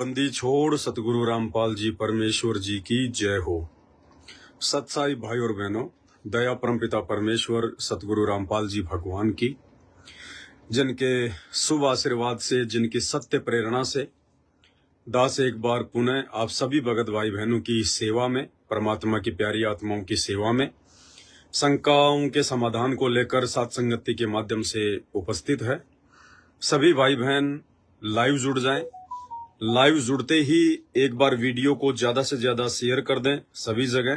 बंदी छोड़ सतगुरु रामपाल जी परमेश्वर जी की जय हो। सत्साई भाई और बहनों, दया परमपिता परमेश्वर सतगुरु रामपाल जी भगवान की, जिनके शुभ आशीर्वाद से, जिनकी सत्य प्रेरणा से दास एक बार पुनः आप सभी भगत भाई बहनों की सेवा में, परमात्मा की प्यारी आत्माओं की सेवा में, शंकाओं के समाधान को लेकर सत्संगति के माध्यम से उपस्थित है। सभी भाई बहन लाइव जुड़ जाएं। लाइव जुड़ते ही एक बार वीडियो को ज्यादा से ज्यादा शेयर कर दें सभी जगह,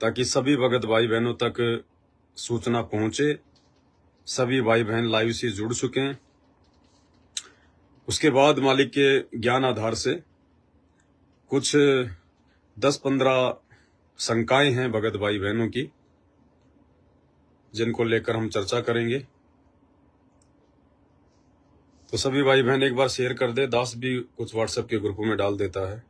ताकि सभी भगत भाई बहनों तक सूचना पहुंचे। सभी भाई बहन लाइव से जुड़ चुके हैं। उसके बाद मालिक के ज्ञान आधार से कुछ 10-15 शंकाएं हैं भगत भाई बहनों की, जिनको लेकर हम चर्चा करेंगे। तो सभी भाई बहन एक बार शेयर कर दे। दास भी कुछ व्हाट्सएप के ग्रुपों में डाल देता है।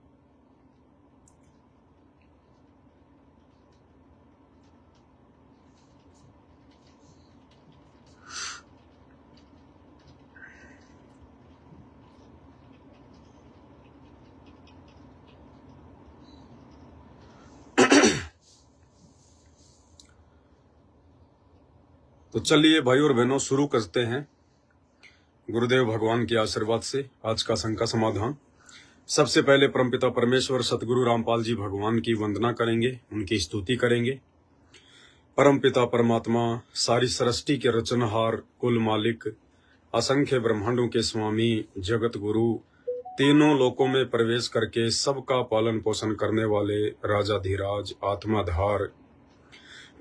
तो चलिए भाई और बहनों शुरू करते हैं गुरुदेव भगवान के आशीर्वाद से आज का शंका समाधान। सबसे पहले परमपिता परमेश्वर सतगुरु रामपाल जी भगवान की वंदना करेंगे, उनकी स्तुति करेंगे। परमपिता परमात्मा, सारी सृष्टि के रचनहार, कुल मालिक, असंख्य ब्रह्मांडों के स्वामी, जगत गुरु, तीनों लोकों में प्रवेश करके सबका पालन पोषण करने वाले राजाधिराज, आत्माधार,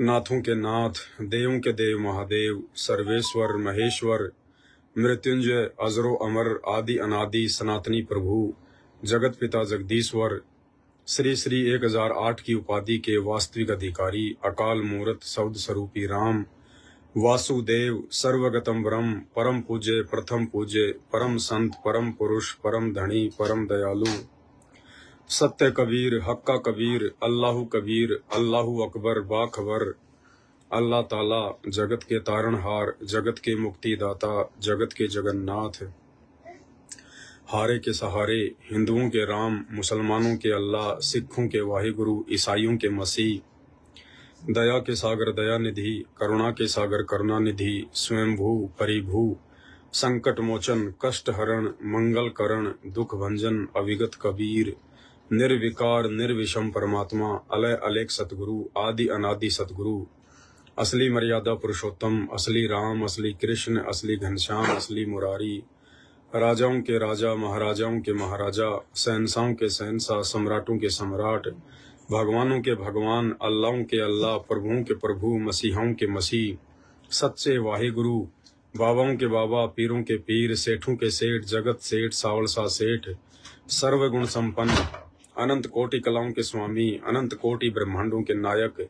नाथों के नाथ, देवों के देव महादेव, सर्वेश्वर महेश्वर, मृत्युंजय, अजरो अमर, आदि अनादि सनातनी प्रभु, जगत पिता जगदीश्वर, श्री श्री 1008 की उपाधि के वास्तविक अधिकारी, अकाल मूर्त शब्द स्वरूपी राम, वासुदेव, सर्वगतम ब्रह्म, परम पूज्य, प्रथम पूज्य, परम संत, परम पुरुष, परम धनी, परम दयालु, सत्य कबीर, हक्का कबीर, अल्लाहु कबीर, अल्लाहु अकबर, बाखबर, अल्लाह ताला, जगत के तारणहार, जगत के मुक्तिदाता, जगत के जगन्नाथ, हारे के सहारे, हिंदुओं के राम, मुसलमानों के अल्लाह, सिखों के वाहिगुरु, ईसाइयों के मसीह, दया के सागर दया निधि, करुणा के सागर करुणा निधि, स्वयंभू परिभू, संकट मोचन, कष्ट हरण, मंगल करण, दुख भंजन, अविगत कबीर, निर्विकार निर्विषम परमात्मा, अलय अलेख सतगुरु, आदि अनादि सतगुरु, असली मर्यादा पुरुषोत्तम, असली राम, असली कृष्ण, असली घनश्याम, असली मुरारी, राजाओं के राजा, महाराजाओं के महाराजा, शहंशाहों के शहंशाह, सम्राटों के सम्राट, भगवानों के भगवान, अल्लाहों के अल्लाह, प्रभुओं के प्रभु, मसीहाओं के मसीह, सच्चे वाहिगुरु, बाबाओं के बाबा, पीरों के पीर, सेठों के सेठ, जगत सेठ, सावलसा सेठ, सर्वगुण संपन्न, अनंत कोटि कलाओं के स्वामी, अनंत कोटि ब्रह्मांडों के नायक,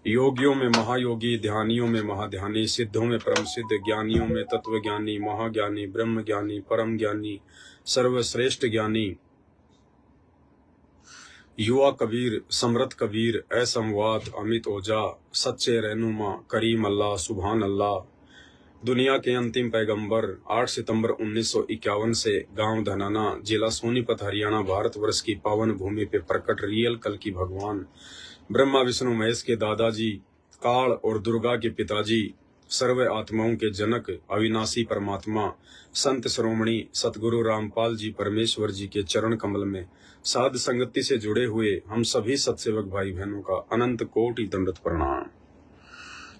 योगियों में महायोगी, ध्यानियों में महाध्यानी, सिद्धों में परम सिद्ध, ज्ञानियों में तत्व ज्ञानी, महाज्ञानी, ब्रह्म ज्ञानी, परम ज्ञानी, सर्वश्रेष्ठ ज्ञानी, युवा कबीर, समृत कबीर, असंवाद, अमित ओजा, सच्चे रहनुमा, करीम अल्लाह, सुभान अल्लाह, दुनिया के अंतिम पैगंबर, 8 सितंबर 1951 से गांव धनाना, जिला सोनीपत, हरियाणा, भारतवर्ष की पावन भूमि पे प्रकट रियल कल की भगवान, ब्रह्मा विष्णु महेश के दादाजी, काल और दुर्गा के पिताजी, सर्व आत्माओं के जनक, अविनाशी परमात्मा, संत श्रोमणी सतगुरु रामपाल जी परमेश्वर जी के चरण कमल में साध संगति से जुड़े हुए हम सभी सत्सेवक भाई बहनों का अनंत कोटि दंडवत प्रणाम।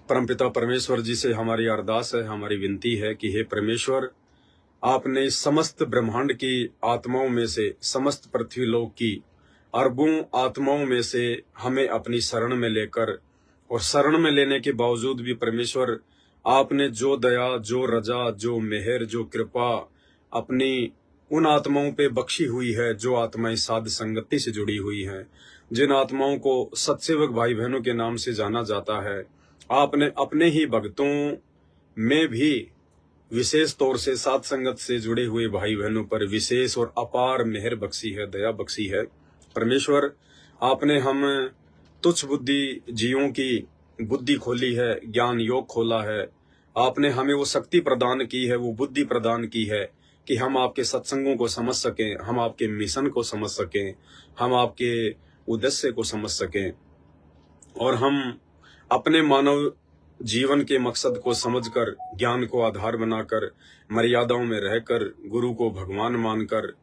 परमपिता परमेश्वर जी से हमारी अरदास है, हमारी विनती है कि हे परमेश्वर, आपने समस्त ब्रह्मांड की आत्माओं में से, समस्त पृथ्वी लोक की अरबों आत्माओं में से हमें अपनी शरण में लेकर, और शरण में लेने के बावजूद भी परमेश्वर आपने जो दया, जो रजा, जो मेहर, जो कृपा अपनी उन आत्माओं पे बख्शी हुई है, जो आत्माएं साध संगति से जुड़ी हुई हैं, जिन आत्माओं को सत्सेवक भाई बहनों के नाम से जाना जाता है, आपने अपने ही भक्तों में भी विशेष तौर से साध संगत से जुड़े हुए भाई बहनों पर विशेष और अपार मेहर बख्शी है, दया बख्शी है। परमेश्वर, आपने हम तुच्छ बुद्धि जीवों की बुद्धि खोली है, ज्ञान योग खोला है, आपने हमें वो शक्ति प्रदान की है, वो बुद्धि प्रदान की है कि हम आपके सत्संगों को समझ सकें, हम आपके मिशन को समझ सकें, हम आपके उद्देश्य को समझ सकें और हम अपने मानव जीवन के मकसद को समझकर, ज्ञान को आधार बनाकर, मर्यादाओं में रहकर, गुरु को भगवान मानकर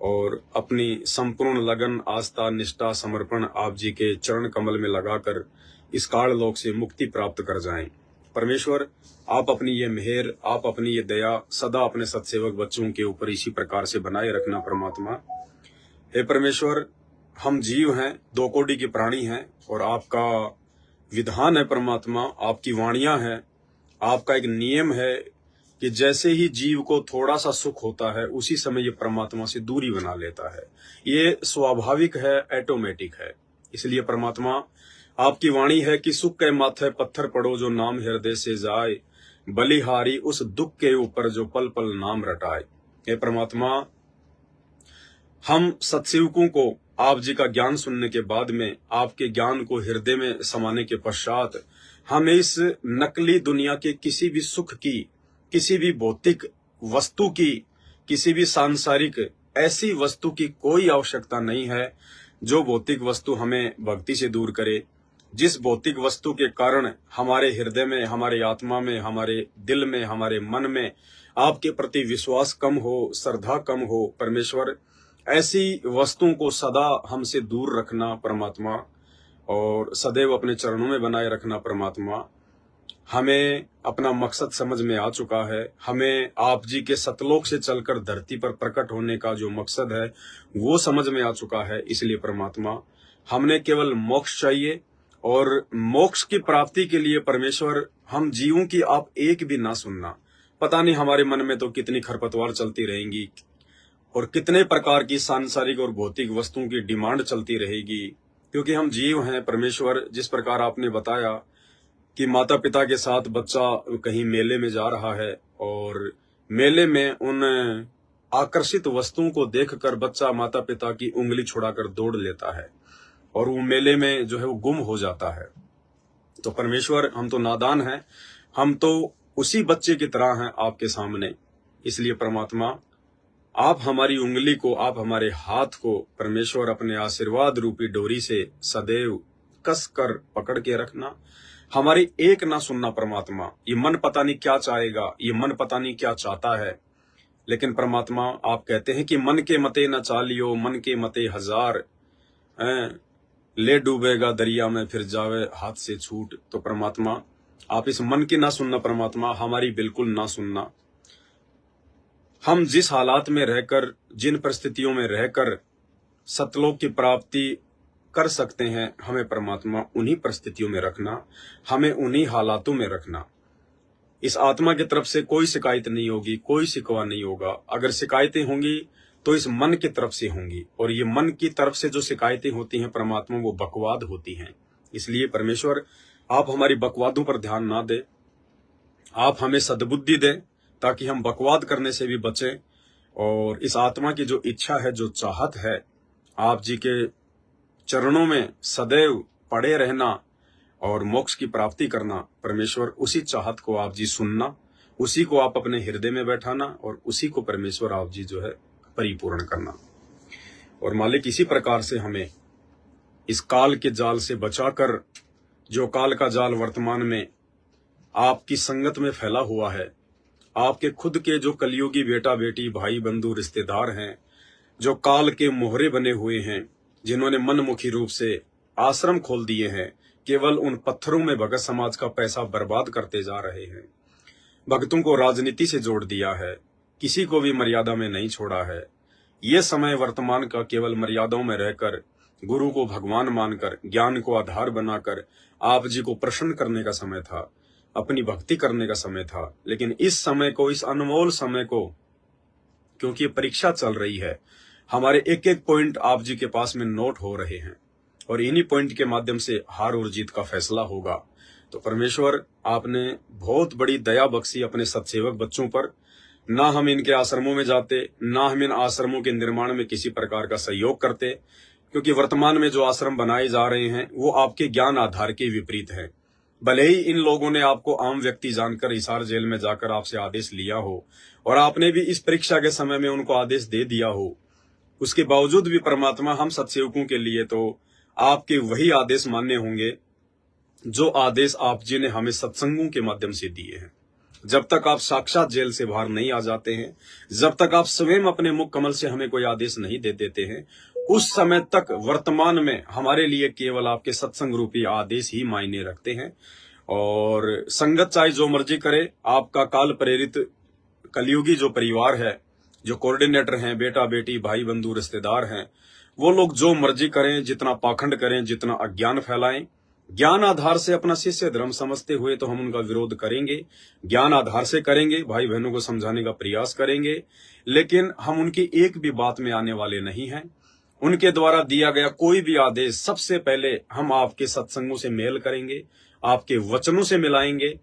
और अपनी संपूर्ण लगन, आस्था, निष्ठा, समर्पण आप जी के चरण कमल में लगाकर इस काल लोक से मुक्ति प्राप्त कर जाएं। परमेश्वर, आप अपनी ये मेहर, आप अपनी ये दया सदा अपने सत्सेवक बच्चों के ऊपर इसी प्रकार से बनाए रखना परमात्मा। हे परमेश्वर, हम जीव हैं, दो कोटि के प्राणी हैं और आपका विधान है परमात्मा, आपकी वाणियां हैं, आपका एक नियम है कि जैसे ही जीव को थोड़ा सा सुख होता है उसी समय ये परमात्मा से दूरी बना लेता है। ये स्वाभाविक है, ऑटोमेटिक है। इसलिए परमात्मा, आपकी वाणी है कि सुख के माथे पत्थर पड़ो जो नाम हृदय से जाए, बलिहारी उस दुख के ऊपर जो पल पल नाम रटाए। हे परमात्मा, हम सत्सेवकों को आप जी का ज्ञान सुनने के बाद में, आपके ज्ञान को हृदय में समाने के पश्चात, हमें इस नकली दुनिया के किसी भी सुख की, किसी भी भौतिक वस्तु की, किसी भी सांसारिक ऐसी वस्तु की कोई आवश्यकता नहीं है जो भौतिक वस्तु हमें भक्ति से दूर करे, जिस भौतिक वस्तु के कारण हमारे हृदय में, हमारे आत्मा में, हमारे दिल में, हमारे मन में आपके प्रति विश्वास कम हो, श्रद्धा कम हो। परमेश्वर, ऐसी वस्तुओं को सदा हमसे दूर रखना परमात्मा और सदैव अपने चरणों में बनाए रखना परमात्मा। हमें अपना मकसद समझ में आ चुका है। हमें आप जी के सतलोक से चलकर धरती पर प्रकट होने का जो मकसद है वो समझ में आ चुका है। इसलिए परमात्मा, हमने केवल मोक्ष चाहिए और मोक्ष की प्राप्ति के लिए परमेश्वर, हम जीवों की आप एक भी ना सुनना। पता नहीं हमारे मन में तो कितनी खरपतवार चलती रहेंगी और कितने प्रकार की सांसारिक और भौतिक वस्तुओं की डिमांड चलती रहेगी, क्योंकि हम जीव हैं परमेश्वर। जिस प्रकार आपने बताया कि माता पिता के साथ बच्चा कहीं मेले में जा रहा है और मेले में उन आकर्षित वस्तुओं को देखकर बच्चा माता पिता की उंगली छुड़ाकर दौड़ लेता है और वो मेले में जो है वो गुम हो जाता है। तो परमेश्वर, हम तो नादान हैं, हम तो उसी बच्चे की तरह हैं आपके सामने। इसलिए परमात्मा, आप हमारी उंगली को, आप हमारे हाथ को परमेश्वर अपने आशीर्वाद रूपी डोरी से सदैव कस कर पकड़ के रखना। हमारी एक ना सुनना परमात्मा। ये मन पता नहीं क्या चाहेगा, ये मन पता नहीं क्या चाहता है, लेकिन परमात्मा आप कहते हैं कि मन के मते न चालियो, मन के मते हजार, ले डूबेगा दरिया में फिर जावे हाथ से छूट। तो परमात्मा, आप इस मन की ना सुनना परमात्मा, हमारी बिल्कुल ना सुनना। हम जिस हालात में रहकर, जिन परिस्थितियों में रहकर सतलोक की प्राप्ति कर सकते हैं, हमें परमात्मा उन्हीं परिस्थितियों में रखना, हमें उन्हीं हालातों में रखना। इस आत्मा की तरफ से कोई शिकायत नहीं होगी, कोई शिकवा नहीं होगा। अगर शिकायतें होंगी तो इस मन की तरफ से होंगी, और ये मन की तरफ से जो शिकायतें होती हैं परमात्मा, वो बकवाद होती हैं। इसलिए परमेश्वर, आप हमारी बकवादों पर ध्यान ना दें, आप हमें सद्बुद्धि दें ताकि हम बकवाद करने से भी बचें और इस आत्मा की जो इच्छा है, जो चाहत है, आप जी के चरणों में सदैव पड़े रहना और मोक्ष की प्राप्ति करना। परमेश्वर, उसी चाहत को आप जी सुनना, उसी को आप अपने हृदय में बैठाना और उसी को परमेश्वर आप जी जो है परिपूर्ण करना। और मालिक, इसी प्रकार से हमें इस काल के जाल से बचाकर, जो काल का जाल वर्तमान में आपकी संगत में फैला हुआ है, आपके खुद के जो कलयुगी बेटा बेटी, भाई बंधु, रिश्तेदार हैं, जो काल के मोहरे बने हुए हैं, जिन्होंने मनमुखी रूप से आश्रम खोल दिए हैं, केवल उन पत्थरों में भगत समाज का पैसा बर्बाद करते जा रहे हैं, भक्तों को राजनीति से जोड़ दिया है, किसी को भी मर्यादा में नहीं छोड़ा है। ये समय वर्तमान का केवल मर्यादाओं में रहकर, गुरु को भगवान मानकर, ज्ञान को आधार बनाकर आप जी को प्रसन्न करने का समय था, अपनी भक्ति करने का समय था। लेकिन इस समय को, इस अनमोल समय को, क्योंकि ये परीक्षा चल रही है, हमारे एक एक पॉइंट आप जी के पास में नोट हो रहे हैं और इन्हीं पॉइंट के माध्यम से हार और जीत का फैसला होगा। तो परमेश्वर, आपने बहुत बड़ी दया बख्शी अपने सत्सेवक बच्चों पर। ना हम इनके आश्रमों में जाते, ना हम इन आश्रमों के निर्माण में किसी प्रकार का सहयोग करते, क्योंकि वर्तमान में जो आश्रम बनाए जा रहे हैं वो आपके ज्ञान आधार के विपरीत है। भले ही इन लोगों ने आपको आम व्यक्ति जानकर हिसार जेल में जाकर आपसे आदेश लिया हो और आपने भी इस परीक्षा के समय में उनको आदेश दे दिया हो, उसके बावजूद भी परमात्मा हम सत्सेवकों के लिए तो आपके वही आदेश मान्य होंगे जो आदेश आप जी ने हमें सत्संगों के माध्यम से दिए हैं। जब तक आप साक्षात जेल से बाहर नहीं आ जाते हैं, जब तक आप स्वयं अपने मुख कमल से हमें कोई आदेश नहीं दे देते हैं, उस समय तक वर्तमान में हमारे लिए केवल आपके सत्संग रूपी आदेश ही मायने रखते हैं। और संगत चाहे जो मर्जी करे, आपका काल प्रेरित कलयुगी जो परिवार है, जो कोऑर्डिनेटर हैं, बेटा बेटी भाई बंधु रिश्तेदार हैं, वो लोग जो मर्जी करें, जितना पाखंड करें, जितना अज्ञान फैलाएं, ज्ञान आधार से अपना शिष्य धर्म समझते हुए तो हम उनका विरोध करेंगे, ज्ञान आधार से करेंगे, भाई बहनों को समझाने का प्रयास करेंगे, लेकिन हम उनकी एक भी बात में आने वाले नहीं हैं। उनके द्वारा दिया गया कोई भी आदेश सबसे पहले हम आपके सत्संगों से मेल करेंगे, आपके वचनों से मिलाएंगे।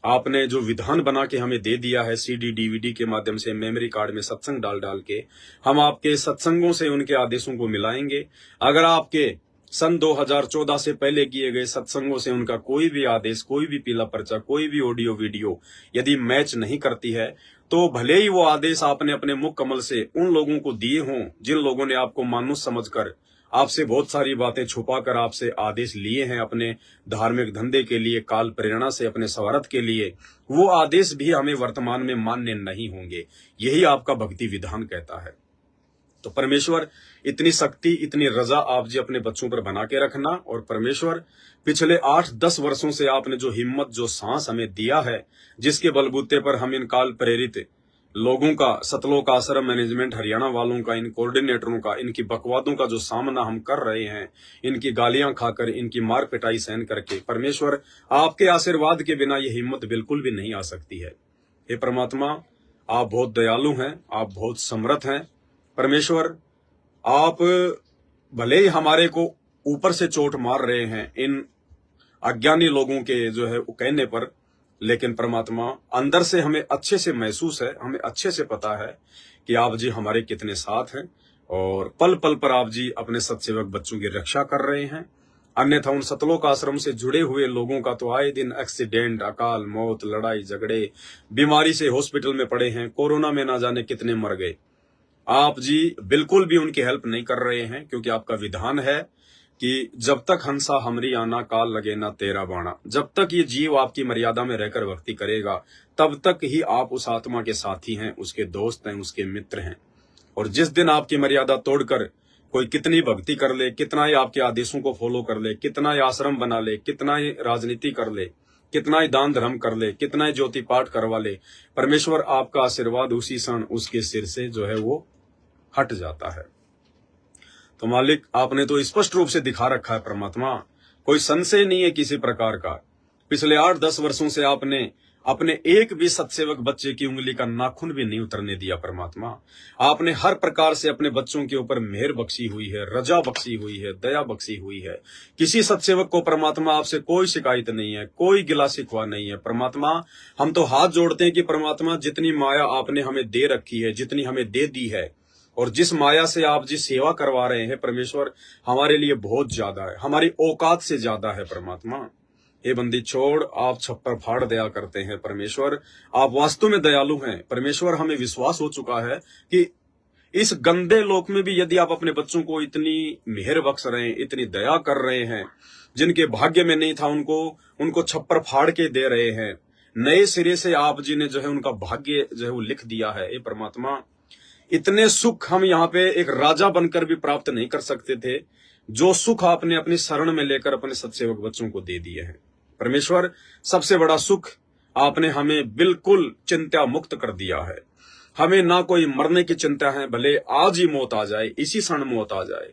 आपने जो विधान बना के हमें दे दिया है सीडी डीवीडी के माध्यम से, मेमोरी कार्ड में सत्संग डाल डाल के, हम आपके सत्संगों से उनके आदेशों को मिलाएंगे। अगर आपके सन 2014 से पहले किए गए सत्संगों से उनका कोई भी आदेश, कोई भी पीला पर्चा, कोई भी ऑडियो वीडियो यदि मैच नहीं करती है, तो भले ही वो आदेश आपने अपने मुख कमल से उन लोगों को दिए हों जिन लोगों ने आपको मानुष समझकर आपसे बहुत सारी बातें छुपाकर आपसे आदेश लिए हैं अपने धार्मिक धंधे के लिए, काल प्रेरणा से अपने स्वार्थ के लिए, वो आदेश भी हमें वर्तमान में मान्य नहीं होंगे। यही आपका भक्ति विधान कहता है। तो परमेश्वर इतनी शक्ति, इतनी रजा आप जी अपने बच्चों पर बना के रखना। और परमेश्वर पिछले 8-10 वर्षों से आपने जो हिम्मत, जो सांस हमें दिया है, जिसके बलबूते पर हम इन काल प्रेरित लोगों का, सतलोक आश्रम मैनेजमेंट हरियाणा वालों का, इन कोऑर्डिनेटरों का, इनकी बकवादों का जो सामना हम कर रहे हैं, इनकी गालियां खाकर, इनकी मार पिटाई सहन करके, परमेश्वर आपके आशीर्वाद के बिना ये हिम्मत बिल्कुल भी नहीं आ सकती है। हे परमात्मा, आप बहुत दयालु हैं, आप बहुत समर्थ हैं। परमेश्वर, आप भले ही हमारे को ऊपर से चोट मार रहे हैं इन अज्ञानी लोगों के जो है कहने पर, लेकिन परमात्मा अंदर से हमें अच्छे से महसूस है, हमें अच्छे से पता है कि आप जी हमारे कितने साथ हैं और पल पल पर आप जी अपने सत्सेवक बच्चों की रक्षा कर रहे हैं। अन्यथा उन सतलोक आश्रम से जुड़े हुए लोगों का तो आए दिन एक्सीडेंट, अकाल मौत, लड़ाई झगड़े, बीमारी से हॉस्पिटल में पड़े हैं, कोरोना में ना जाने कितने मर गए। आप जी बिल्कुल भी उनकी हेल्प नहीं कर रहे हैं, क्योंकि आपका विधान है कि जब तक हंसा हमरी आना, काल लगे ना तेरा बाणा। जब तक ये जीव आपकी मर्यादा में रहकर भक्ति करेगा, तब तक ही आप उस आत्मा के साथी हैं, उसके दोस्त हैं, उसके मित्र हैं। और जिस दिन आपकी मर्यादा तोड़कर कोई कितनी भक्ति कर ले, कितना ही आपके आदेशों को फॉलो कर ले, कितना ही आश्रम बना ले, कितना ही राजनीति कर ले, कितना ही दान धर्म कर ले, कितना ही ज्योति पाठ करवा ले, परमेश्वर आपका आशीर्वाद उसी क्षण उसके सिर से जो है वो हट जाता है। तो मालिक, आपने तो स्पष्ट रूप से दिखा रखा है परमात्मा, कोई संशय नहीं है किसी प्रकार का। पिछले 8-10 वर्षों से आपने अपने एक भी सत्सेवक बच्चे की उंगली का नाखून भी नहीं उतरने दिया परमात्मा। आपने हर प्रकार से अपने बच्चों के ऊपर मेहर बख्शी हुई है, रजा बख्शी हुई है, दया बख्शी हुई है। किसी सत्सेवक को परमात्मा आपसे कोई शिकायत नहीं है, कोई गिला शिकवा नहीं है। परमात्मा, हम तो हाथ जोड़ते हैं कि परमात्मा जितनी माया आपने हमें दे रखी है, जितनी हमें दे दी है, और जिस माया से आप जिस सेवा करवा रहे हैं परमेश्वर, हमारे लिए बहुत ज्यादा है, हमारी औकात से ज्यादा है परमात्मा। ये बंदी छोड़, आप छप्पर फाड़ दया करते हैं परमेश्वर, आप वास्तव में दयालु हैं परमेश्वर। हमें विश्वास हो चुका है कि इस गंदे लोक में भी यदि आप अपने बच्चों को इतनी मेहर बख्श रहे हैं, इतनी दया कर रहे हैं, जिनके भाग्य में नहीं था उनको छप्पर फाड़ के दे रहे हैं, नए सिरे से आप जी ने जो है उनका भाग्य जो है वो लिख दिया है। ये परमात्मा, इतने सुख हम यहाँ पे एक राजा बनकर भी प्राप्त नहीं कर सकते थे, जो सुख आपने अपनी शरण में लेकर अपने सत्सेवक बच्चों को दे दिए हैं परमेश्वर। सबसे बड़ा सुख आपने हमें बिल्कुल चिंता मुक्त कर दिया है। हमें ना कोई मरने की चिंता है, भले आज ही मौत आ जाए, इसी क्षण मौत आ जाए,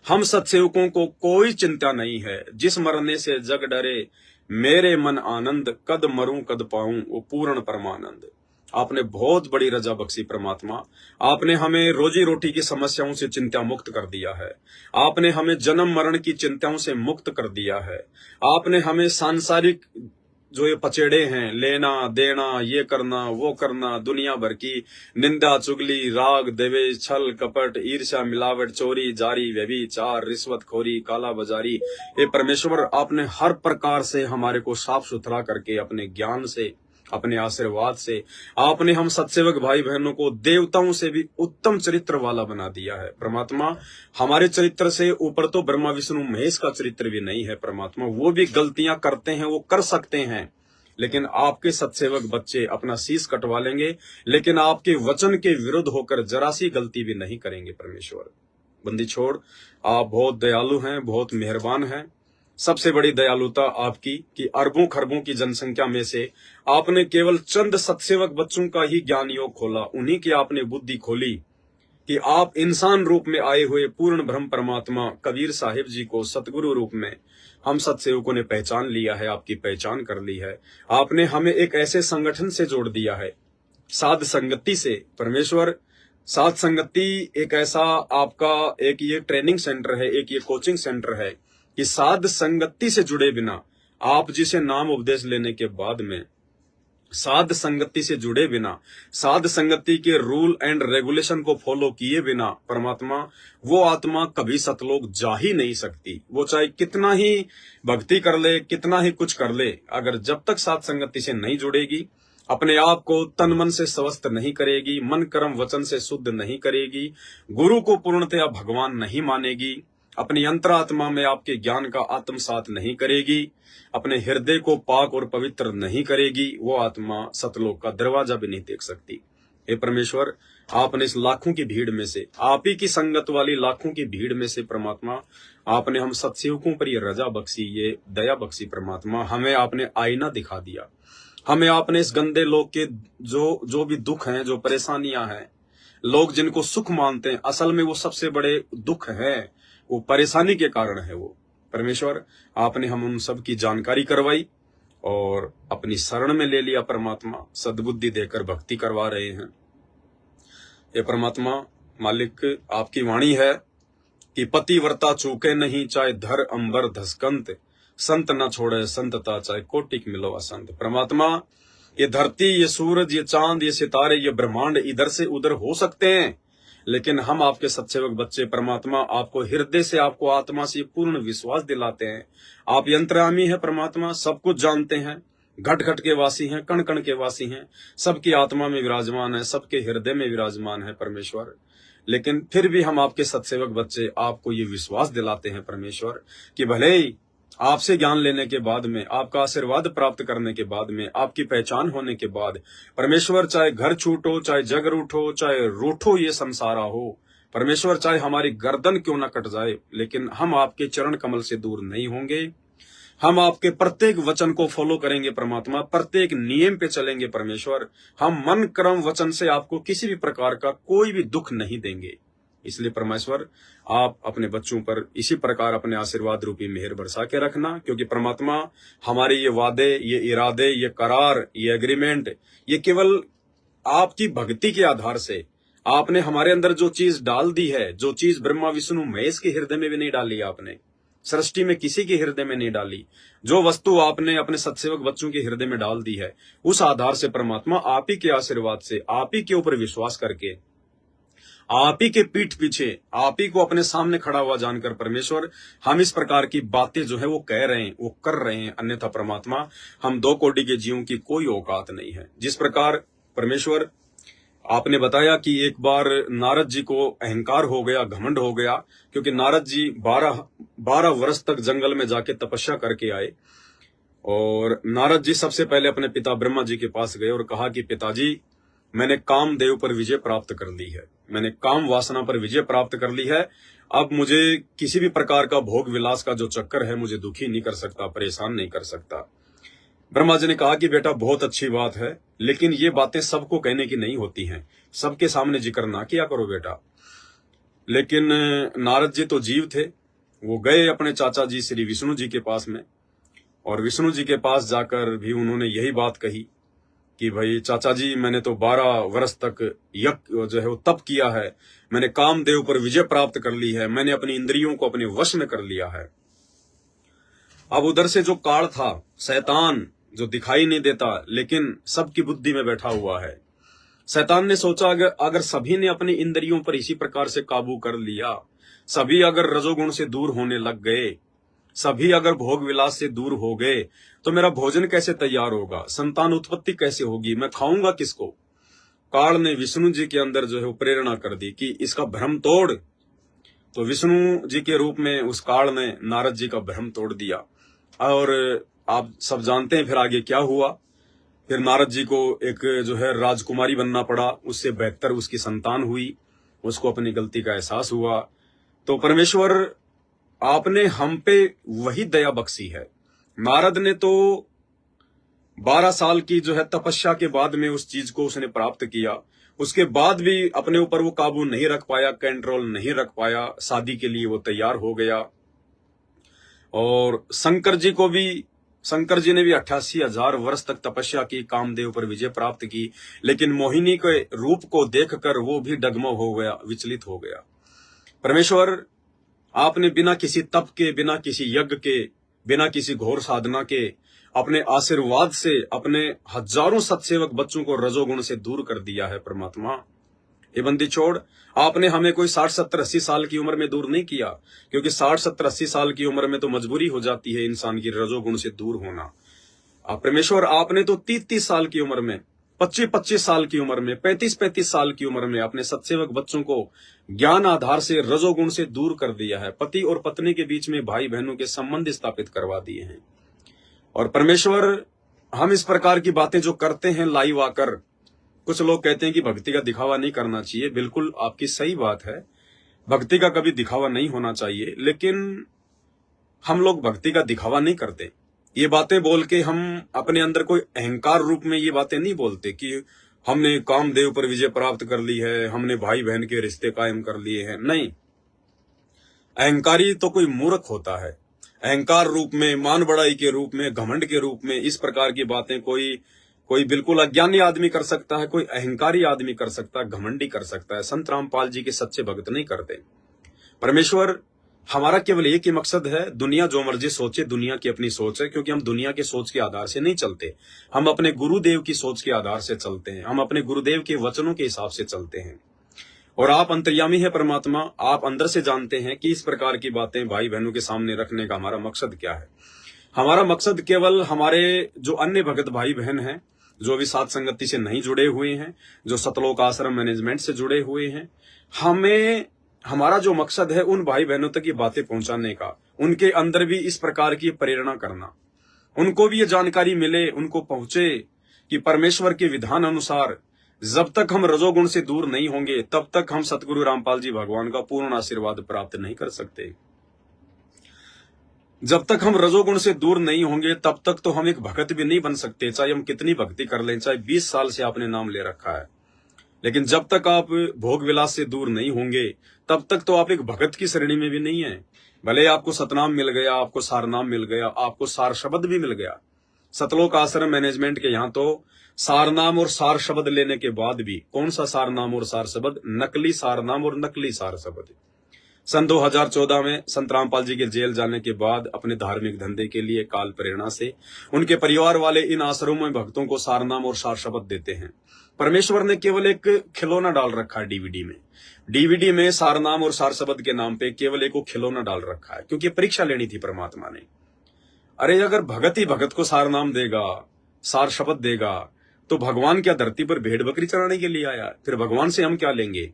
हम सत्सेवकों को कोई चिंता नहीं है। जिस मरने से जग डरे, मेरे मन आनंद, कद मरूं कद पाऊं वो पूर्ण परमानंद। आपने बहुत बड़ी रजा बख्शी परमात्मा। आपने हमें रोजी रोटी की समस्याओं से चिंता मुक्त कर दिया है। आपने हमें जन्म मरण की चिंताओं से मुक्त कर दिया है। आपने हमें सांसारिक जो ये पचेड़े हैं, लेना देना, ये करना वो करना, दुनिया भर की निंदा चुगली, राग देवेश, छल कपट, ईर्ष्या, मिलावट, चोरी जारी, व्यभिचार, रिश्वतखोरी, काला बाजारी, ये परमेश्वर आपने हर प्रकार से हमारे को साफ सुथरा करके अपने ज्ञान से, अपने आशीर्वाद से आपने हम सत्सेवक भाई बहनों को देवताओं से भी उत्तम चरित्र वाला बना दिया है। परमात्मा, हमारे चरित्र से ऊपर तो ब्रह्मा विष्णु महेश का चरित्र भी नहीं है। परमात्मा, वो भी गलतियां करते हैं, वो कर सकते हैं, लेकिन आपके सत्सेवक बच्चे अपना शीश कटवा लेंगे, लेकिन आपके वचन के विरुद्ध होकर जरा सी गलती भी नहीं करेंगे। परमेश्वर, बंदी छोड़, आप बहुत दयालु हैं, बहुत मेहरबान हैं। सबसे बड़ी दयालुता आपकी कि अरबों खरबों की जनसंख्या में से आपने केवल चंद सत्सेवक बच्चों का ही ज्ञान योग खोला, उन्हीं की आपने बुद्धि खोली कि आप इंसान रूप में आए हुए पूर्ण ब्रह्म परमात्मा कबीर साहिब जी को सतगुरु रूप में हम सत्सेवकों ने पहचान लिया है, आपकी पहचान कर ली है। आपने हमें एक ऐसे संगठन से जोड़ दिया है, साध संगति से। परमेश्वर, साध संगति एक ऐसा आपका एक ये ट्रेनिंग सेंटर है, एक ये कोचिंग सेंटर है कि साध संगति से जुड़े बिना, आप जिसे नाम उपदेश लेने के बाद में साध संगति से जुड़े बिना, साध संगति के रूल एंड रेगुलेशन को फॉलो किए बिना, परमात्मा, वो आत्मा कभी सतलोक जा ही नहीं सकती। वो चाहे कितना ही भक्ति कर ले, कितना ही कुछ कर ले, अगर जब तक साध संगति से नहीं जुड़ेगी, अपने आप को तन मन से स्वस्थ नहीं करेगी, मन कर्म वचन से शुद्ध नहीं करेगी, गुरु को पूर्णतया भगवान नहीं मानेगी, अपनी अंतरात्मा में आपके ज्ञान का आत्मसात नहीं करेगी, अपने हृदय को पाक और पवित्र नहीं करेगी, वो आत्मा सतलोक का दरवाजा भी नहीं देख सकती। हे परमेश्वर, आपने इस लाखों की भीड़ में से, आप ही की संगत वाली लाखों की भीड़ में से परमात्मा, आपने हम सत्सेवकों पर ये रजा बख्शी, ये दया बख्शी। परमात्मा, हमें आपने आईना दिखा दिया, हमें आपने इस गंदे लोग के जो भी दुख हैं, जो परेशानियां हैं, लोग जिनको सुख मानते हैं, असल में वो सबसे बड़े दुख हैं, वो परेशानी के कारण है। वो परमेश्वर, आपने हम उन सब की जानकारी करवाई और अपनी शरण में ले लिया। परमात्मा, सद्बुद्धि देकर भक्ति करवा रहे हैं। ये परमात्मा मालिक, आपकी वाणी है कि पतिव्रता चूके नहीं, चाहे धर अंबर धसकंत, संत न छोड़े संतता, चाहे कोटिक मिलो असंत। परमात्मा, ये धरती, ये सूरज, ये चांद, ये सितारे, ये ब्रह्मांड इधर से उधर हो सकते हैं, लेकिन हम आपके सत्सेवक बच्चे परमात्मा, आपको हृदय से, आपको आत्मा से पूर्ण विश्वास दिलाते हैं। आप यंत्रामी है परमात्मा, सब कुछ जानते हैं, घट घट के वासी हैं, कण कण के वासी हैं, सबकी आत्मा में विराजमान है, सबके हृदय में विराजमान है परमेश्वर। लेकिन फिर भी हम आपके सत्सेवक बच्चे आपको ये विश्वास दिलाते हैं परमेश्वर कि भले ही आपसे ज्ञान लेने के बाद में, आपका आशीर्वाद प्राप्त करने के बाद में, आपकी पहचान होने के बाद परमेश्वर, चाहे घर छूटो, चाहे जग रूठो, चाहे रूठो ये संसारा हो परमेश्वर, चाहे हमारी गर्दन क्यों न कट जाए, लेकिन हम आपके चरण कमल से दूर नहीं होंगे। हम आपके प्रत्येक वचन को फॉलो करेंगे परमात्मा, प्रत्येक नियम पे चलेंगे परमेश्वर। हम मन कर्म वचन से आपको किसी भी प्रकार का कोई भी दुख नहीं देंगे। इसलिए परमेश्वर, आप अपने बच्चों पर इसी प्रकार अपने आशीर्वाद रूपी मेहर बरसा के रखना, क्योंकि परमात्मा, हमारे ये वादे, ये इरादे, ये करार, ये एग्रीमेंट, ये केवल आपकी भक्ति के आधार से आपने हमारे अंदर जो चीज डाल दी है, जो चीज ब्रह्मा विष्णु महेश के हृदय में भी नहीं डाली, आपने सृष्टि में किसी के हृदय में नहीं डाली, जो वस्तु आपने अपने सत्सेवक बच्चों के हृदय में डाल दी है, उस आधार से परमात्मा, आप ही के आशीर्वाद से, आप ही के ऊपर विश्वास करके, आप ही के पीठ पीछे, आप ही को अपने सामने खड़ा हुआ जानकर परमेश्वर, हम इस प्रकार की बातें जो है वो कह रहे हैं, वो कर रहे हैं। अन्यथा परमात्मा, हम दो कोटि के जीवों की कोई औकात नहीं है। जिस प्रकार परमेश्वर आपने बताया कि एक बार नारद जी को अहंकार हो गया, घमंड हो गया, क्योंकि नारद जी 12 वर्ष तक जंगल में जाके तपस्या करके आए, और नारद जी सबसे पहले अपने पिता ब्रह्मा जी के पास गए और कहा कि पिताजी, मैंने कामदेव पर विजय प्राप्त कर ली है, मैंने काम वासना पर विजय प्राप्त कर ली है, अब मुझे किसी भी प्रकार का भोग विलास का जो चक्कर है मुझे दुखी नहीं कर सकता, परेशान नहीं कर सकता। ब्रह्मा जी ने कहा कि बेटा बहुत अच्छी बात है, लेकिन ये बातें सबको कहने की नहीं होती हैं, सबके सामने जिक्र ना किया करो बेटा। लेकिन नारद जी तो जीव थे, वो गए अपने चाचा जी श्री विष्णु जी के पास में, और विष्णु जी के पास जाकर भी उन्होंने यही बात कही कि भाई चाचा जी, मैंने तो 12 वर्ष तक यज्ञ जो है वो तप किया है, मैंने कामदेव पर विजय प्राप्त कर ली है, मैंने अपनी इंद्रियों को अपने वश में कर लिया है। अब उधर से जो काल था, शैतान, जो दिखाई नहीं देता लेकिन सबकी बुद्धि में बैठा हुआ है। शैतान ने सोचा अगर सभी ने अपनी इंद्रियों पर इसी प्रकार से काबू कर लिया, सभी अगर रजोगुण से दूर होने लग गए, सभी अगर भोग विलास से दूर हो गए, तो मेरा भोजन कैसे तैयार होगा, संतान उत्पत्ति कैसे होगी, मैं खाऊंगा किसको। काल ने विष्णु जी के अंदर जो है वो प्रेरणा कर दी कि इसका भ्रम तोड़। तो विष्णु जी के रूप में उस काल ने नारद जी का भ्रम तोड़ दिया। और आप सब जानते हैं फिर आगे क्या हुआ। फिर नारद जी को एक जो है राजकुमारी बनना पड़ा, उससे बेहतर उसकी संतान हुई, उसको अपनी गलती का एहसास हुआ। तो परमेश्वर आपने हम पे वही दया बख्शी है। नारद ने तो 12 साल की जो है तपस्या के बाद में उस चीज को उसने प्राप्त किया, उसके बाद भी अपने ऊपर वो काबू नहीं रख पाया, कंट्रोल नहीं रख पाया, शादी के लिए वो तैयार हो गया। और शंकर जी ने भी 88,000 वर्ष तक तपस्या की, कामदेव पर विजय प्राप्त की, लेकिन मोहिनी के रूप को देखकर वो भी डगमग हो गया, विचलित हो गया। परमेश्वर आपने बिना किसी तप के, बिना किसी यज्ञ के, बिना किसी घोर साधना के, अपने आशीर्वाद से अपने हजारों सत्सेवक बच्चों को रजोगुण से दूर कर दिया है। परमात्मा ये बंदी छोड़, आपने हमें कोई 60, 70, 80 साल की उम्र में दूर नहीं किया, क्योंकि 60, 70, 80 साल की उम्र में तो मजबूरी हो जाती है इंसान की रजोगुण से दूर होना। परमेश्वर आपने तो 30-30 साल की उम्र में, 25-25 साल की उम्र में, 35-35 साल की उम्र में अपने सत्सेवक बच्चों को ज्ञान आधार से रजोगुण से दूर कर दिया है। पति और पत्नी के बीच में भाई बहनों के संबंध स्थापित करवा दिए हैं। और परमेश्वर हम इस प्रकार की बातें जो करते हैं लाइव आकर, कुछ लोग कहते हैं कि भक्ति का दिखावा नहीं करना चाहिए। बिल्कुल आपकी सही बात है, भक्ति का कभी दिखावा नहीं होना चाहिए, लेकिन हम लोग भक्ति का दिखावा नहीं करते। ये बातें बोल के हम अपने अंदर कोई अहंकार रूप में ये बातें नहीं बोलते कि हमने कामदेव पर विजय प्राप्त कर ली है, हमने भाई बहन के रिश्ते कायम कर लिए हैं। नहीं, अहंकारी तो कोई मूर्ख होता है। अहंकार रूप में, मान बड़ाई के रूप में, घमंड के रूप में इस प्रकार की बातें कोई बिल्कुल अज्ञानी आदमी कर सकता है, कोई अहंकारी आदमी कर सकता है, घमंडी कर सकता है। संत रामपाल जी के सच्चे भक्त नहीं करते। परमेश्वर हमारा केवल एक ही मकसद है, दुनिया जो मर्जी सोचे, दुनिया की अपनी सोच है, क्योंकि हम दुनिया के सोच के आधार से नहीं चलते, हम अपने गुरुदेव की सोच के आधार से चलते हैं, हम अपने गुरुदेव के वचनों के हिसाब से चलते हैं। और आप अंतर्यामी है परमात्मा, आप अंदर से जानते हैं कि इस प्रकार की बातें भाई बहनों के सामने रखने का हमारा मकसद क्या है। हमारा मकसद केवल हमारे जो अन्य भगत भाई बहन हैं, जो भी साथ संगति से नहीं जुड़े हुए हैं, जो सतलोक आश्रम मैनेजमेंट से जुड़े हुए हैं, हमारा जो मकसद है उन भाई बहनों तक ये बातें पहुंचाने का, उनके अंदर भी इस प्रकार की प्रेरणा करना, उनको भी ये जानकारी मिले, उनको पहुंचे कि परमेश्वर के विधान अनुसार जब तक हम रजोगुण से दूर नहीं होंगे तब तक हम सतगुरु रामपाल जी भगवान का पूर्ण आशीर्वाद प्राप्त नहीं कर सकते। जब तक हम रजोगुण से दूर नहीं होंगे तब तक तो हम एक भगत भी नहीं बन सकते, चाहे हम कितनी भक्ति कर लें, चाहे 20 साल से आपने नाम ले रखा है। लेकिन जब तक आप भोग विलास से दूर नहीं होंगे तब तक तो आप एक भगत की श्रेणी में भी नहीं है। भले आपको सतनाम मिल गया, आपको सारनाम मिल गया, आपको सार शब्द भी मिल गया। सतलोक आश्रम मैनेजमेंट के यहाँ तो सारनाम और सार शब्द लेने के बाद भी, कौन सा सारनाम और सार शब्द, नकली सारनाम और नकली सार शब्द। सन 2014 में संत रामपाल जी के जेल जाने के बाद अपने धार्मिक धंधे के लिए काल प्रेरणा से उनके परिवार वाले इन आश्रमों में भक्तों को सारनाम और सार शब्द देते हैं। परमेश्वर ने केवल एक खिलौना डाल रखा है डीवीडी में सारनाम और सार शब्द के नाम पे केवल एक खिलौना डाल रखा है, क्योंकि परीक्षा लेनी थी परमात्मा ने। अरे अगर भगत ही भगत को सारनाम देगा, सार शब्द देगा, तो भगवान क्या धरती पर भेड़ बकरी चराने के लिए आया? फिर भगवान से हम क्या लेंगे?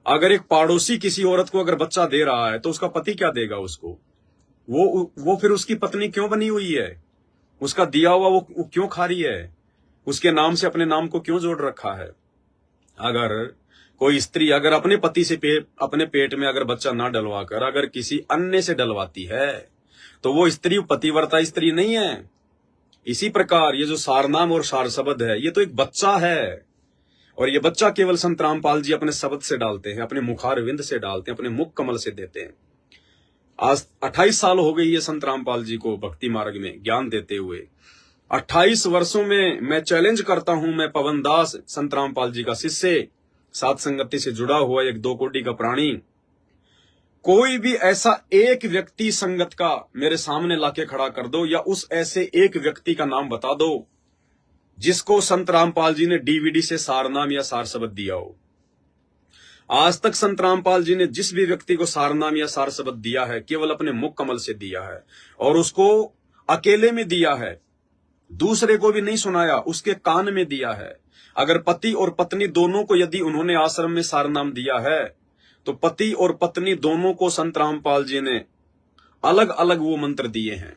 अगर एक पड़ोसी किसी औरत को अगर बच्चा दे रहा है तो उसका पति क्या देगा उसको? वो फिर उसकी पत्नी क्यों बनी हुई है? उसका दिया हुआ वो क्यों खा रही है? उसके नाम से अपने नाम को क्यों जोड़ रखा है? अगर कोई स्त्री अगर अपने पति से अपने पेट में अगर बच्चा ना डलवा कर अगर किसी अन्य से डलवाती है तो वो स्त्री पतिव्रता स्त्री नहीं है। इसी प्रकार ये जो सारनाम और सार शब्द है ये तो एक बच्चा है, और ये बच्चा केवल संत रामपाल जी अपने शब्द से डालते हैं, अपने मुखारविंद से डालते हैं, अपने मुख कमल से देते हैं। आज 28 साल हो गई है संत रामपाल जी को भक्ति मार्ग में ज्ञान देते हुए। 28 वर्षों में मैं चैलेंज करता हूं, मैं पवन दास संत रामपाल जी का शिष्य, सात संगति से जुड़ा हुआ एक 2 कोटि का प्राणी, कोई भी ऐसा एक व्यक्ति संगत का मेरे सामने लाके खड़ा कर दो, या उस ऐसे एक व्यक्ति का नाम बता दो जिसको संत रामपाल जी ने डीवीडी से सारनाम या सार शब्द दिया हो। आज तक संत रामपाल जी ने जिस भी व्यक्ति को सारनाम या सार शब्द दिया है, केवल अपने मुख कमल से दिया है, और उसको अकेले में दिया है, दूसरे को भी नहीं सुनाया, उसके कान में दिया है। अगर पति और पत्नी दोनों को यदि उन्होंने आश्रम में सारनाम दिया है, तो पति और पत्नी दोनों को संत रामपाल जी ने अलग अलग वो मंत्र दिए हैं,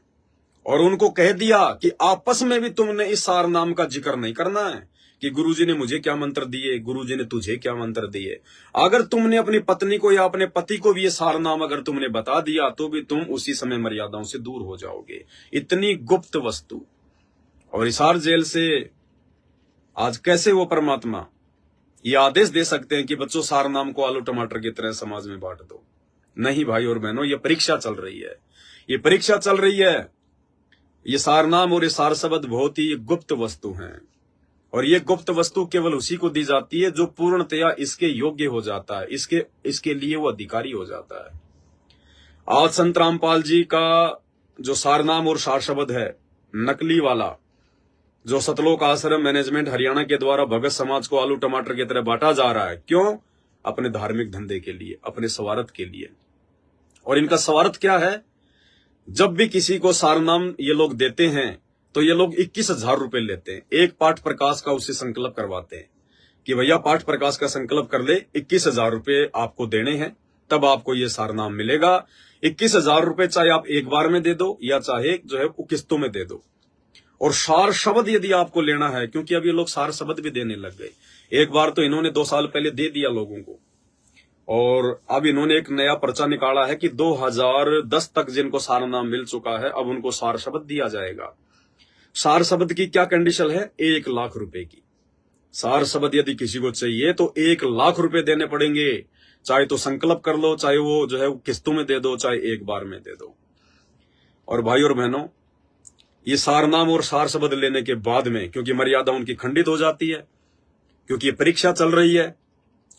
और उनको कह दिया कि आपस में भी तुमने इस सारनाम का जिक्र नहीं करना है कि गुरुजी ने मुझे क्या मंत्र दिए, गुरुजी ने तुझे क्या मंत्र दिए। अगर तुमने अपनी पत्नी को या अपने पति को भी ये सारनाम अगर तुमने बता दिया, तो भी तुम उसी समय मर्यादाओं से दूर हो जाओगे। इतनी गुप्त वस्तु। और हिसार जेल से आज कैसे वो परमात्मा ये आदेश दे सकते हैं कि बच्चों सारनाम को आलू टमाटर की तरह समाज में बांट दो? नहीं भाई और बहनों, ये परीक्षा चल रही है, ये परीक्षा चल रही है। ये सारनाम और ये सार शब्द बहुत ही गुप्त वस्तु हैं, और ये गुप्त वस्तु केवल उसी को दी जाती है जो पूर्णतया इसके योग्य हो जाता है, इसके लिए वो अधिकारी हो जाता है। आज संत रामपाल जी का जो सारनाम और सार शब्द है, नकली वाला, जो सतलोक आश्रम मैनेजमेंट हरियाणा के द्वारा भगत समाज को आलू टमाटर की तरह बांटा जा रहा है, क्यों? अपने धार्मिक धंधे के लिए, अपने स्वार्थ के लिए। और इनका स्वार्थ क्या है? जब भी किसी को सारनाम ये लोग देते हैं, तो ये लोग 21,000 रुपए लेते हैं, एक पाठ प्रकाश का उससे संकल्प करवाते हैं कि भैया पाठ प्रकाश का संकल्प कर ले, 21,000 रुपए आपको देने हैं, तब आपको ये सारनाम मिलेगा। 21,000 रुपए चाहे आप एक बार में दे दो, या चाहे जो है वो किस्तों में दे दो। और सार शब्द यदि आपको लेना है, क्योंकि अब ये लोग सार शब्द भी देने लग गए। एक बार तो इन्होंने 2 साल पहले दे दिया लोगों को, और अब इन्होंने एक नया पर्चा निकाला है कि 2010 तक जिनको सारनाम मिल चुका है, अब उनको सार शब्द दिया जाएगा। सार शब्द की क्या कंडीशन है? 1 लाख रुपए की। सार शब्द यदि किसी को चाहिए तो 1 लाख रुपए देने पड़ेंगे, चाहे तो संकल्प कर लो, चाहे वो जो है किस्तों में दे दो, चाहे एक बार में दे दो। और भाई और बहनों, ये सारनाम और सार शब्द लेने के बाद में, क्योंकि मर्यादा उनकी खंडित हो जाती है, क्योंकि ये परीक्षा चल रही है,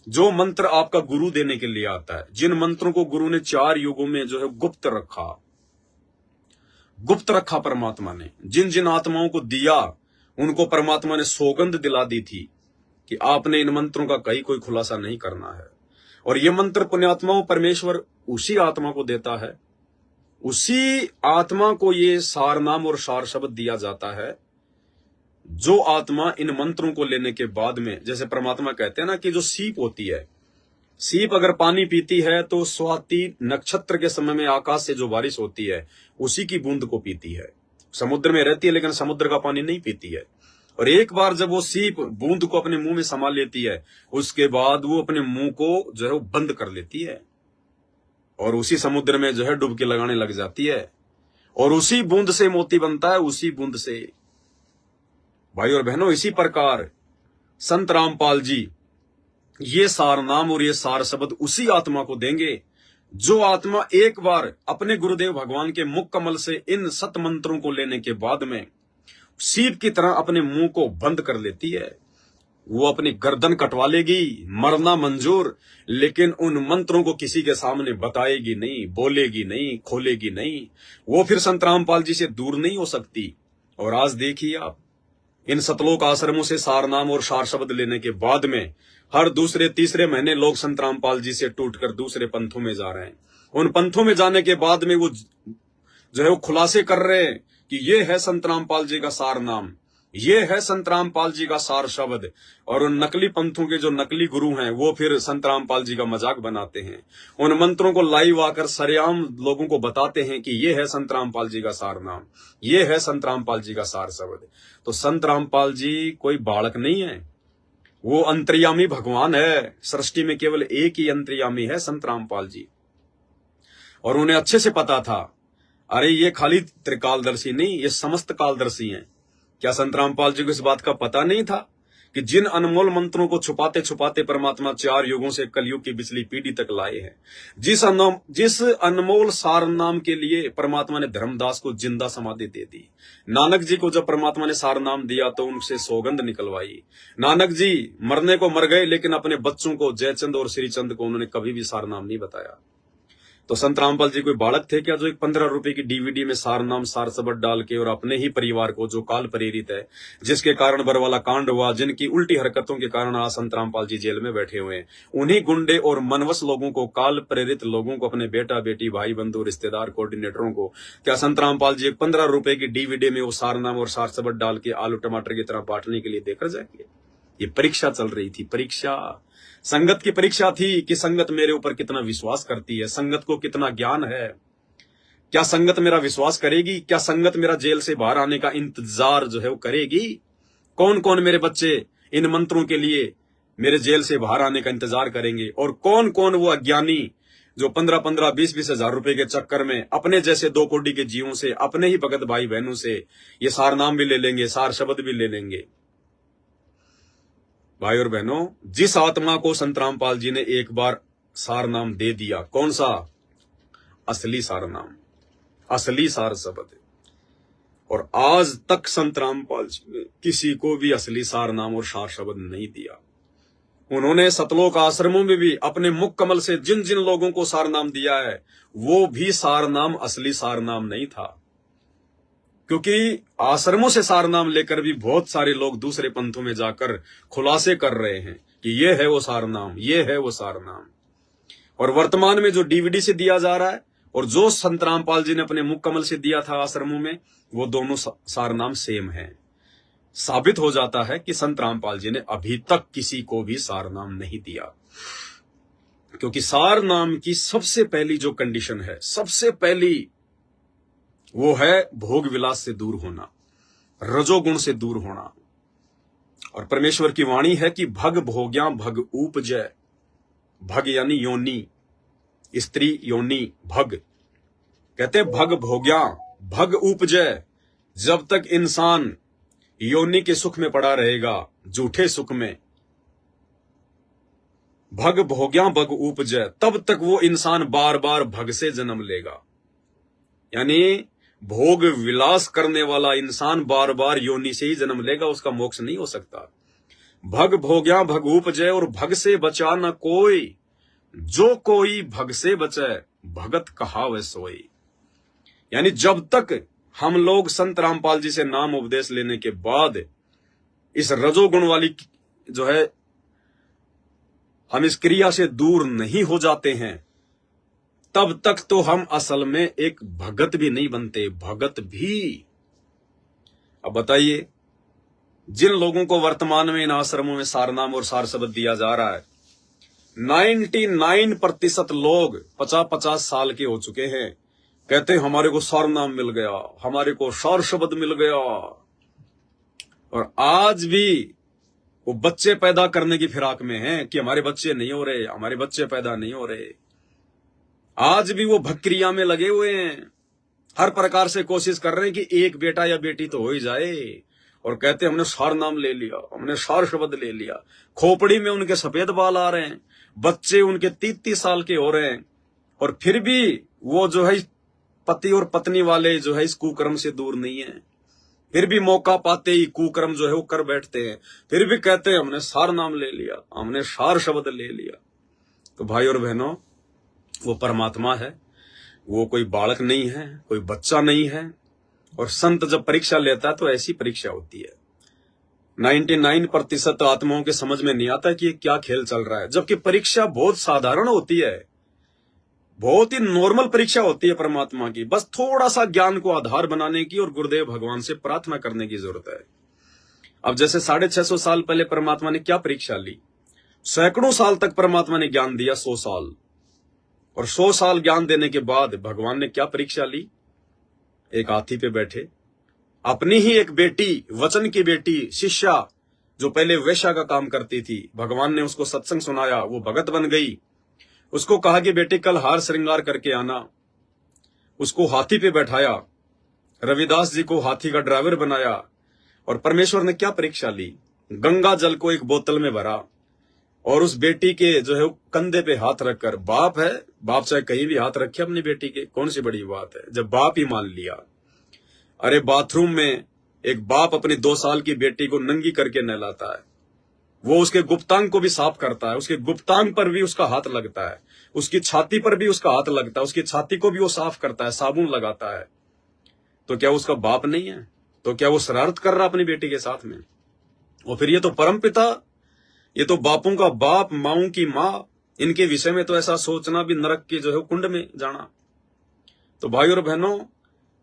जो मंत्र आपका गुरु देने के लिए आता है, जिन मंत्रों को गुरु ने 4 युगों में जो है गुप्त रखा परमात्मा ने, जिन जिन आत्माओं को दिया, उनको परमात्मा ने सौगंध दिला दी थी कि आपने इन मंत्रों का कोई खुलासा नहीं करना है। और ये मंत्र पुण्यात्माओं परमेश्वर उसी आत्मा को देता है, उसी आत्मा को ये सारनाम और सार शब्द दिया जाता है, जो आत्मा इन मंत्रों को लेने के बाद में, जैसे परमात्मा कहते हैं ना कि जो सीप होती है, सीप अगर पानी पीती है तो स्वाति नक्षत्र के समय में आकाश से जो बारिश होती है उसी की बूंद को पीती है। समुद्र में रहती है लेकिन समुद्र का पानी नहीं पीती है। और एक बार जब वो सीप बूंद को अपने मुंह में समा लेती है, उसके बाद वो अपने मुंह को जो है वो बंद कर लेती है, और उसी समुद्र में जो है डुबकी लगाने लग जाती है, और उसी बूंद से मोती बनता है, उसी बूंद से। भाई और बहनों, इसी प्रकार संत रामपाल जी ये सारनाम और ये सार शब्द उसी आत्मा को देंगे जो आत्मा एक बार अपने गुरुदेव भगवान के मुख कमल से इन सत मंत्रों को लेने के बाद में सीप की तरह अपने मुंह को बंद कर लेती है। वो अपनी गर्दन कटवा लेगी, मरना मंजूर, लेकिन उन मंत्रों को किसी के सामने बताएगी नहीं, बोलेगी नहीं, खोलेगी नहीं। वो फिर संत रामपाल जी से दूर नहीं हो सकती। और आज देखिए आप, इन सतलोक आश्रमों से सारनाम और सार शब्द लेने के बाद में हर दूसरे तीसरे महीने लोग संत रामपाल जी से टूटकर दूसरे पंथों में जा रहे हैं। उन पंथों में जाने के बाद में वो जो है वो खुलासे कर रहे हैं कि ये है संत रामपाल जी का सार नाम, ये है संत रामपाल जी का सार शब्द। और उन नकली पंथों के जो नकली गुरु हैं वो फिर संत रामपाल जी का मजाक बनाते हैं, उन मंत्रों को लाइव आकर सरेआम लोगों को बताते हैं कि ये है संत रामपाल जी का सार नाम, ये है संत रामपाल जी का सार शब्द। तो संत रामपाल जी कोई बालक नहीं है, वो अंतर्यामी भगवान है। सृष्टि में केवल एक ही अंतर्यामी है, संत रामपाल जी। और उन्हें अच्छे से पता था, अरे ये खाली त्रिकालदर्शी नहीं, ये समस्त कालदर्शी हैं। क्या संत रामपाल जी को इस बात का पता नहीं था कि जिन अनमोल मंत्रों को छुपाते छुपाते परमात्मा 4 युगों से कलयुग की पिछली पीढ़ी तक लाए हैं, जिस अनमोल सार नाम के लिए परमात्मा ने धर्मदास को जिंदा समाधि दे दी। नानक जी को जब परमात्मा ने सार नाम दिया तो उनसे सौगंध निकलवाई। नानक जी मरने को मर गए, लेकिन अपने बच्चों को जयचंद और श्रीचंद को उन्होंने कभी भी सार नाम नहीं बताया। तो संत रामपाल जी कोई बालक थे क्या जो एक 15 रुपए की डीवीडी में सार नाम सार शब्द डाल के और अपने ही परिवार को, जो काल प्रेरित है, जिसके कारण बरवाला कांड हुआ, जिनकी उल्टी हरकतों के कारण आज संत रामपाल जी जेल में बैठे हुए हैं, उन्हीं गुंडे और मनवस लोगों को, काल प्रेरित लोगों को, अपने बेटा बेटी भाई बंधु रिश्तेदार कोऑर्डिनेटरों को क्या संत रामपाल जी 15 रुपए की डीवीडी में वो सार नाम और सार शब्द डाल के आलू टमाटर की तरह बांटने के लिए देकर जाएंगे? ये परीक्षा चल रही थी, परीक्षा, संगत की परीक्षा थी कि संगत मेरे ऊपर कितना विश्वास करती है, संगत को कितना ज्ञान है, क्या संगत मेरा विश्वास करेगी, क्या संगत मेरा जेल से बाहर आने का इंतजार जो है वो करेगी? कौन कौन मेरे बच्चे इन मंत्रों के लिए मेरे जेल से बाहर आने का इंतजार करेंगे, और कौन कौन वो अज्ञानी जो 15-15, 20-20 हजार रुपए के चक्कर में अपने जैसे 2 कोटी के जीवों से, अपने ही भगत भाई बहनों से ये सार नाम भी ले लेंगे, सार शब्द भी ले लेंगे। भाई और बहनों, जिस आत्मा को संत रामपाल जी ने एक बार सार नाम दे दिया, कौन सा? असली सार नाम, असली सार शब्द। और आज तक संत रामपाल जी ने किसी को भी असली सार नाम और सार शब्द नहीं दिया। उन्होंने सतलोक आश्रमों में भी अपने मुख कमल से जिन जिन लोगों को सार नाम दिया है, वो भी सार नाम असली सार नाम नहीं था, क्योंकि आश्रमों से सार नाम लेकर भी बहुत सारे लोग दूसरे पंथों में जाकर खुलासे कर रहे हैं कि ये है वो सार नाम, ये है वो सार नाम। और वर्तमान में जो डीवीडी से दिया जा रहा है और जो संत रामपाल जी ने अपने मुख कमल से दिया था आश्रमों में, वो दोनों सार नाम सेम है। साबित हो जाता है कि संत रामपाल जी ने अभी तक किसी को भी सार नाम नहीं दिया, क्योंकि सार नाम की सबसे पहली जो कंडीशन है, सबसे पहली, वो है भोग विलास से दूर होना, रजोगुण से दूर होना। और परमेश्वर की वाणी है कि भग भोग्या भग उपजय, भग यानी योनि, स्त्री योनि, भग कहते हैं भग भोग्या भग उपजय। जब तक इंसान योनि के सुख में पड़ा रहेगा, झूठे सुख में, भग भोग्या भग उपजय, तब तक वो इंसान बार बार भग से जन्म लेगा। यानी भोग विलास करने वाला इंसान बार बार योनि से ही जन्म लेगा, उसका मोक्ष नहीं हो सकता। भग भोग्या भग उपजय, और भग से बचा न कोई, जो कोई भग से बचे भगत कहावे सोई। यानी जब तक हम लोग संत रामपाल जी से नाम उपदेश लेने के बाद इस रजोगुण वाली जो है, हम इस क्रिया से दूर नहीं हो जाते हैं, तब तक तो हम असल में एक भगत भी नहीं बनते, भगत भी। अब बताइए, जिन लोगों को वर्तमान में इन आश्रमों में सार नाम और सार शब्द दिया जा रहा है, 99% लोग 50-50 साल के हो चुके हैं, कहते हैं हमारे को सार नाम मिल गया, हमारे को सार शब्द मिल गया। और आज भी वो बच्चे पैदा करने की फिराक में हैं कि हमारे बच्चे नहीं हो रहे, हमारे बच्चे पैदा नहीं हो रहे। आज भी वो भक्रिया में लगे हुए हैं, हर प्रकार से कोशिश कर रहे हैं कि एक बेटा या बेटी तो हो ही जाए, और कहते हैं हमने सार नाम ले लिया, हमने सार शब्द ले लिया। खोपड़ी में उनके सफेद बाल आ रहे हैं, बच्चे उनके 30-30 साल के हो रहे हैं, और फिर भी वो जो है पति और पत्नी वाले जो है इस कुकर्म से दूर नहीं है। फिर भी मौका पाते ही कुकर्म जो है वो कर बैठते हैं, फिर भी कहते हैं हमने सार नाम ले लिया, हमने सार शब्द ले लिया। तो भाई और बहनों, वो परमात्मा है, वो कोई बालक नहीं है, कोई बच्चा नहीं है। और संत जब परीक्षा लेता है तो ऐसी परीक्षा होती है। 99% आत्माओं के समझ में नहीं आता कि ये क्या खेल चल रहा है, जबकि परीक्षा बहुत साधारण होती है, बहुत ही नॉर्मल परीक्षा होती है परमात्मा की। बस थोड़ा सा ज्ञान को आधार बनाने की और गुरुदेव भगवान से प्रार्थना करने की जरूरत है। अब जैसे 650 साल पहले परमात्मा ने क्या परीक्षा ली, सैकड़ों साल तक परमात्मा ने ज्ञान दिया, 100 साल, और 100 साल ज्ञान देने के बाद भगवान ने क्या परीक्षा ली? एक हाथी पे बैठे, अपनी ही एक बेटी, वचन की बेटी शिष्या, जो पहले वेश्या का काम करती थी, भगवान ने उसको सत्संग सुनाया, वो भगत बन गई। उसको कहा कि बेटी कल हार श्रृंगार करके आना, उसको हाथी पे बैठाया, रविदास जी को हाथी का ड्राइवर बनाया। और परमेश्वर ने क्या परीक्षा ली? गंगा जल को एक बोतल में भरा और उस बेटी के जो है कंधे पे हाथ रखकर, बाप है, बाप चाहे कहीं भी हाथ रखे अपनी बेटी के, कौन सी बड़ी बात है, जब बाप ही मान लिया। अरे बाथरूम में एक बाप अपनी 2 साल की बेटी को नंगी करके नहलाता है, वो उसके गुप्तांग को भी साफ करता है, उसके गुप्तांग पर भी उसका हाथ लगता है, उसकी छाती पर भी उसका हाथ लगता है, उसकी छाती को भी वो साफ करता है, साबुन लगाता है। तो क्या उसका बाप नहीं है? तो क्या वो शरारत कर रहा अपनी बेटी के साथ में? और फिर ये तो परमपिता, ये तो बापों का बाप, माओं की माँ, इनके विषय में तो ऐसा सोचना भी नरक के जो है कुंड में जाना। तो भाई और बहनों,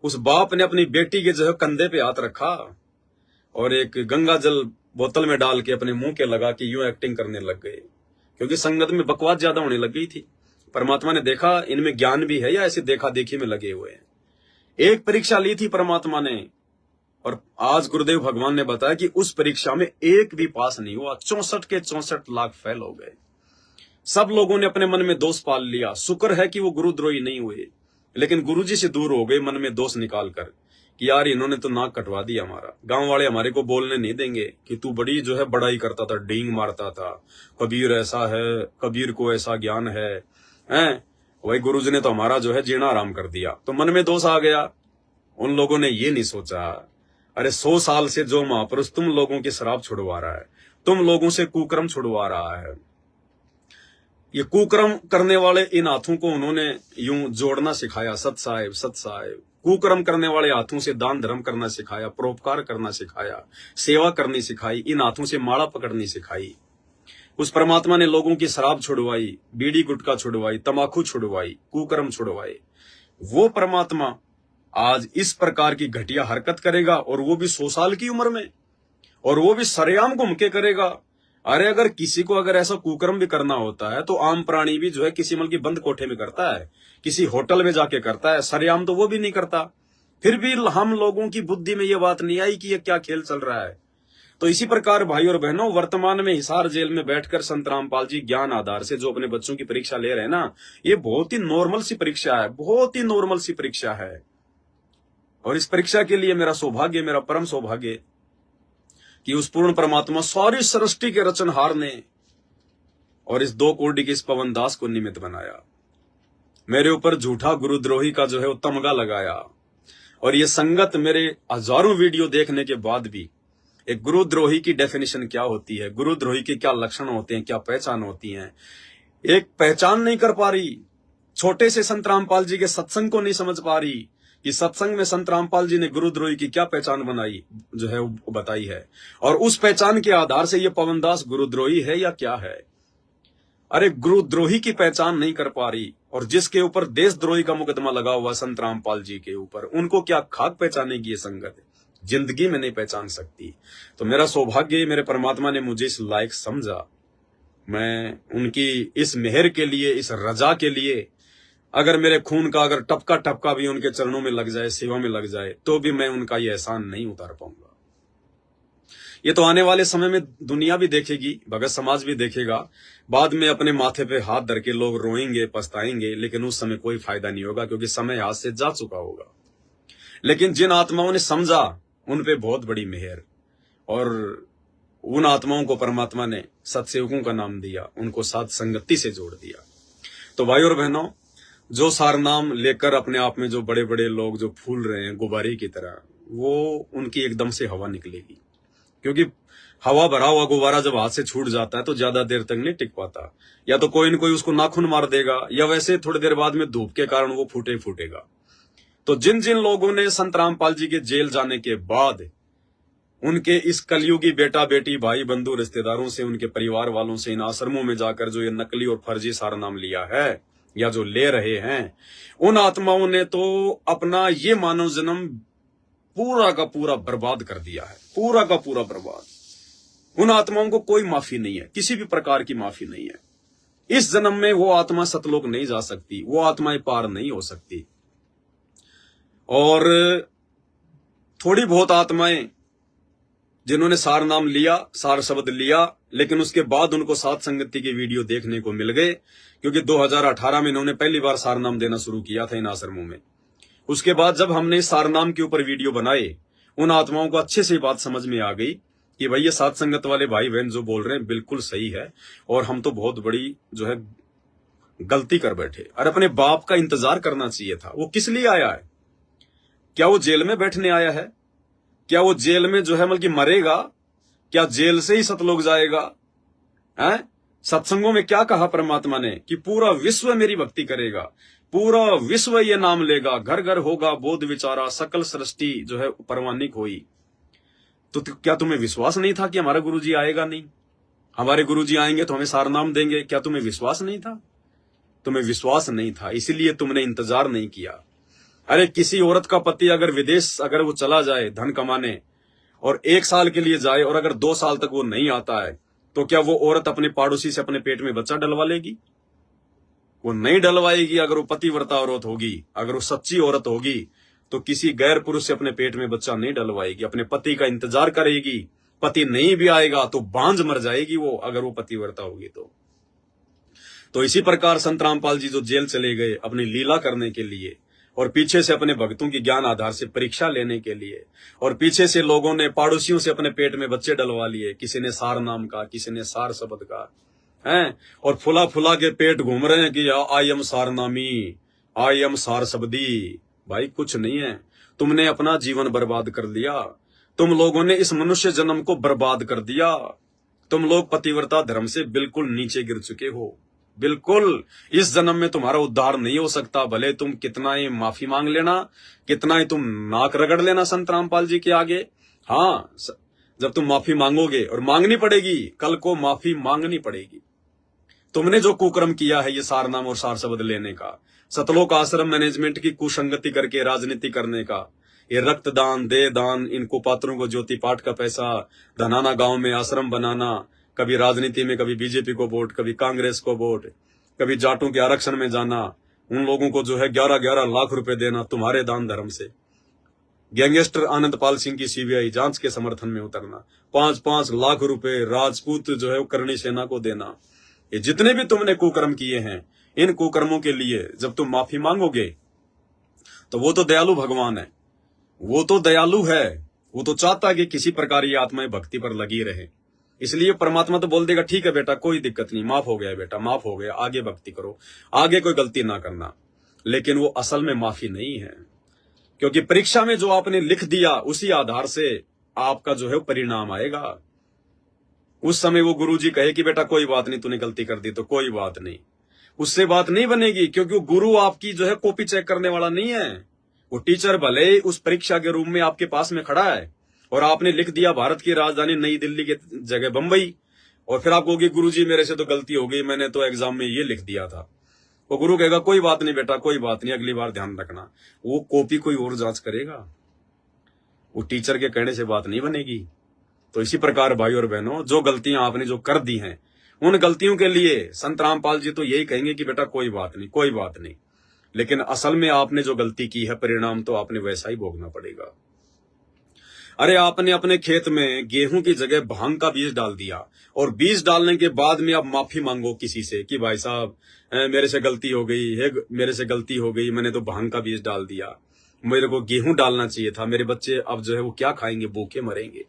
उस बाप ने अपनी बेटी के जो है कंधे पे हाथ रखा और एक गंगा जल बोतल में डाल के अपने मुंह के लगा के यूं एक्टिंग करने लग गए, क्योंकि संगत में बकवास ज्यादा होने लग गई थी। परमात्मा ने देखा इनमें ज्ञान भी है या ऐसी देखा देखी में लगे हुए हैं। एक परीक्षा ली थी परमात्मा ने, और आज गुरुदेव भगवान ने बताया कि उस परीक्षा में एक भी पास नहीं हुआ, 64 के 64 लाख फेल हो गए। सब लोगों ने अपने मन में दोष पाल लिया। शुक्र है कि वो गुरुद्रोही नहीं हुए, लेकिन गुरुजी से दूर हो गए मन में दोष निकाल कर कि यार इन्होंने तो नाक कटवा दिया हमारा। गांव वाले हमारे को बोलने नहीं देंगे कि तू बड़ी जो है बड़ाई करता था, डींग मारता था, कबीर ऐसा है, कबीर को ऐसा ज्ञान है, हैं? वही गुरुजी ने तो हमारा जो है जीना आराम कर दिया। तो मन में दोष आ गया। उन लोगों ने ये नहीं सोचा, अरे 100 साल से जो महापुरुष तुम लोगों की शराब छुड़वा रहा है, तुम लोगों से कुकर्म छुड़वा रहा है, ये कुकर्म करने वाले इन हाथों को उन्होंने यूं जोड़ना सिखाया, सत साहेब सत साहेब। कुकर्म करने वाले हाथों से दान धर्म करना सिखाया, परोपकार करना सिखाया, सेवा करनी सिखाई, इन हाथों से माला पकड़नी सिखाई। उस परमात्मा ने लोगों की शराब छुड़वाई, बीड़ी गुटखा छुड़वाई, तमाकू छुड़वाई, कुकर्म छुड़वाए। वो परमात्मा आज इस प्रकार की घटिया हरकत करेगा, और वो भी 100 साल की उम्र में, और वो भी सरेआम घूम के करेगा। अरे अगर किसी को अगर ऐसा कुकर्म भी करना होता है तो आम प्राणी भी जो है किसी मतलब की बंद कोठे में करता है, किसी होटल में जाके करता है, सरेआम तो वो भी नहीं करता। फिर भी हम लोगों की बुद्धि में ये बात नहीं आई कि ये क्या खेल चल रहा है। तो इसी प्रकार भाई और बहनों, वर्तमान में हिसार जेल में बैठकर संत रामपाल जी ज्ञान आधार से जो अपने बच्चों की परीक्षा ले रहे हैं ना, ये बहुत ही नॉर्मल सी परीक्षा है, बहुत ही नॉर्मल सी परीक्षा है। और इस परीक्षा के लिए मेरा सौभाग्य, मेरा परम सौभाग्य कि उस पूर्ण परमात्मा सारी सृष्टि के रचनहार ने और इस 2 कोड़ी के इस पवन दास को निमित्त बनाया। मेरे ऊपर झूठा गुरुद्रोही का जो है वो तमगा लगाया, और ये संगत मेरे हजारों वीडियो देखने के बाद भी एक गुरुद्रोही की डेफिनेशन क्या होती है, गुरुद्रोही के क्या लक्षण होते हैं, क्या पहचान होती है, एक पहचान नहीं कर पा रही। छोटे से संत रामपाल जी के सत्संग को नहीं समझ पा रही कि सत्संग में संत रामपाल जी ने गुरुद्रोही की क्या पहचान बनाई जो है वो बताई है, और उस पहचान के आधार से ये पवनदास गुरुद्रोही है या क्या है। अरे गुरुद्रोही की पहचान नहीं कर पा रही, और जिसके ऊपर देशद्रोही का मुकदमा लगा हुआ संत रामपाल जी के ऊपर, उनको क्या खाक पहचानेगी ये संगत? जिंदगी में नहीं पहचान सकती। तो मेरा सौभाग्य, मेरे परमात्मा ने मुझे इस लायक समझा। मैं उनकी इस मेहर के लिए, इस रजा के लिए, अगर मेरे खून का अगर टपका टपका भी उनके चरणों में लग जाए, सेवा में लग जाए, तो भी मैं उनका ये एहसान नहीं उतार पाऊंगा। ये तो आने वाले समय में दुनिया भी देखेगी, भगत समाज भी देखेगा, बाद में अपने माथे पे हाथ धर के लोग रोएंगे, पछताएंगे, लेकिन उस समय कोई फायदा नहीं होगा, क्योंकि समय हाथ से जा चुका होगा। लेकिन जिन आत्माओं ने समझा, उन पे बहुत बड़ी मेहर, और उन आत्माओं को परमात्मा ने सत्सेवकों का नाम दिया, उनको साथ संगति से जोड़ दिया। तो भाई और बहनों, जो सार नाम लेकर अपने आप में जो बड़े बड़े लोग जो फूल रहे हैं गुब्बारे की तरह, वो उनकी एकदम से हवा निकलेगी, क्योंकि हवा भरा हुआ गुब्बारा जब हाथ से छूट जाता है तो ज्यादा देर तक नहीं टिक पाता। या तो कोई न कोई उसको नाखून मार देगा, या वैसे थोड़ी देर बाद में धूप के कारण वो फूटेगा। तो जिन जिन लोगों ने संत रामपाल जी के जेल जाने के बाद उनके इस कलयुगी बेटा बेटी, भाई बंधु, रिश्तेदारों से, उनके परिवार वालों से इन आश्रमों में जाकर जो ये नकली और फर्जी सारा नाम लिया है या जो ले रहे हैं, उन आत्माओं ने तो अपना ये मानव जन्म पूरा का पूरा बर्बाद कर दिया है, पूरा का पूरा बर्बाद। उन आत्माओं को कोई माफी नहीं है, किसी भी प्रकार की माफी नहीं है। इस जन्म में वो आत्मा सतलोक नहीं जा सकती, वो आत्माएं पार नहीं हो सकती। और थोड़ी बहुत आत्माएं जिन्होंने सार नाम लिया, सार शब्द लिया, लेकिन उसके बाद उनको सात संगति के वीडियो देखने को मिल गए, क्योंकि 2018 में इन्होंने पहली बार सार नाम देना शुरू किया था इन आश्रमों में। उसके बाद जब हमने सार नाम के ऊपर वीडियो बनाए, उन आत्माओं को अच्छे से बात समझ में आ गई कि भाई ये सात संगत वाले भाई बहन जो बोल रहे हैं बिल्कुल सही है, और हम तो बहुत बड़ी जो है गलती कर बैठे। और अपने बाप का इंतजार करना चाहिए था। वो किस लिए आया है? क्या वो जेल में बैठने आया है? क्या वो जेल में जो है मतलब कि मरेगा? क्या जेल से ही सतलोक जाएगा? हैं? सत्संगों में क्या कहा परमात्मा ने कि पूरा विश्व मेरी भक्ति करेगा, पूरा विश्व ये नाम लेगा, घर घर होगा बोध विचारा, सकल सृष्टि जो है परवानिक हुई। तो क्या तुम्हें विश्वास नहीं था कि हमारा गुरुजी आएगा नहीं, हमारे गुरुजी आएंगे तो हमें सार नाम देंगे? क्या तुम्हें विश्वास नहीं था? तुम्हें विश्वास नहीं था, इसीलिए तुमने इंतजार नहीं किया। अरे किसी औरत का पति अगर विदेश अगर वो चला जाए धन कमाने और 1 साल के लिए जाए और अगर 2 साल तक वो नहीं आता है, तो क्या वो औरत अपने पड़ोसी से अपने पेट में बच्चा डलवा लेगी? वो नहीं डलवाएगी। अगर वो पतिव्रता औरत होगी, अगर वो सच्ची औरत होगी, तो किसी गैर पुरुष से अपने पेट में बच्चा नहीं डलवाएगी, अपने पति का इंतजार करेगी। पति नहीं भी आएगा तो बांझ मर जाएगी वो, अगर वो पतिव्रता होगी तो इसी प्रकार संत रामपाल जी जो जेल चले गए अपनी लीला करने के लिए, और पीछे से अपने भक्तों की ज्ञान आधार से परीक्षा लेने के लिए, और पीछे से लोगों ने पड़ोसियों से अपने पेट में बच्चे डलवा लिए, किसी ने सार नाम का, किसी ने सार शब्द का, हैं, और फुला फुला के पेट घूम रहे हैं कि आई एम सार नामी, आई एम सार शब्दी। भाई कुछ नहीं है, तुमने अपना जीवन बर्बाद कर दिया, तुम लोगों ने इस मनुष्य जन्म को बर्बाद कर दिया। तुम लोग पतिव्रता धर्म से बिल्कुल नीचे गिर चुके हो, बिल्कुल। इस जन्म में तुम्हारा उद्धार नहीं हो सकता, भले तुम कितना ही माफी मांग लेना, कितना ही तुम नाक रगड़ लेना संत रामपाल जी के आगे। हाँ, जब तुम माफी मांगोगे, और मांगनी पड़ेगी, कल को माफी मांगनी पड़ेगी। तुमने जो कुकर्म किया है ये सार नाम और सार शब्द लेने का, सतलोक आश्रम मैनेजमेंट की कुसंगति करके राजनीति करने का, ये रक्तदान, दे दान, इनको पात्रों को ज्योति पाठ का पैसा, धनाना गांव में आश्रम बनाना, कभी राजनीति में, कभी बीजेपी को वोट, कभी कांग्रेस को वोट, कभी जाटों के आरक्षण में जाना, उन लोगों को जो है 11-11 लाख रुपए देना तुम्हारे दान धर्म से, गैंगस्टर आनंदपाल सिंह की सीबीआई जांच के समर्थन में उतरना, 5-5 लाख रुपए राजपूत जो है करणी सेना को देना। ये जितने भी तुमने कुकर्म किए हैं, इन कुकर्मों के लिए जब तुम माफी मांगोगे तो वो तो दयालु भगवान है, वो तो दयालु है, वो तो चाहता है कि किसी प्रकार ये आत्माएं भक्ति पर लगी रहे। इसलिए परमात्मा तो बोल देगा ठीक है बेटा, कोई दिक्कत नहीं, माफ हो गया बेटा, माफ हो गया, आगे भक्ति करो, आगे कोई गलती ना करना। लेकिन वो असल में माफी नहीं है, क्योंकि परीक्षा में जो आपने लिख दिया उसी आधार से आपका जो है परिणाम आएगा। उस समय वो गुरुजी कहे कि बेटा कोई बात नहीं, तूने गलती कर दी तो कोई बात नहीं, उससे बात नहीं बनेगी, क्योंकि वो गुरु आपकी जो है कॉपी चेक करने वाला नहीं है। वो टीचर भले उस परीक्षा के रूम में आपके पास में खड़ा है और आपने लिख दिया भारत की राजधानी नई दिल्ली के जगह बंबई, और फिर आप कहोगे गुरुजी मेरे से तो गलती हो गई, मैंने तो एग्जाम में ये लिख दिया था। वो गुरु कहेगा कोई बात नहीं बेटा, कोई बात नहीं, अगली बार ध्यान रखना। वो कॉपी कोई और जांच करेगा, वो टीचर के कहने से बात नहीं बनेगी। तो इसी प्रकार भाई और बहनों, जो गलतियां आपने जो कर दी हैं, उन गलतियों के लिए संत रामपाल जी तो यही कहेंगे कि बेटा कोई बात नहीं, कोई बात नहीं। लेकिन असल में आपने जो गलती की है, परिणाम तो आपने वैसा ही भोगना पड़ेगा। अरे आपने अपने खेत में गेहूं की जगह भांग का बीज डाल दिया, और बीज डालने के बाद में आप माफी मांगो किसी से कि भाई साहब मेरे से गलती हो गई है, मेरे से गलती हो गई, मैंने तो भांग का बीज डाल दिया, मेरे को गेहूं डालना चाहिए था, मेरे बच्चे अब जो है वो क्या खाएंगे, भूखे मरेंगे।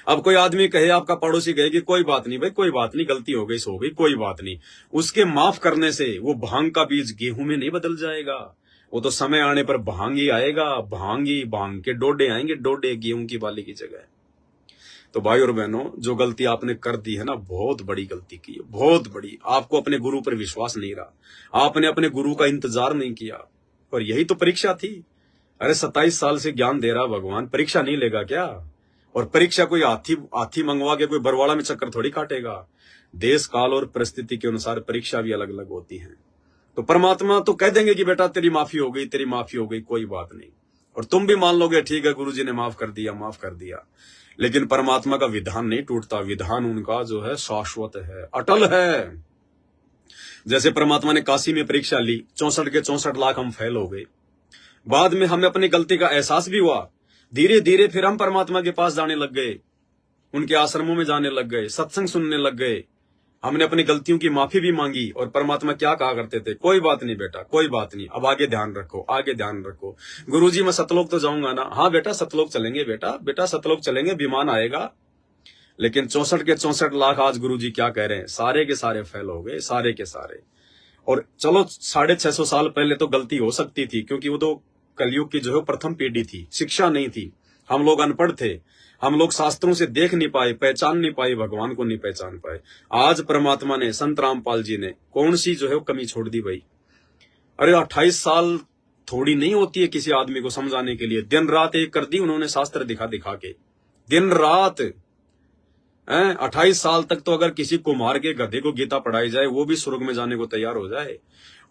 अब कोई आदमी कहे, आपका पड़ोसी कहे कि कोई बात नहीं भाई, कोई बात नहीं, गलती हो गई सो हो गई, कोई बात नहीं, उसके माफ करने से वो भांग का बीज गेहूं में नहीं बदल जाएगा। वो तो समय आने पर भांग ही आएगा, भांग के डोडे आएंगे, डोडे गेहूं की बाली की जगह। तो भाई और बहनों, जो गलती आपने कर दी है ना, बहुत बड़ी गलती की है, बहुत बड़ी। आपको अपने गुरु पर विश्वास नहीं रहा, आपने अपने गुरु का इंतजार नहीं किया, और यही तो परीक्षा थी। अरे 27 साल से ज्ञान दे रहा भगवान, परीक्षा नहीं लेगा क्या? और परीक्षा कोई हाथी मंगवा के कोई बरवाड़ा में चक्कर थोड़ी काटेगा। देश काल और परिस्थिति के अनुसार परीक्षा भी अलग अलग होती है। तो परमात्मा तो कह देंगे कि बेटा तेरी माफी हो गई, तेरी माफी हो गई, कोई बात नहीं, और तुम भी मान लोगे ठीक है गुरुजी ने माफ कर दिया, माफ कर दिया। लेकिन परमात्मा का विधान नहीं टूटता, विधान उनका जो है शाश्वत है, अटल है। जैसे परमात्मा ने काशी में परीक्षा ली, 64 के 64 लाख हम फेल हो गए। बाद में हमें अपनी गलती का एहसास भी हुआ, धीरे धीरे फिर हम परमात्मा के पास जाने लग गए, उनके आश्रमों में जाने लग गए, सत्संग सुनने लग गए, हमने अपनी गलतियों की माफी भी मांगी। और परमात्मा क्या कहा करते थे, कोई बात नहीं बेटा, कोई बात नहीं, अब आगे ध्यान रखो, आगे ध्यान रखो। गुरुजी मैं सतलोक तो जाऊंगा ना, हाँ बेटा सतलोक चलेंगे, बेटा सतलोक चलेंगे, विमान आएगा। लेकिन 64 के 64 लाख आज गुरुजी क्या कह रहे हैं, सारे के सारे फेल हो गए, सारे के सारे। और चलो 650 साल पहले तो गलती हो सकती थी, क्योंकि वो तो कलयुग की जो है प्रथम पीढ़ी थी, शिक्षा नहीं थी, हम लोग अनपढ़ थे, हम लोग शास्त्रों से देख नहीं पाए, पहचान नहीं पाए, भगवान को नहीं पहचान पाए। आज परमात्मा ने, संत रामपाल जी ने कौन सी जो है वो कमी छोड़ दी भाई। अरे 28 साल थोड़ी नहीं होती है किसी आदमी को समझाने के लिए। दिन रात एक कर दी उन्होंने, शास्त्र दिखा दिखा के, दिन रात 28 साल तक तो अगर किसी कुम्हार के गधे को गीता पढ़ाई जाए वो भी स्वर्ग में जाने को तैयार हो जाए।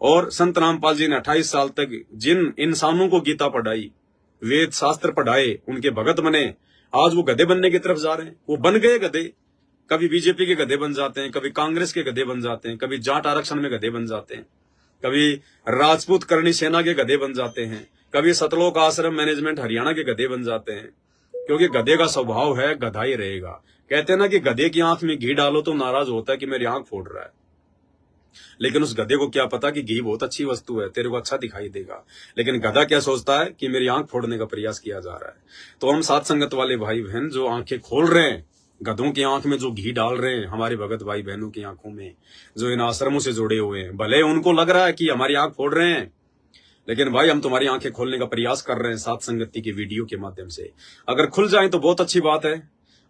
और संत रामपाल जी ने 28 साल तक जिन इंसानों को गीता पढ़ाई, वेद शास्त्र पढ़ाए, उनके भगत बने, आज वो गधे बनने की तरफ जा रहे हैं। वो बन गए गधे, कभी बीजेपी के गधे बन जाते हैं, कभी कांग्रेस के गधे बन जाते हैं, कभी जाट आरक्षण में गधे बन जाते हैं, कभी राजपूत करणी सेना के गधे बन जाते हैं, कभी सतलोक आश्रम मैनेजमेंट हरियाणा के गधे बन जाते हैं। क्योंकि गधे का स्वभाव है गधा ही रहेगा। कहते हैं ना कि गधे की आंख में घी डालो तो नाराज होता है कि मेरी आंख फोड़ रहा है, लेकिन उस गधे को क्या पता कि घी बहुत अच्छी वस्तु है, तेरे को अच्छा दिखाई देगा। लेकिन गधा क्या सोचता है कि मेरी आंख फोड़ने का प्रयास किया जा रहा है। तो हम साथ संगत वाले भाई बहन जो आंखें खोल रहे हैं, गधों की आंख में जो घी डाल रहे हैं, हमारे भगत भाई बहनों की आंखों में जो इन आश्रमों से जुड़े हुए हैं, भले उनको लग रहा है कि हमारी आंख फोड़ रहे हैं, लेकिन भाई हम तुम्हारी आंखें खोलने का प्रयास कर रहे हैं साथ संगति के वीडियो के माध्यम से। अगर खुल जाए तो बहुत अच्छी बात है,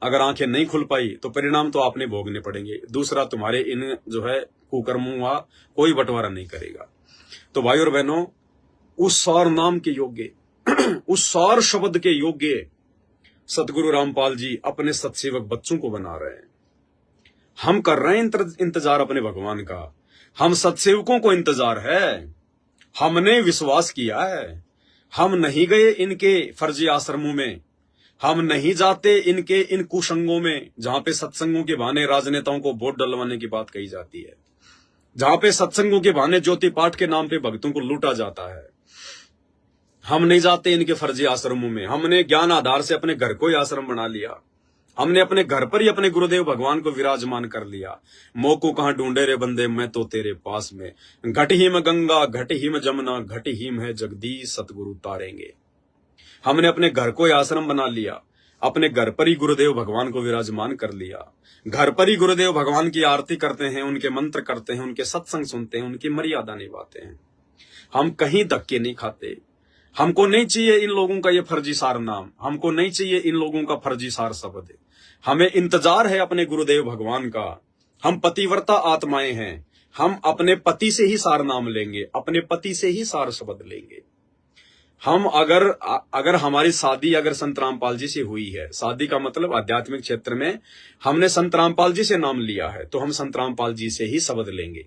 अगर आंखें नहीं खुल पाई तो परिणाम तो आपने भोगने पड़ेंगे। दूसरा, तुम्हारे इन जो है कुकर्मों का कोई बंटवारा नहीं करेगा। तो भाई और बहनों, उस सार नाम के योग्य उस सार शब्द के योग्य सतगुरु रामपाल जी अपने सत्सेवक बच्चों को बना रहे हैं। हम कर रहे हैं इंतजार अपने भगवान का, हम सत्सेवकों को इंतजार है। हमने विश्वास किया है, हम नहीं गए इनके फर्जी आश्रमों में, हम नहीं जाते इनके इन कुसंगों में जहां पे सत्संगों के बहाने राजनेताओं को वोट डलवाने की बात कही जाती है, जहां पे सत्संगों के बहाने ज्योति पाठ के नाम पे भक्तों को लूटा जाता है। हम नहीं जाते इनके फर्जी आश्रमों में। हमने ज्ञान आधार से अपने घर को ही आश्रम बना लिया, हमने अपने घर पर ही अपने गुरुदेव भगवान को विराजमान कर लिया। मोको कहां ढूंढे रे बंदे, मैं तो तेरे पास में, घट ही में गंगा, घट ही में जमुना, घट ही में है जगदीश, सतगुरु तारेंगे। हमने अपने घर को ही आश्रम बना लिया, अपने घर पर ही गुरुदेव भगवान को विराजमान कर लिया, घर पर ही गुरुदेव भगवान की आरती करते हैं, उनके मंत्र करते हैं, उनके सत्संग सुनते हैं, उनकी मर्यादा निभाते हैं। हम कहीं धक्के नहीं खाते। हमको नहीं चाहिए इन लोगों का ये फर्जी सार नाम, हमको नहीं चाहिए इन लोगों का फर्जी सार शब्द। हमें इंतजार है अपने गुरुदेव भगवान का। हम पतिव्रता आत्माएं हैं, हम अपने पति से ही सार नाम लेंगे, अपने पति से ही सार शब्द लेंगे। हम अगर हमारी शादी अगर संत रामपाल जी से हुई है, शादी का मतलब आध्यात्मिक क्षेत्र में हमने संत रामपाल जी से नाम लिया है, तो हम संत रामपाल जी से ही शब्द लेंगे,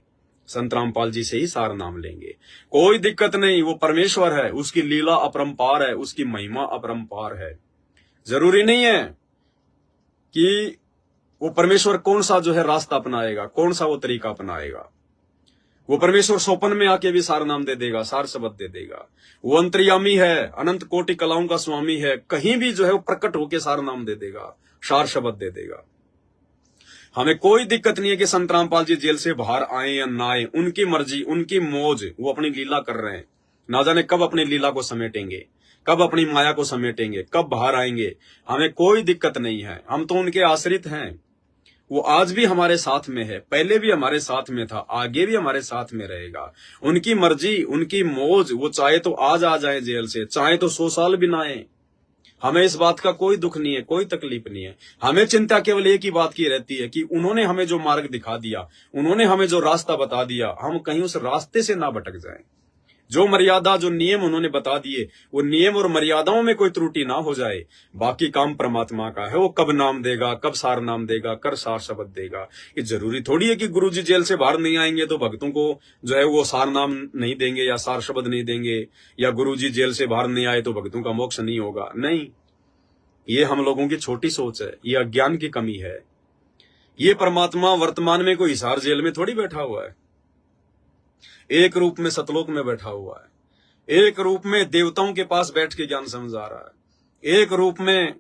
संत रामपाल जी से ही सार नाम लेंगे। कोई दिक्कत नहीं, वो परमेश्वर है, उसकी लीला अपरंपार है, उसकी महिमा अपरंपार है। जरूरी नहीं है कि वो परमेश्वर कौन सा जो है रास्ता अपनाएगा, कौन सा वो तरीका अपनाएगा। वो परमेश्वर सोपन में आके भी सार नाम दे देगा, सार शब्द दे देगा। वो अंतर्यामी है, अनंत कोटि कलाओं का स्वामी है, कहीं भी जो है वो प्रकट होके सार नाम दे देगा, सार शब्द दे देगा। हमें कोई दिक्कत नहीं है कि संत रामपाल जी जेल से बाहर आए या ना आए, उनकी मर्जी, उनकी मौज, वो अपनी लीला कर रहे हैं। ना जाने कब अपनी लीला को समेटेंगे, कब अपनी माया को समेटेंगे, कब बाहर आएंगे, हमें कोई दिक्कत नहीं है। हम तो उनके आश्रित हैं। वो आज भी हमारे साथ में है, पहले भी हमारे साथ में था, आगे भी हमारे साथ में रहेगा। उनकी मर्जी, उनकी मौज, वो चाहे तो आज आ जाए जेल से, चाहे तो 100 साल भी ना आए। हमें इस बात का कोई दुख नहीं है, कोई तकलीफ नहीं है। हमें चिंता केवल एक ही बात की रहती है कि उन्होंने हमें जो मार्ग दिखा दिया, उन्होंने हमें जो रास्ता बता दिया, हम कहीं उस रास्ते से ना भटक जाएं। जो मर्यादा, जो नियम उन्होंने बता दिए, वो नियम और मर्यादाओं में कोई त्रुटि ना हो जाए। बाकी काम परमात्मा का है, वो कब नाम देगा, कब सार नाम देगा, कर सार शब्द देगा। ये जरूरी थोड़ी है कि गुरुजी जेल से बाहर नहीं आएंगे तो भक्तों को जो है वो सार नाम नहीं देंगे या सार शब्द नहीं देंगे, या गुरुजी जेल से बाहर नहीं आए तो भक्तों का मोक्ष नहीं होगा। नहीं, ये हम लोगों की छोटी सोच है, ये अज्ञान की कमी है। ये परमात्मा वर्तमान में कोई हिसार जेल में थोड़ी बैठा हुआ है, एक रूप में सतलोक में बैठा हुआ है, एक रूप में देवताओं के पास बैठ के ज्ञान समझा रहा है, एक रूप में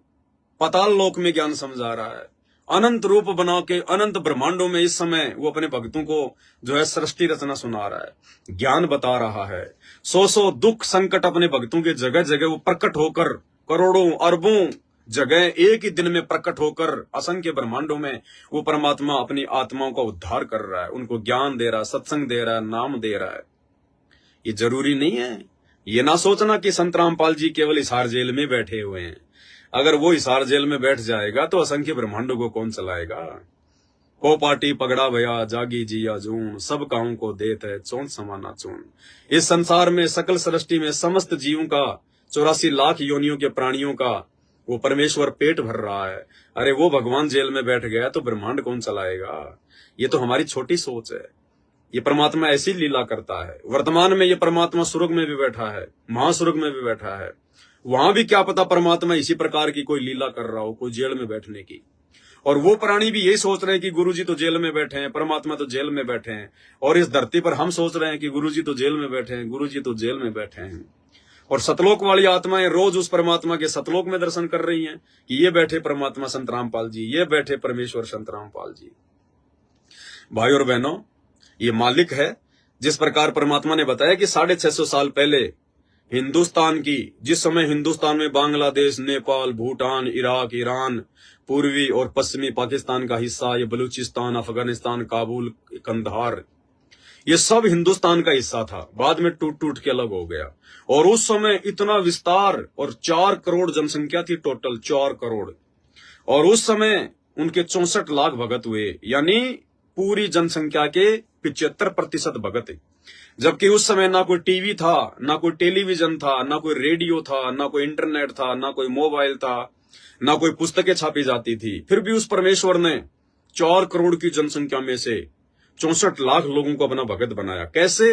पाताल लोक में ज्ञान समझा रहा है। अनंत रूप बना के अनंत ब्रह्मांडों में इस समय वो अपने भक्तों को जो है सृष्टि रचना सुना रहा है, ज्ञान बता रहा है। 100 दुख संकट अपने भक्तों के जगह जगह वो प्रकट होकर, करोड़ों अरबों जगह एक ही दिन में प्रकट होकर असंख्य ब्रह्मांडों में वो परमात्मा अपनी आत्माओं का उद्धार कर रहा है, उनको ज्ञान दे रहा है, सत्संग दे रहा है, नाम दे रहा है। ये जरूरी नहीं है। ये ना सोचना कि संत रामपाल जी केवल हिसार जेल में बैठे हुए हैं। अगर वो हिसार जेल में बैठ जाएगा तो असंख्य ब्रह्मांडों को कौन चलाएगा। को पाटी पगड़ा भया जागी जिया जून, सब काहू को देत है चौंत समाना चून। इस संसार में सकल सृष्टि में समस्त जीवों का 84 लाख योनियों के प्राणियों का वो परमेश्वर पेट भर रहा है। अरे वो भगवान जेल में बैठ गया तो ब्रह्मांड कौन चलाएगा। ये तो हमारी छोटी सोच है। ये परमात्मा ऐसी लीला करता है। वर्तमान में ये परमात्मा स्वर्ग में भी बैठा है, महास्वर्ग में भी बैठा है। वहां भी क्या पता परमात्मा इसी प्रकार की कोई लीला कर रहा हो, कोई जेल में बैठने की। और वो प्राणी भी यही सोच रहे हैं कि गुरुजी तो जेल में बैठे हैं, परमात्मा तो जेल में बैठे हैं। और इस धरती पर हम सोच रहे हैं कि गुरुजी तो जेल में बैठे हैं, गुरुजी तो जेल में बैठे हैं। और सतलोक वाली आत्माएं रोज उस परमात्मा के सतलोक में दर्शन कर रही हैं कि ये बैठे परमात्मा संत रामपाल जी, ये बैठे परमेश्वर संत रामपाल जी। भाई और बहनों, ये मालिक है। जिस प्रकार परमात्मा ने बताया कि 650 साल पहले हिंदुस्तान की, जिस समय हिंदुस्तान में बांग्लादेश, नेपाल, भूटान, इराक, ईरान, पूर्वी और पश्चिमी पाकिस्तान का हिस्सा, ये बलूचिस्तान, अफगानिस्तान, काबुल, कंधार, ये सब हिंदुस्तान का हिस्सा था। बाद में टूट टूट के अलग हो गया। और उस समय इतना विस्तार और 4 करोड़ जनसंख्या थी, टोटल 4 करोड़। और उस समय उनके 64 लाख भगत हुए, यानी पूरी जनसंख्या के 75% भगत। जबकि उस समय ना कोई टीवी था, ना कोई टेलीविजन था, ना कोई रेडियो था, ना कोई इंटरनेट था, ना कोई मोबाइल था, ना कोई पुस्तकें छापी जाती थी। फिर भी उस परमेश्वर ने 4 करोड़ की जनसंख्या में से 64 लाख लोगों को अपना भगत बनाया। कैसे?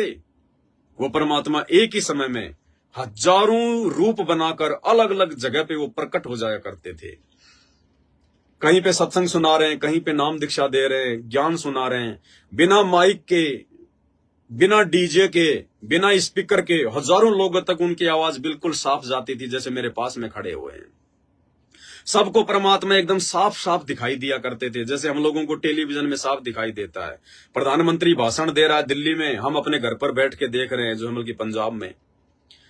वो परमात्मा एक ही समय में हजारों रूप बनाकर अलग अलग जगह पे वो प्रकट हो जाया करते थे। कहीं पे सत्संग सुना रहे हैं, कहीं पे नाम दीक्षा दे रहे हैं, ज्ञान सुना रहे हैं, बिना माइक के, बिना डीजे के, बिना स्पीकर के हजारों लोगों तक उनकी आवाज बिल्कुल साफ जाती थी, जैसे मेरे पास में खड़े हुए हैं। सबको परमात्मा एकदम साफ साफ दिखाई दिया करते थे, जैसे हम लोगों को टेलीविजन में साफ दिखाई देता है। प्रधानमंत्री भाषण दे रहा है दिल्ली में, हम अपने घर पर बैठ के देख रहे हैं, जो हम की पंजाब में।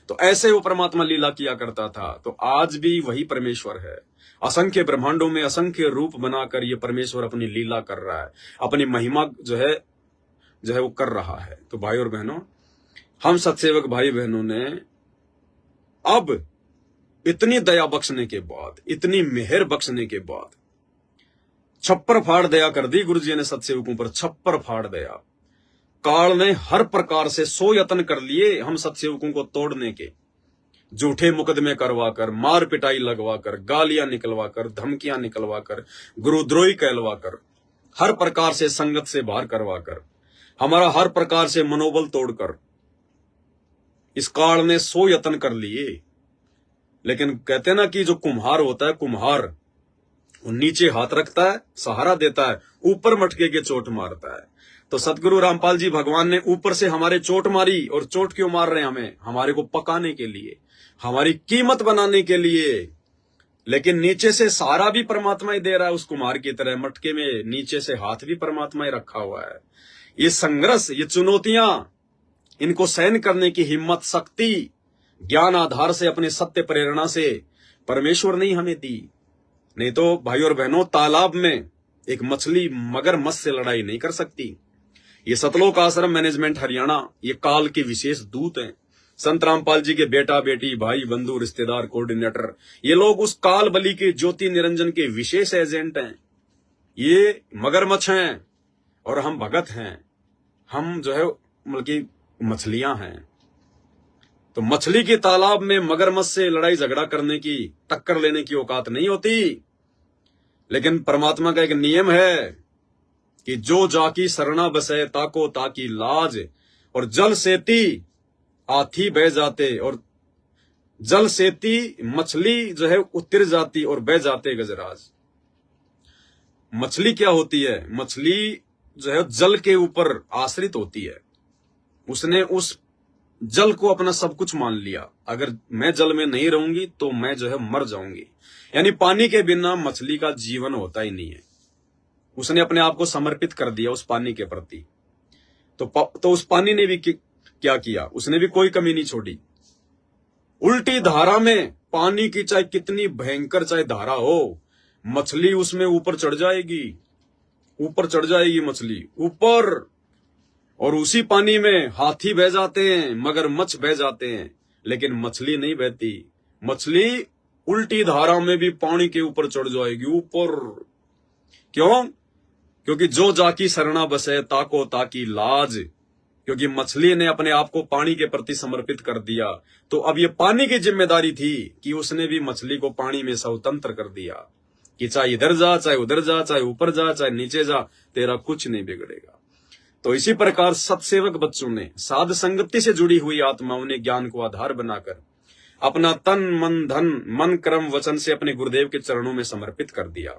तो ऐसे वो परमात्मा लीला किया करता था। तो आज भी वही परमेश्वर है। असंख्य ब्रह्मांडों में असंख्य रूप बनाकर ये परमेश्वर अपनी लीला कर रहा है, अपनी महिमा जो है वो कर रहा है। तो भाई और बहनों, हम सत्सेवक भाई बहनों ने अब इतनी दया बख्शने के बाद, इतनी मेहर बख्शने के बाद छप्पर फाड़ दया कर दी गुरु जी ने सत्सेवकों पर, छप्पर फाड़ दया। काल ने हर प्रकार से 100 यत्न कर लिए हम सत्सेवकों को तोड़ने के। झूठे मुकदमे करवाकर, मार पिटाई लगवाकर, गालियां निकलवाकर, धमकियां निकलवाकर, गुरुद्रोही कहलवाकर, हर प्रकार से संगत से बाहर करवाकर, हमारा हर प्रकार से मनोबल तोड़कर इस काल ने 100 यत्न कर लिए। लेकिन कहते हैं ना कि जो कुम्हार होता है, कुम्हार वो नीचे हाथ रखता है, सहारा देता है, ऊपर मटके के चोट मारता है। तो सतगुरु रामपाल जी भगवान ने ऊपर से हमारे चोट मारी। और चोट क्यों मार रहे हैं? हमें, हमारे को पकाने के लिए, हमारी कीमत बनाने के लिए। लेकिन नीचे से सहारा भी परमात्मा ही दे रहा है। उस कुम्हार की तरह मटके में नीचे से हाथ भी परमात्मा ही रखा हुआ है। ये संघर्ष, ये चुनौतियां, इनको सहन करने की हिम्मत, शक्ति ज्ञान आधार से, अपने सत्य प्रेरणा से परमेश्वर ने हमें दी। नहीं तो भाई और बहनों, तालाब में एक मछली मगरमच्छ से लड़ाई नहीं कर सकती। ये सतलोक आश्रम मैनेजमेंट हरियाणा, ये काल के विशेष दूत हैं। संत रामपाल जी के बेटा बेटी, भाई बंधु, रिश्तेदार, कोऑर्डिनेटर, ये लोग उस काल बलि के ज्योति निरंजन के विशेष एजेंट हैं। ये मगरमच्छ हैं और हम भगत हैं। हम जो है बल्कि मछलियां हैं। तो मछली के तालाब में मगरमच्छ से लड़ाई झगड़ा करने की, टक्कर लेने की औकात नहीं होती। लेकिन परमात्मा का एक नियम है कि जो जाकी सरना बसे ताको ताकी लाज, और जल सेती हाथी बह जाते, और जल सेती मछली जो है उतर जाती और बह जाते गजराज। मछली क्या होती है? मछली जो है जल के ऊपर आश्रित होती है। उसने उस जल को अपना सब कुछ मान लिया। अगर मैं जल में नहीं रहूंगी तो मैं जो है मर जाऊंगी। यानी पानी के बिना मछली का जीवन होता ही नहीं है। उसने अपने आप को समर्पित कर दिया उस पानी के प्रति। तो उस पानी ने भी क्या किया? उसने भी कोई कमी नहीं छोड़ी। उल्टी धारा में पानी की चाहे कितनी भयंकर चाहे धारा हो, मछली उसमें ऊपर चढ़ जाएगी, ऊपर चढ़ जाएगी मछली ऊपर। और उसी पानी में हाथी बह जाते हैं, मगरमच्छ बह जाते हैं, लेकिन मछली नहीं बहती। मछली उल्टी धारा में भी पानी के ऊपर चढ़ जाएगी, ऊपर। क्यों? क्योंकि जो जाकी शरणा बसे ताको ताकी लाज। क्योंकि मछली ने अपने आप को पानी के प्रति समर्पित कर दिया, तो अब ये पानी की जिम्मेदारी थी कि उसने भी मछली को पानी में स्वतंत्र कर दिया कि चाहे इधर जा, चाहे उधर जा, चाहे ऊपर जा, चाहे नीचे जा, तेरा कुछ नहीं बिगड़ेगा। तो इसी प्रकार सत्सेवक बच्चों ने साध संगति से जुड़ी हुई आत्माओं ने ज्ञान को आधार बनाकर अपना तन मन धन मन कर्म वचन से अपने गुरुदेव के चरणों में समर्पित कर दिया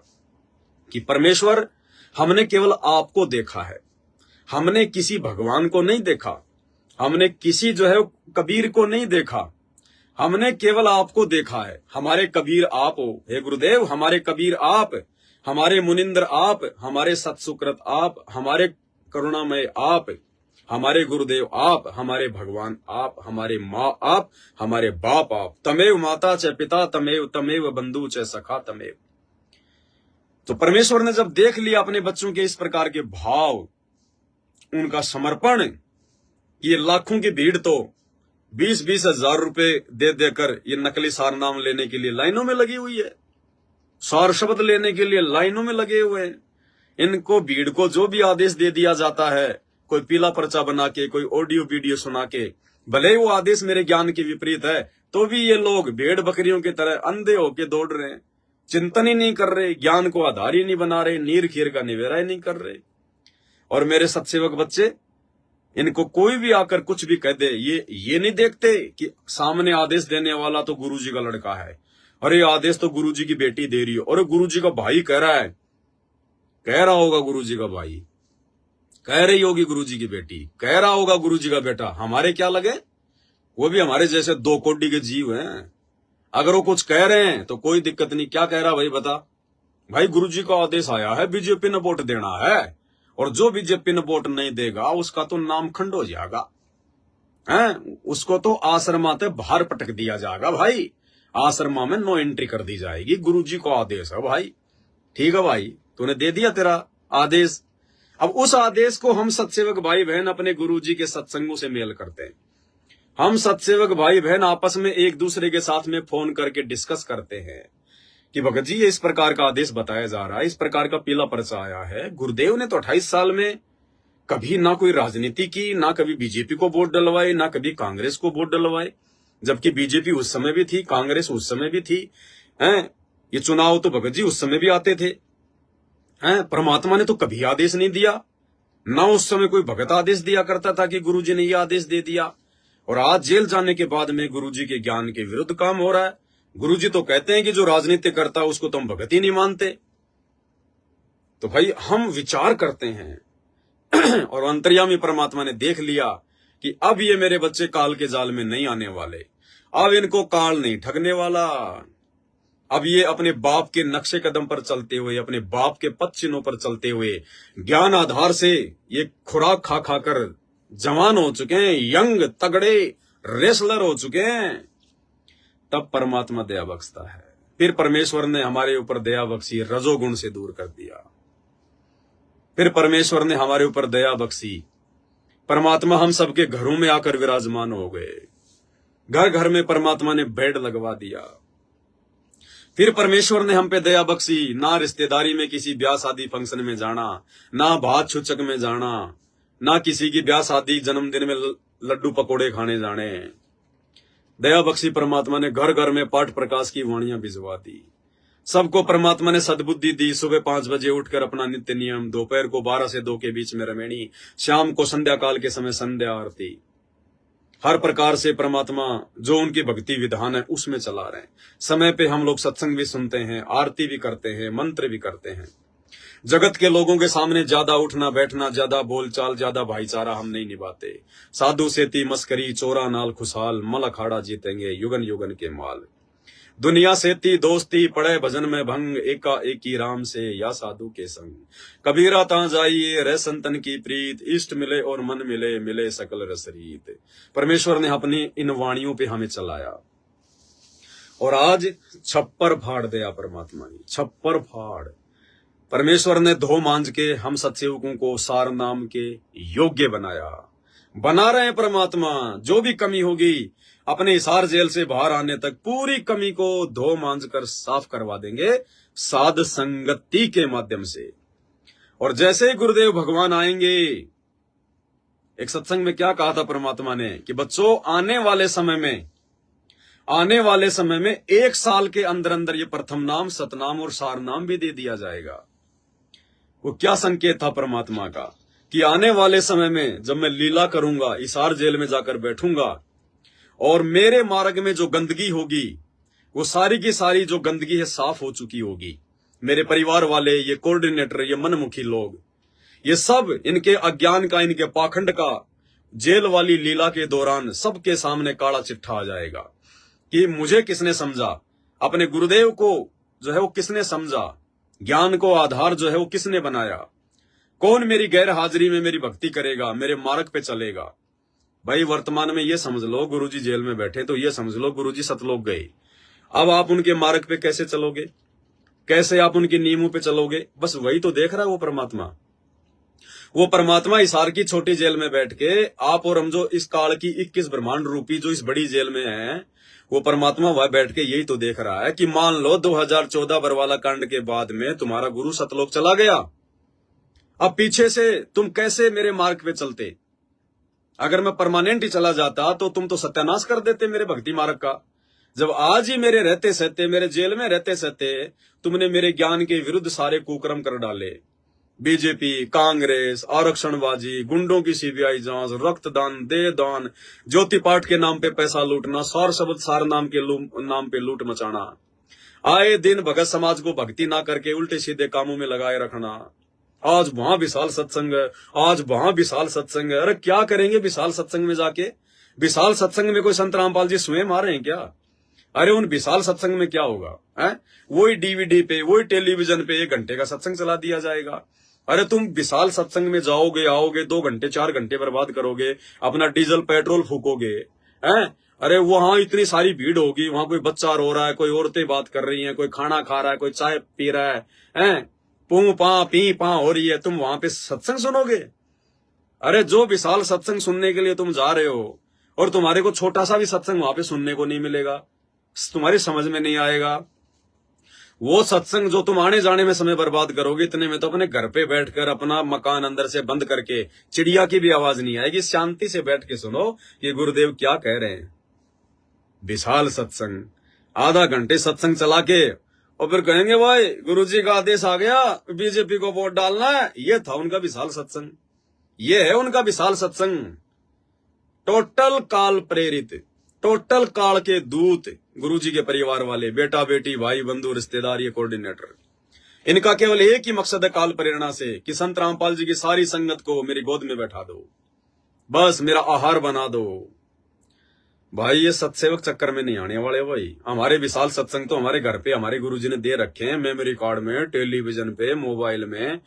कि परमेश्वर, हमने केवल आपको देखा है, हमने किसी भगवान को नहीं देखा, हमने किसी जो है कबीर को नहीं देखा, हमने केवल आपको देखा है। हमारे कबीर आप हो, हे गुरुदेव, हमारे कबीर आप, हमारे मुनिंद्र आप, हमारे सत्सुकृत आप, हमारे करुणामय आप, हमारे गुरुदेव आप, हमारे भगवान आप, हमारे माँ आप, हमारे बाप आप। तमेव माता च पिता तमेव, तमेव बंधु च सखा तमेव। तो परमेश्वर ने जब देख लिया अपने बच्चों के इस प्रकार के भाव, उनका समर्पण, ये लाखों की भीड़ तो 20-20 हजार रुपए दे देकर ये नकली सार नाम लेने के लिए लाइनों में लगी हुई है, सार शब्द लेने के लिए लाइनों में लगे हुए हैं। इनको भीड़ को जो भी आदेश दे दिया जाता है, कोई पीला पर्चा बना के, कोई ऑडियो वीडियो सुना के, भले ही वो आदेश मेरे ज्ञान के विपरीत है, तो भी ये लोग भेड़ बकरियों की तरह अंधे होके दौड़ रहे हैं, चिंतन ही नहीं कर रहे, ज्ञान को आधार ही नहीं बना रहे, नीर खीर का निवेरा ही नहीं कर रहे। और मेरे सत्सेवक बच्चे, इनको कोई भी आकर कुछ भी कह दे, ये नहीं देखते कि सामने आदेश देने वाला तो गुरुजी का लड़का है, और ये आदेश तो गुरुजी की बेटी दे रही है, और गुरुजी का भाई कह रहा है, कह रहा होगा गुरुजी का भाई, कह रही होगी गुरुजी की बेटी, कह रहा होगा गुरुजी का बेटा। हमारे क्या लगे, वो भी हमारे जैसे 2 कोटि के जीव हैं। अगर वो कुछ कह रहे हैं तो कोई दिक्कत नहीं। क्या कह रहा भाई बता? भाई गुरुजी का आदेश आया है, बीजेपी ने वोट देना है, और जो बीजेपी ने वोट नहीं देगा उसका तो नाम खंड हो जाएगा, हैं? उसको तो आश्रमाते बाहर पटक दिया जाएगा भाई, आश्रमा में नो एंट्री कर दी जाएगी। गुरुजी का आदेश है भाई। ठीक है भाई, तूने दे दिया तेरा आदेश। अब उस आदेश को हम सत्सेवक भाई बहन अपने गुरुजी के सत्संगों से मेल करते हैं। हम सत्सेवक भाई बहन आपस में एक दूसरे के साथ में फोन करके डिस्कस करते हैं कि भगत जी ये इस प्रकार का आदेश बताया जा रहा है, इस प्रकार का पीला पर्चा आया है। गुरुदेव ने तो 28 साल में कभी ना कोई राजनीति की, ना कभी बीजेपी को वोट डलवाए, ना कभी कांग्रेस को वोट डलवाए, जबकि बीजेपी उस समय भी थी, कांग्रेस उस समय भी थी, हैं? ये चुनाव तो भगत जी उस समय भी आते थे, हैं? परमात्मा ने तो कभी आदेश नहीं दिया, ना उस समय कोई भगत आदेश दिया करता था कि गुरुजी ने ये आदेश दे दिया। और आज जेल जाने के बाद में गुरुजी के ज्ञान के विरुद्ध काम हो रहा है। गुरुजी तो कहते हैं कि जो राजनीति करता है उसको तो हम भगत ही नहीं मानते। तो भाई हम विचार करते हैं और अंतर्यामी परमात्मा ने देख लिया कि अब ये मेरे बच्चे काल के जाल में नहीं आने वाले, अब इनको काल नहीं ठगने वाला। अब ये अपने बाप के नक्शे कदम पर चलते हुए, अपने बाप के पद चिन्हों पर चलते हुए, ज्ञान आधार से ये खुराक खा खाकर जवान हो चुके हैं, यंग तगड़े रेसलर हो चुके हैं। तब परमात्मा दया बख्शता है। फिर परमेश्वर ने हमारे ऊपर दया बख्शी, रजोगुण से दूर कर दिया। फिर परमेश्वर ने हमारे ऊपर दया बख्शी, परमात्मा हम सबके घरों में आकर विराजमान हो गए। घर घर में परमात्मा ने बेड लगवा दिया। फिर परमेश्वर ने हम पे दया बख्शी, ना रिश्तेदारी में किसी ब्याह शादी फंक्शन में जाना, ना भात छुचक में जाना, ना किसी की ब्याह शादी जन्मदिन में लड्डू पकोड़े खाने जाने। दया बख्शी परमात्मा ने घर घर में पाठ प्रकाश की वाणियां भिजवा दी। सबको परमात्मा ने सद्बुद्धि दी। सुबह 5 बजे उठकर अपना नित्य नियम, दोपहर को 12 से 2 के बीच में रमेणी, शाम को संध्या काल के समय संध्या आरती। हर प्रकार से परमात्मा जो उनकी भक्ति विधान है उसमें चला रहे हैं। समय पे हम लोग सत्संग भी सुनते हैं, आरती भी करते हैं, मंत्र भी करते हैं। जगत के लोगों के सामने ज्यादा उठना बैठना, ज्यादा बोलचाल, ज्यादा भाईचारा हम नहीं निभाते। साधु सेती मस्करी, चोरा नाल खुशहाल, मल अखाड़ा जीतेंगे युगन युगन के माल। दुनिया सेती दोस्ती, पड़े भजन में भंग, एका एकी राम से या साधु के संग। कबीरा ता जाइए रह संतन की प्रीत, इष्ट मिले और मन मिले, मिले सकल रसरीत। परमेश्वर ने अपनी इन वाणियों पे हमें चलाया और आज छप्पर फाड़ दिया परमात्मा ने, छप्पर फाड़। परमेश्वर ने धो मांझ के हम सत्सेवकों को सार नाम के योग्य बनाया। बना रहे हैं परमात्मा। जो भी कमी होगी अपने हिसार जेल से बाहर आने तक पूरी कमी को धो मांझ कर साफ करवा देंगे साध संगति के माध्यम से। और जैसे ही गुरुदेव भगवान आएंगे, एक सत्संग में क्या कहा था परमात्मा ने कि बच्चों आने वाले समय में 1 साल के अंदर अंदर ये प्रथम नाम, सतनाम और सार नाम भी दे दिया जाएगा। वो क्या संकेत था परमात्मा का कि आने वाले समय में जब मैं लीला करूंगा, हिसार जेल में जाकर बैठूंगा और मेरे मार्ग में जो गंदगी होगी वो सारी की सारी जो गंदगी है साफ हो चुकी होगी। मेरे परिवार वाले, ये कोऑर्डिनेटर, ये मनमुखी लोग, ये सब इनके अज्ञान का, इनके पाखंड का जेल वाली लीला के दौरान सबके सामने काला चिट्ठा आ जाएगा कि मुझे किसने समझा, अपने गुरुदेव को जो है वो किसने समझा, ज्ञान को आधार जो है वो किसने बनाया, कौन मेरी गैर हाजिरी में मेरी भक्ति करेगा, मेरे मार्ग पे चलेगा। भाई वर्तमान में ये समझ लो गुरुजी जेल में बैठे तो ये समझ लो गुरुजी सतलोक गए। अब आप उनके मार्ग पे कैसे चलोगे, कैसे आप उनके नियमों पे चलोगे? बस वही तो देख रहा है वो परमात्मा। वो परमात्मा हिसार की छोटी जेल में बैठ के आप और हम जो इस काल की 21 ब्रह्मांड रूपी जो इस बड़ी जेल में है, वो परमात्मा वह बैठ के यही तो देख रहा है कि मान लो 2014 बरवाला कांड के बाद में तुम्हारा गुरु सतलोक चला गया, अब पीछे से तुम कैसे मेरे मार्ग पे चलते? अगर मैं परमानेंट ही चला जाता तो तुम तो सत्यानाश कर देते मेरे भक्ति मार्ग का। जब आज ही मेरे रहते सहते, मेरे जेल में रहते सहते तुमने मेरे ज्ञान के विरुद्ध सारे कुकर्म कर डाले, बीजेपी, कांग्रेस, आरक्षणबाजी, गुंडों की सीबीआई जांच, रक्तदान, देहदान, ज्योति पाठ के नाम पे पैसा लूटना, सार शब्द सार नाम पे लूट मचाना, आए दिन भगत समाज को भक्ति ना करके उल्टे सीधे कामों में लगाए रखना। आज वहां विशाल सत्संग है, आज वहां विशाल सत्संग है। अरे क्या करेंगे विशाल सत्संग में जाके? विशाल सत्संग में कोई संत रामपाल जी स्वयं आ रहे हैं क्या? अरे उन विशाल सत्संग में क्या होगा है? वही डीवीडी पे, वही टेलीविजन पे 1 घंटे का सत्संग चला दिया जाएगा। अरे तुम विशाल सत्संग में जाओगे, आओगे, 2 घंटे 4 घंटे बर्बाद करोगे, अपना डीजल पेट्रोल फूकोगे, हैं? अरे वहां इतनी सारी भीड़ होगी, वहां कोई बच्चा रो रहा है, कोई औरतें बात कर रही हैं, कोई खाना खा रहा है, कोई चाय पी रहा है, हैं? पू पा पी पा हो रही है, तुम वहां पे सत्संग सुनोगे? अरे जो विशाल सत्संग सुनने के लिए तुम जा रहे हो और तुम्हारे को छोटा सा भी सत्संग वहां पे सुनने को नहीं मिलेगा, तुम्हारी समझ में नहीं आएगा। वो सत्संग जो तुम आने जाने में समय बर्बाद करोगे, इतने में तो अपने घर पे बैठकर अपना मकान अंदर से बंद करके चिड़िया की भी आवाज नहीं आएगी, शांति से बैठ के सुनो कि गुरुदेव क्या कह रहे हैं। विशाल सत्संग, आधा घंटे सत्संग चला के और फिर कहेंगे भाई गुरुजी का आदेश आ गया, बीजेपी को वोट डालना है। ये था उनका विशाल सत्संग, ये है उनका विशाल सत्संग। टोटल काल प्रेरित, टोटल काल के दूत गुरुजी के परिवार वाले, बेटा बेटी, भाई बंधु, रिश्तेदार, ये कोऑर्डिनेटर, इनका केवल एक ही मकसद है काल प्रेरणा से कि संत रामपाल जी की सारी संगत को मेरी गोद में बैठा दो, बस मेरा आहार बना दो। भाई ये सत्सेवक चक्कर में नहीं आने वाले। भाई हमारे विशाल सत्संग तो हमारे घर पे हमारे गुरुजी ने दे रखे हैं, मेमोरी कार्ड में, टेलीविजन पे, मोबाइल में,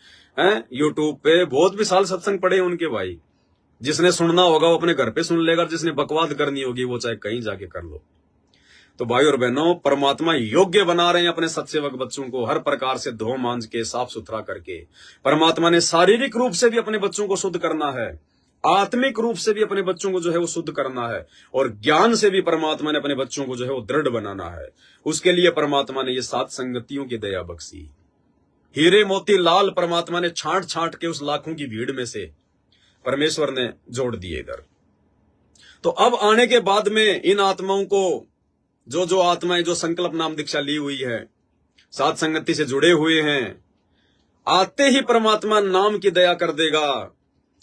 यूट्यूब पे बहुत विशाल सत्संग पड़े हैं उनके। भाई जिसने सुनना होगा वो अपने घर पे सुन लेगा, जिसने बकवाद करनी होगी वो चाहे कहीं जाके कर लो। तो भाई और बहनों, परमात्मा योग्य बना रहे हैं अपने सत्सेवक बच्चों को, हर प्रकार से धो मांझ के साफ सुथरा करके। परमात्मा ने शारीरिक रूप से भी अपने बच्चों को शुद्ध करना है, आत्मिक रूप से भी अपने बच्चों को जो है वो शुद्ध करना है, और ज्ञान से भी परमात्मा ने अपने बच्चों को जो है वो दृढ़ बनाना है। उसके लिए परमात्मा ने ये 7 संगतियों की दया बख्शी। हीरे मोती लाल परमात्मा ने छांट छांट के उस लाखों की भीड़ में से परमेश्वर ने जोड़ दिए इधर। तो अब आने के बाद में इन आत्माओं को, जो आत्माएं जो संकल्प नाम दीक्षा ली हुई है, 7 संगति से जुड़े हुए हैं, आते ही परमात्मा नाम की दया कर देगा।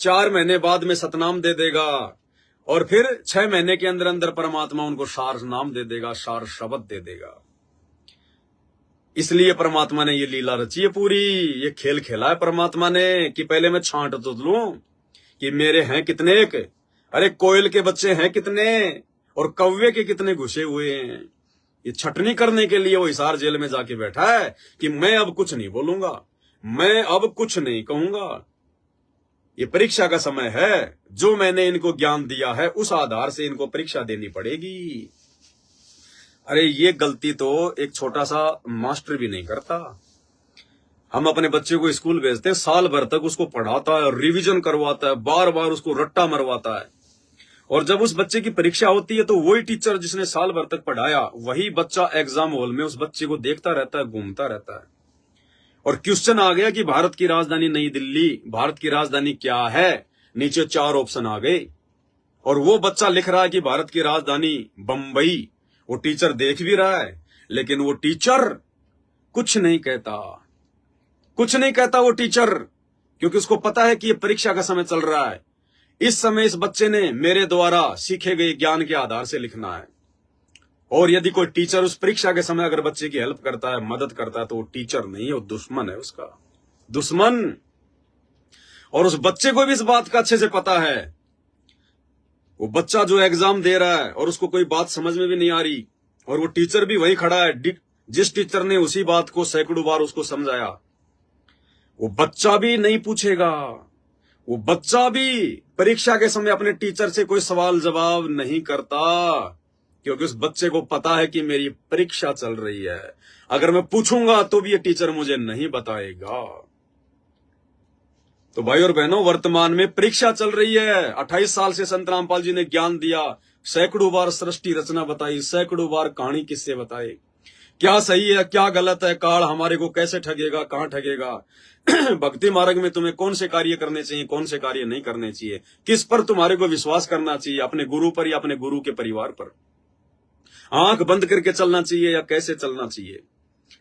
4 महीने बाद में सतनाम दे देगा, और फिर 6 महीने के अंदर अंदर परमात्मा उनको सार नाम दे देगा, सार शब्द दे देगा। इसलिए परमात्मा ने ये लीला रची है पूरी, ये खेल खेला है परमात्मा ने कि पहले मैं छांट तो लूं कि मेरे हैं कितने एक, अरे कोयल के बच्चे हैं कितने और कौवे के कितने घुसे हुए हैं। ये छटनी करने के लिए वो हिसार जेल में जाके बैठा है कि मैं अब कुछ नहीं बोलूंगा, मैं अब कुछ नहीं कहूंगा। ये परीक्षा का समय है, जो मैंने इनको ज्ञान दिया है उस आधार से इनको परीक्षा देनी पड़ेगी। अरे ये गलती तो एक छोटा सा मास्टर भी नहीं करता। हम अपने बच्चे को स्कूल भेजते हैं, साल भर तक उसको पढ़ाता है, रिवीजन करवाता है, बार बार उसको रट्टा मरवाता है, और जब उस बच्चे की परीक्षा होती है तो वही टीचर जिसने साल भर तक पढ़ाया वही बच्चा एग्जाम हॉल में उस बच्चे को देखता रहता है, घूमता रहता है। और क्वेश्चन आ गया कि भारत की राजधानी नई दिल्ली, भारत की राजधानी क्या है? नीचे 4 ऑप्शन आ गए और वो बच्चा लिख रहा है कि भारत की राजधानी बंबई। वो टीचर देख भी रहा है लेकिन वो टीचर कुछ नहीं कहता, कुछ नहीं कहता वो टीचर, क्योंकि उसको पता है कि ये परीक्षा का समय चल रहा है। इस समय इस बच्चे ने मेरे द्वारा सीखे गए ज्ञान के आधार से लिखना है। और यदि कोई टीचर उस परीक्षा के समय अगर बच्चे की हेल्प करता है, मदद करता है, तो वो टीचर नहीं है, वो दुश्मन है, उसका दुश्मन। और उस बच्चे को भी इस बात का अच्छे से पता है। वो बच्चा जो एग्जाम दे रहा है और उसको कोई बात समझ में भी नहीं आ रही और वो टीचर भी वही खड़ा है जिस टीचर ने उसी बात को सैकड़ों बार उसको समझाया। वो बच्चा भी नहीं पूछेगा, वो बच्चा भी परीक्षा के समय अपने टीचर से कोई सवाल जवाब नहीं करता, क्योंकि उस बच्चे को पता है कि मेरी परीक्षा चल रही है। अगर मैं पूछूंगा तो भी ये टीचर मुझे नहीं बताएगा। तो भाई और बहनों, वर्तमान में परीक्षा चल रही है। 28 साल से संत रामपाल जी ने ज्ञान दिया, सैकड़ों बार सृष्टि रचना बताई, सैकड़ों बार कहानी किस्से बताए, क्या सही है क्या गलत है, काल हमारे को कैसे ठगेगा, कहां ठगेगा, भक्ति मार्ग में तुम्हें कौन से कार्य करने चाहिए, कौन से कार्य नहीं करने चाहिए, किस पर तुम्हारे को विश्वास करना चाहिए, अपने गुरु पर या अपने गुरु के परिवार पर, आंख बंद करके चलना चाहिए या कैसे चलना चाहिए।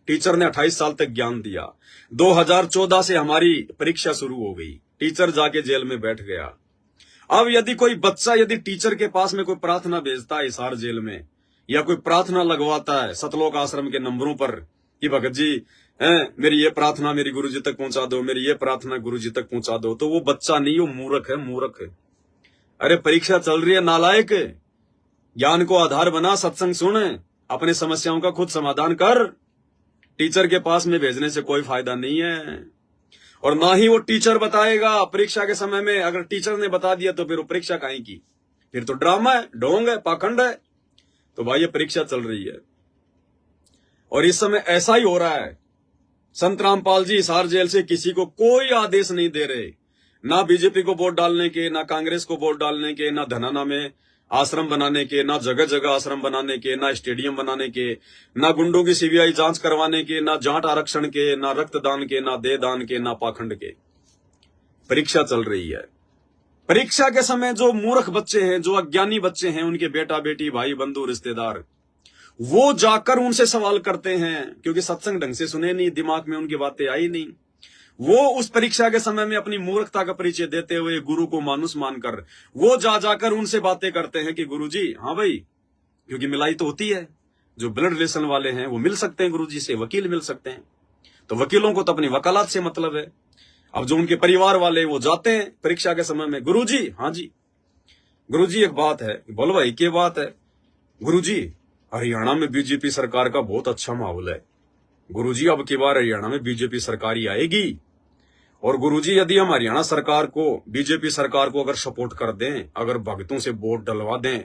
टीचर ने 28 साल तक ज्ञान दिया। 2014 से हमारी परीक्षा शुरू हो गई, टीचर जाके जेल में बैठ गया। अब यदि कोई बच्चा यदि टीचर के पास में कोई प्रार्थना भेजता है हिसार जेल में, या कोई प्रार्थना लगवाता है सतलोक आश्रम के नंबरों पर कि भगत जी मेरी ये प्रार्थना मेरी गुरुजी तक पहुंचा दो, मेरी ये प्रार्थना गुरुजी तक पहुंचा दो, तो वो बच्चा नहीं, वो मूर्ख है, मूर्ख है। अरे परीक्षा चल रही है नालायक, ज्ञान को आधार बना, सत्संग सुन, अपने समस्याओं का खुद समाधान कर। टीचर के पास में भेजने से कोई फायदा नहीं है और ना ही वो टीचर बताएगा परीक्षा के समय में। अगर टीचर ने बता दिया तो फिर वो परीक्षा काहे की, फिर तो ड्रामा है, ढोंग है, पाखंड है। तो भाई ये परीक्षा चल रही है और इस समय ऐसा ही हो रहा है। संत रामपाल जी हिसार जेल से किसी को कोई आदेश नहीं दे रहे, ना बीजेपी को वोट डालने के, ना कांग्रेस को वोट डालने के, ना धनाना में आश्रम बनाने के, ना जगह जगह आश्रम बनाने के, ना स्टेडियम बनाने के, ना गुंडों की सीबीआई जांच करवाने के, ना जाट आरक्षण के, ना रक्तदान के, ना देहदान के, ना पाखंड के। परीक्षा चल रही है। परीक्षा के समय जो मूर्ख बच्चे हैं, जो अज्ञानी बच्चे हैं, उनके बेटा बेटी भाई बंधु रिश्तेदार, वो जाकर उनसे सवाल करते हैं, क्योंकि सत्संग ढंग से सुने नहीं, दिमाग में उनकी बातें आई नहीं। वो उस परीक्षा के समय में अपनी मूर्खता का परिचय देते हुए गुरु को मानुस मानकर वो जाकर उनसे बातें करते हैं कि गुरुजी, हाँ भाई, क्योंकि मिलाई तो होती है, जो ब्लड रिलेशन वाले हैं वो मिल सकते हैं गुरुजी से, वकील मिल सकते हैं, तो वकीलों को तो अपनी वकालत से मतलब है। अब जो उनके परिवार वाले वो जाते हैं परीक्षा के समय में, गुरुजी, हाँ जी गुरुजी एक बात है, बोलो भाई क्या बात है। गुरुजी हरियाणा में बीजेपी सरकार का बहुत अच्छा माहौल है, गुरुजी अब की बार हरियाणा में बीजेपी सरकार ही आएगी, और गुरुजी यदि हम हरियाणा सरकार को, बीजेपी सरकार को अगर सपोर्ट कर दें, अगर भक्तों से वोट डलवा दें,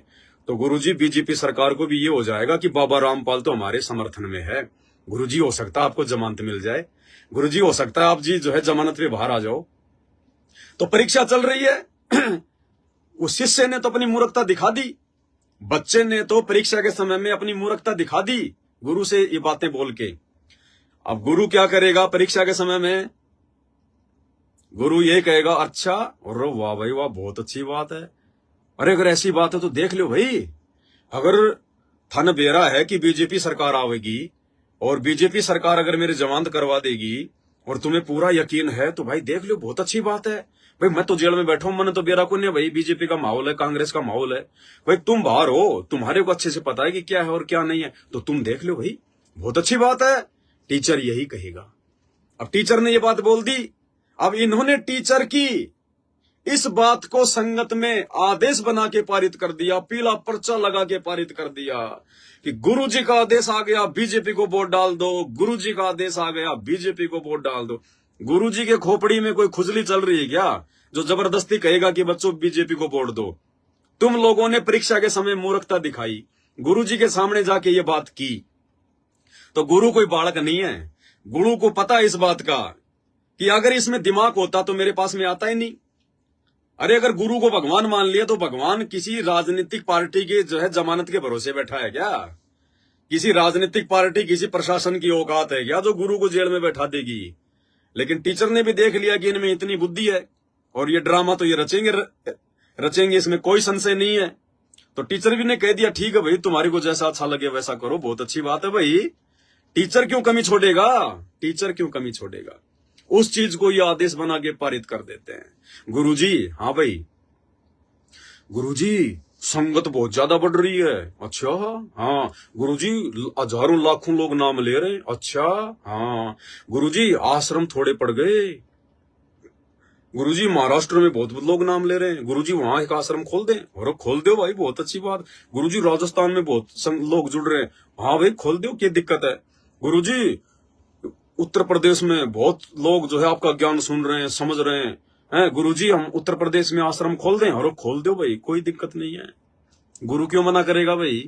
तो गुरुजी बीजेपी सरकार को भी ये हो जाएगा कि बाबा रामपाल तो हमारे समर्थन में है। गुरुजी हो सकता है आपको जमानत मिल जाए, गुरुजी हो सकता है आप जी जो है जमानत पे बाहर आ जाओ। तो परीक्षा चल रही है। उस शिष्य ने तो अपनी मूर्खता दिखा दी, बच्चे ने तो परीक्षा के समय में अपनी मूर्खता दिखा दी गुरु से ये बातें बोल के। अब गुरु क्या करेगा परीक्षा के समय में? गुरु ये कहेगा, अच्छा, और वाह भाई वाह, बहुत अच्छी बात है, अरे अगर ऐसी बात है तो देख लो भाई, अगर थन बेरा है कि बीजेपी सरकार आवेगी और बीजेपी सरकार अगर मेरी जमानत करवा देगी और तुम्हें पूरा यकीन है तो भाई देख लो, बहुत अच्छी बात है भाई। मैं तो जेल में बैठा हूं, मैंने तो बेरा को नहीं भाई, बीजेपी का माहौल है, कांग्रेस का माहौल है भाई, तुम बाहर हो, तुम्हारे को अच्छे से पता है कि क्या है और क्या नहीं है, तो तुम देख लो भाई, बहुत अच्छी बात है। टीचर यही कहेगा। अब टीचर ने ये बात बोल दी, अब इन्होंने टीचर की इस बात को संगत में आदेश बना के पारित कर दिया, पीला पर्चा लगा के पारित कर दिया कि गुरुजी का आदेश आ गया, बीजेपी को वोट डाल दो, गुरुजी का आदेश आ गया, बीजेपी को वोट डाल दो। गुरुजी के खोपड़ी में कोई खुजली चल रही है क्या जो जबरदस्ती कहेगा कि बच्चों बीजेपी को वोट दो? तुम लोगों ने परीक्षा के समय मूर्खता दिखाई, गुरुजी के सामने जाके ये बात की, तो गुरु कोई बालक नहीं है, गुरु को पता है इस बात का कि अगर इसमें दिमाग होता तो मेरे पास में आता ही नहीं। अरे अगर गुरु को भगवान मान लिया तो भगवान किसी राजनीतिक पार्टी के जो है जमानत के भरोसे बैठा है क्या? किसी राजनीतिक पार्टी किसी प्रशासन की औकात है क्या जो गुरु को जेल में बैठा देगी? लेकिन टीचर ने भी देख लिया कि इनमें इतनी बुद्धि है और ये ड्रामा तो ये रचेंगे, इसमें कोई संशय नहीं है। तो टीचर भी ने कह दिया ठीक है भाई, तुम्हारी को जैसा अच्छा लगे वैसा करो, बहुत अच्छी बात है भाई। टीचर क्यों कमी छोड़ेगा? टीचर क्यों कमी छोड़ेगा? उस चीज को ये आदेश बना के पारित कर देते हैं। गुरुजी, हाँ भाई गुरुजी संगत बहुत ज्यादा बढ़ रही है। अच्छा हाँ गुरुजी, हजारों लाखों लोग नाम ले रहे हैं। अच्छा हाँ गुरुजी, आश्रम थोड़े पड़ गए। गुरुजी महाराष्ट्र में बहुत लोग नाम ले रहे हैं। गुरुजी वहां एक आश्रम खोल दें। और खोल दो भाई, बहुत अच्छी बात। गुरुजी राजस्थान में बहुत लोग जुड़ रहे हैं। हाँ भाई खोल दो, क्या दिक्कत है? गुरुजी उत्तर प्रदेश में बहुत लोग जो है आपका ज्ञान सुन रहे हैं, समझ रहे हैं। गुरुजी हम उत्तर प्रदेश में आश्रम खोल दें। और खोल दो भाई, कोई दिक्कत नहीं है। गुरु क्यों मना करेगा भाई?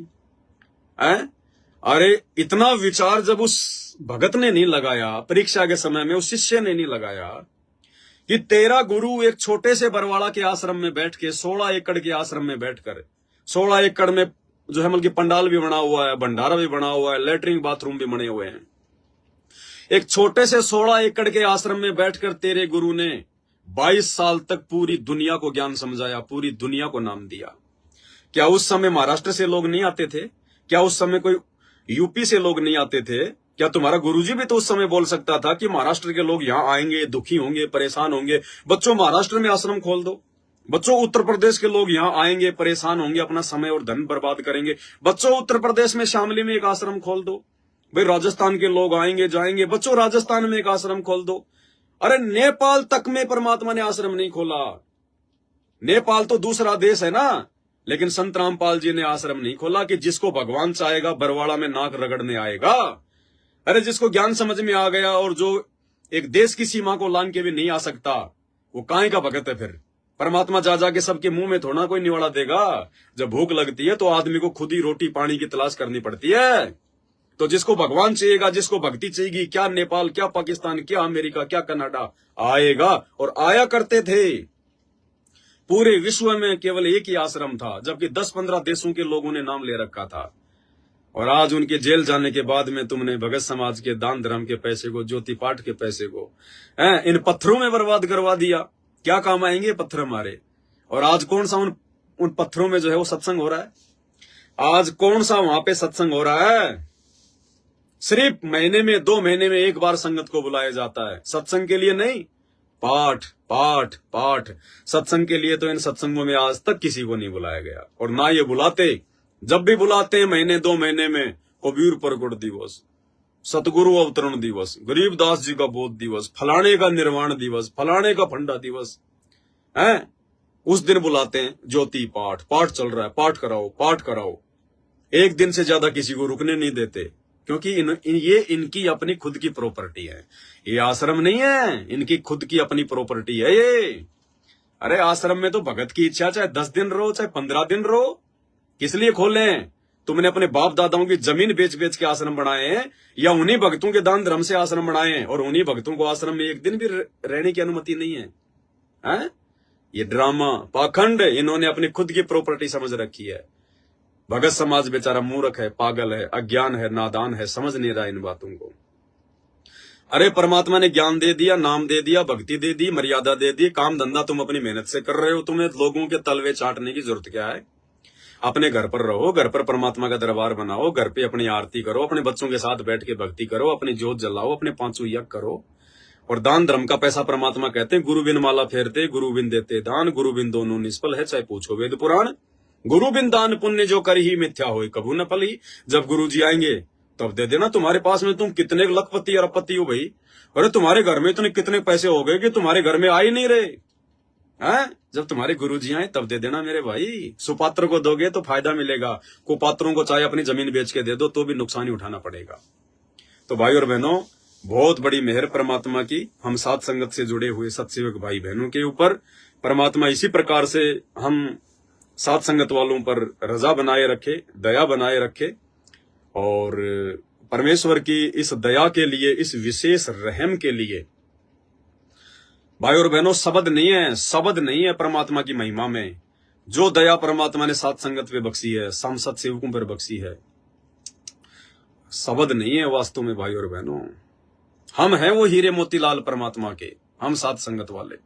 अरे इतना विचार जब उस भगत ने नहीं लगाया, परीक्षा के समय में उस शिष्य ने नहीं लगाया कि तेरा गुरु एक छोटे से बरवाड़ा के आश्रम में बैठ के 16 एकड़ के आश्रम में बैठकर 16 एकड़ में जो है मतलब कि पंडाल भी बना हुआ है, भंडारा भी बना हुआ है, लेटरिन बाथरूम भी बने हुए हैं। एक छोटे से 16 एकड़ के आश्रम में बैठकर तेरे गुरु ने 22 साल तक पूरी दुनिया को ज्ञान समझाया, पूरी दुनिया को नाम दिया। क्या उस समय महाराष्ट्र से लोग नहीं आते थे? क्या उस समय कोई यूपी से लोग नहीं आते थे? क्या तुम्हारा गुरुजी भी तो उस समय बोल सकता था कि महाराष्ट्र के लोग यहाँ आएंगे, दुखी होंगे, परेशान होंगे, बच्चों महाराष्ट्र में आश्रम खोल दो। बच्चों उत्तर प्रदेश के लोग यहाँ आएंगे, परेशान होंगे, अपना समय और धन बर्बाद करेंगे, बच्चों उत्तर प्रदेश में शामली में एक आश्रम खोल दो। भाई राजस्थान के लोग आएंगे जाएंगे, बच्चों राजस्थान में एक आश्रम खोल दो। अरे नेपाल तक में परमात्मा ने आश्रम नहीं खोला। नेपाल तो दूसरा देश है ना, लेकिन संत रामपाल जी ने आश्रम नहीं खोला कि जिसको भगवान चाहेगा बरवाड़ा में नाक रगड़ने आएगा। अरे जिसको ज्ञान समझ में आ गया और जो एक देश की सीमा को लांग के भी नहीं आ सकता, वो काहे का भगत है फिर? परमात्मा जा जाके सबके मुंह में थोड़ा कोई निवाड़ा देगा। जब भूख लगती है तो आदमी को खुद ही रोटी पानी की तलाश करनी पड़ती है। तो जिसको भगवान चाहिएगा, जिसको भक्ति चाहिएगी, क्या नेपाल, क्या पाकिस्तान, क्या अमेरिका, क्या कनाडा आएगा। और आया करते थे। पूरे विश्व में केवल एक ही आश्रम था, जबकि 10-15 देशों के लोगों ने नाम ले रखा था। और आज उनके जेल जाने के बाद में तुमने भगत समाज के दान धर्म के पैसे को, ज्योति पाठ के पैसे को इन पत्थरों में बर्बाद करवा दिया। क्या काम आएंगे पत्थर हमारे? और आज कौन सा उन पत्थरों में जो है वो सत्संग हो रहा है? आज कौन सा वहां पे सत्संग हो रहा है? सिर्फ महीने में 2 महीने में एक बार संगत को बुलाया जाता है, सत्संग के लिए नहीं। पाठ पाठ पाठ। सत्संग के लिए तो इन सत्संगों में आज तक किसी को नहीं बुलाया गया, और ना ये बुलाते। जब भी बुलाते हैं महीने 2 महीने में कबीर प्रगट दिवस, सतगुरु अवतरण दिवस, गरीबदास जी का बोध दिवस, फलाने का निर्वाण दिवस, फलाने का फंडा दिवस है, उस दिन बुलाते हैं। ज्योति पाठ, पाठ चल रहा है, पाठ कराओ, पाठ कराओ। एक दिन से ज्यादा किसी को रुकने नहीं देते, क्योंकि ये इनकी अपनी खुद की प्रॉपर्टी है। ये आश्रम नहीं है, इनकी खुद की अपनी प्रॉपर्टी है ये। अरे आश्रम में तो भगत की इच्छा, चाहे 10 दिन रहो, चाहे 15 दिन रहो। किस लिए खोले? तुमने अपने बाप दादाओं की जमीन बेच बेच के आश्रम बनाए हैं, या उन्हीं भक्तों के दान धर्म से आश्रम बनाए हैं, और उन्हीं भक्तों को आश्रम में एक दिन भी रहने की अनुमति नहीं है? हैं? ये ड्रामा, पाखंड इन्होंने अपनी खुद की प्रॉपर्टी समझ रखी है। भगत समाज बेचारा मूर्ख है, पागल है, अज्ञान है, नादान है, समझ नहीं रहा इन बातों को। अरे परमात्मा ने ज्ञान दे दिया, नाम दे दिया, भक्ति दे दी, मर्यादा दे दी, काम धंधा तुम अपनी मेहनत से कर रहे हो, तुम्हें लोगों के तलवे चाटने की जरूरत क्या है? अपने घर पर रहो, घर पर परमात्मा का दरबार बनाओ, घर पे अपनी आरती करो, अपने बच्चों के साथ बैठ के भक्ति करो, अपनी जोत जलाओ, अपने 5 यज्ञ करो। और दान धर्म का पैसा परमात्मा कहते हैं, गुरु बिन माला फेरते, गुरु बिन देते दान, गुरु बिन दोनों निष्फल है, चाहे पूछो वेद पुराण। गुरु बिन दान पुण्य जो कर ही मिथ्या होए कभू न फल ही। जब गुरु जी आएंगे तब दे देना। तुम्हारे पास में तुम कितने लखपति अरबपति हो भाई? अरे तुम्हारे घर में इतने कितने पैसे हो गए कि तुम्हारे घर में आ ही नहीं रहे हैं? जब तुम्हारे गुरु जी आए तब दे देना मेरे भाई। सुपात्र को दोगे तो फायदा मिलेगा, कुपात्रों को चाहे अपनी जमीन बेच के दे दो तो भी नुकसान ही उठाना पड़ेगा। तो भाई और बहनों, बहुत बड़ी मेहर परमात्मा की हम साथ संगत से जुड़े हुए सत्सेवक भाई बहनों के ऊपर। परमात्मा इसी प्रकार से हम साथ संगत वालों पर रजा बनाए रखे, दया बनाए रखे, और परमेश्वर की इस दया के लिए, इस विशेष रहम के लिए भाई और बहनों, शब्द नहीं है परमात्मा की महिमा में। जो दया परमात्मा ने सात संगत पे बख्शी है, सांसद सेवकों पर बख्शी है, शब्द नहीं है वास्तव में। भाई और बहनों, हम हैं वो हीरे मोतीलाल परमात्मा के, हम सात संगत वाले।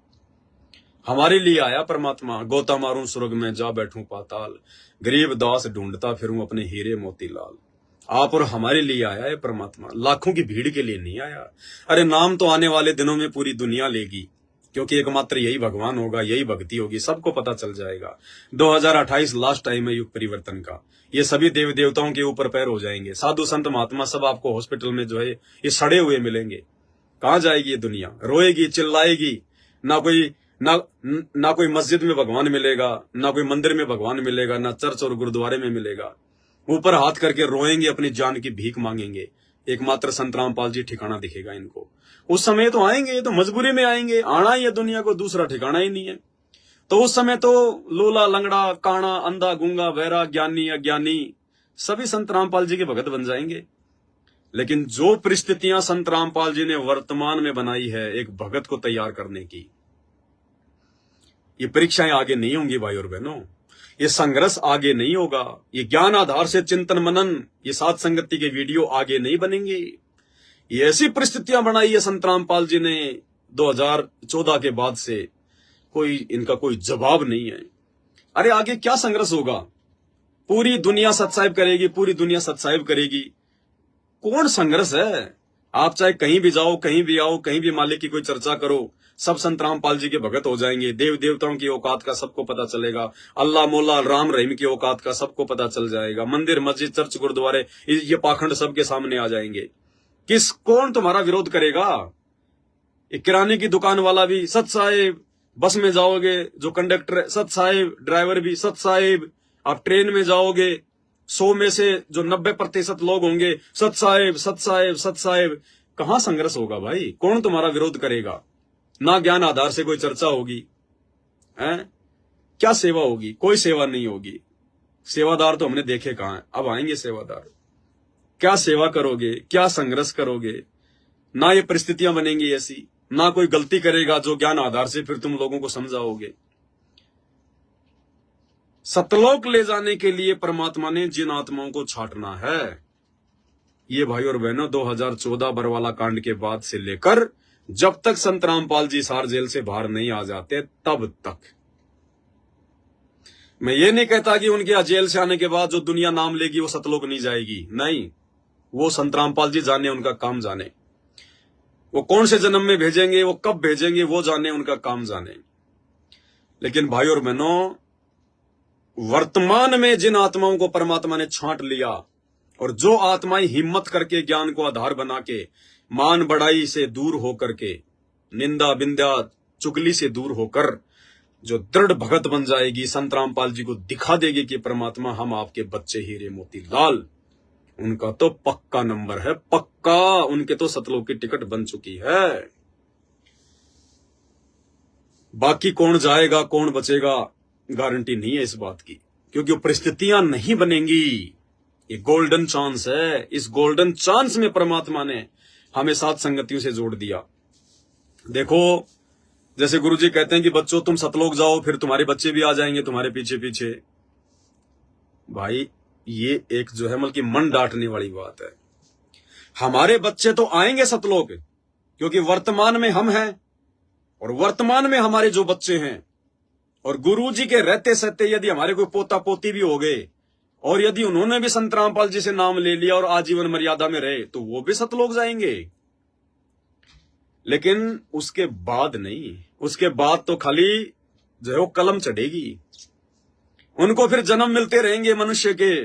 हमारे लिए आया परमात्मा, गोता मारूं स्वर्ग में जा बैठूं पाताल, गरीब दास ढूंढता फिरूं अपने हीरे मोतीलाल। आप और हमारे लिए आया है परमात्मा, लाखों की भीड़ के लिए नहीं आया। अरे नाम तो आने वाले दिनों में पूरी दुनिया लेगी, क्योंकि एकमात्र यही भगवान होगा, यही भक्ति होगी, सबको पता चल जाएगा। 2028 लास्ट टाइम है युग परिवर्तन का। ये सभी देव देवताओं के ऊपर पैर हो जाएंगे, साधु संत महात्मा सब आपको हॉस्पिटल में जो है ये सड़े हुए मिलेंगे। कहां जाएगी ये दुनिया? रोएगी, चिल्लाएगी। ना कोई मस्जिद में भगवान मिलेगा, ना कोई मंदिर में भगवान मिलेगा, ना चर्च और गुरुद्वारे में मिलेगा। ऊपर हाथ करके रोएंगे, अपनी जान की भीख मांगेंगे। एकमात्र संत रामपाल जी ठिकाना दिखेगा इनको। उस समय तो आएंगे, तो मजबूरी में आएंगे, आना ही है दुनिया को, दूसरा ठिकाना ही नहीं है। तो उस समय तो लूला, लंगड़ा, काना, अंधा, गूंगा, बहरा, ज्ञानी, अज्ञानी सभी संत रामपाल जी के भगत बन जाएंगे। लेकिन जो परिस्थितियां संत रामपाल जी ने वर्तमान में बनाई है एक भगत को तैयार करने की, ये परीक्षाएं आगे नहीं होंगी भाई और बहनों, ये संघर्ष आगे नहीं होगा, ये ज्ञान आधार से चिंतन मनन, ये सात संगति के वीडियो आगे नहीं बनेंगे। ये ऐसी परिस्थितियां बनाई है संत रामपाल जी ने 2014 के बाद से, इनका कोई जवाब नहीं है। अरे आगे क्या संघर्ष होगा? पूरी दुनिया सत्साहिब करेगी, पूरी दुनिया सत्साहिब करेगी। कौन संघर्ष है? आप चाहे कहीं भी जाओ, कहीं भी आओ, कहीं भी मालिक की कोई चर्चा करो, सब संत रामपाल जी के भगत हो जाएंगे। देव देवताओं की औकात का सबको पता चलेगा, अल्लाह मौला राम रहीम की औकात का सबको पता चल जाएगा। मंदिर, मस्जिद, चर्च, गुरुद्वारे, ये पाखंड सबके सामने आ जाएंगे। कौन तुम्हारा विरोध करेगा? एक किराने की दुकान वाला भी सत साहेब, बस में जाओगे जो कंडक्टर सत साहेब, ड्राइवर भी सत साहेब, आप ट्रेन में जाओगे 100 में से जो 90% लोग होंगे सत साहेब, सत साहेब, सत साहेब। कहां संघर्ष होगा भाई? कौन तुम्हारा विरोध करेगा? ना ज्ञान आधार से कोई चर्चा होगी, हैं? क्या सेवा होगी? कोई सेवा नहीं होगी। सेवादार तो हमने देखे कहां है, अब आएंगे सेवादार। क्या सेवा करोगे? क्या संघर्ष करोगे? ना ये परिस्थितियां बनेंगी ऐसी, ना कोई गलती करेगा जो ज्ञान आधार से फिर तुम लोगों को समझाओगे। सतलोक ले जाने के लिए परमात्मा ने जिन आत्माओं को छाटना है, ये भाई और बहनों 2014 बरवाला कांड के बाद से लेकर जब तक संत रामपाल जी सार जेल से बाहर नहीं आ जाते तब तक। मैं ये नहीं कहता कि उनके जेल से आने के बाद जो दुनिया नाम लेगी वो सतलोक नहीं जाएगी, नहीं। वो संत रामपाल जी जाने, उनका काम जाने। वो कौन से जन्म में भेजेंगे, वो कब भेजेंगे, वो जाने, उनका काम जाने। लेकिन भाई और बहनों, वर्तमान में जिन आत्माओं को परमात्मा ने छांट लिया, और जो आत्माएं हिम्मत करके ज्ञान को आधार बना के, मान बढ़ाई से दूर होकर के, निंदा बिंदा चुगली से दूर होकर जो दृढ़ भगत बन जाएगी, संत रामपाल जी को दिखा देगी कि परमात्मा हम आपके बच्चे हीरे मोती लाल, उनका तो पक्का नंबर है, पक्का। उनके तो सतलोक की टिकट बन चुकी है। बाकी कौन जाएगा, कौन बचेगा, गारंटी नहीं है इस बात की, क्योंकि वो परिस्थितियां नहीं बनेंगी। ये गोल्डन चांस है। इस गोल्डन चांस में परमात्मा ने हमें सात संगतियों से जोड़ दिया। देखो, जैसे गुरुजी कहते हैं कि बच्चों तुम सतलोक जाओ, फिर तुम्हारे बच्चे भी आ जाएंगे तुम्हारे पीछे पीछे। भाई ये एक जो है बल्कि मन डांटने वाली बात है। हमारे बच्चे तो आएंगे सतलोक, क्योंकि वर्तमान में हम हैं और वर्तमान में हमारे जो बच्चे हैं, और गुरुजी के रहते सहते यदि हमारे कोई पोता पोती भी हो गए, और यदि उन्होंने भी संत रामपाल जी से नाम ले लिया और आजीवन मर्यादा में रहे, तो वो भी सतलोक जाएंगे। लेकिन उसके बाद नहीं, उसके बाद तो खाली जो है वो कलम चढ़ेगी। उनको फिर जन्म मिलते रहेंगे मनुष्य के,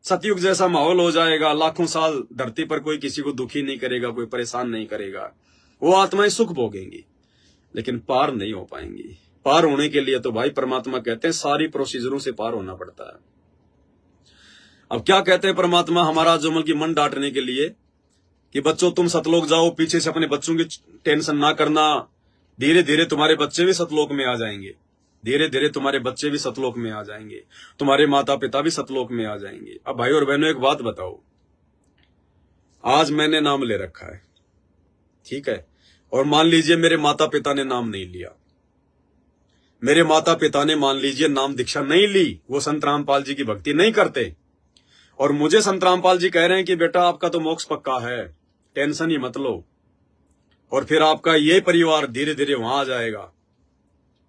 सतयुग जैसा माहौल हो जाएगा। लाखों साल धरती पर कोई किसी को दुखी नहीं करेगा, कोई परेशान नहीं करेगा। वो आत्माएं सुख भोगेंगी, लेकिन पार नहीं हो पाएंगी। पार होने के लिए तो भाई परमात्मा कहते हैं सारी प्रोसीजरों से पार होना पड़ता है। अब क्या कहते हैं परमात्मा हमारा जो की मन डांटने के लिए कि बच्चों तुम सतलोक जाओ, पीछे से अपने बच्चों की टेंशन ना करना, धीरे धीरे तुम्हारे बच्चे भी सतलोक में आ जाएंगे, धीरे धीरे तुम्हारे बच्चे भी सतलोक में आ जाएंगे, तुम्हारे माता पिता भी सतलोक में आ जाएंगे। अब भाई और बहनों एक बात बताओ, आज मैंने नाम ले रखा है, ठीक है, और मान लीजिए मेरे माता पिता ने नाम नहीं लिया, मेरे माता पिता ने मान लीजिए नाम दीक्षा नहीं ली, वो संत रामपाल जी की भक्ति नहीं करते, और मुझे संत रामपाल जी कह रहे हैं कि बेटा आपका तो मोक्ष पक्का है, टेंशन ही मत लो, और फिर आपका ये परिवार धीरे धीरे वहां आ जाएगा,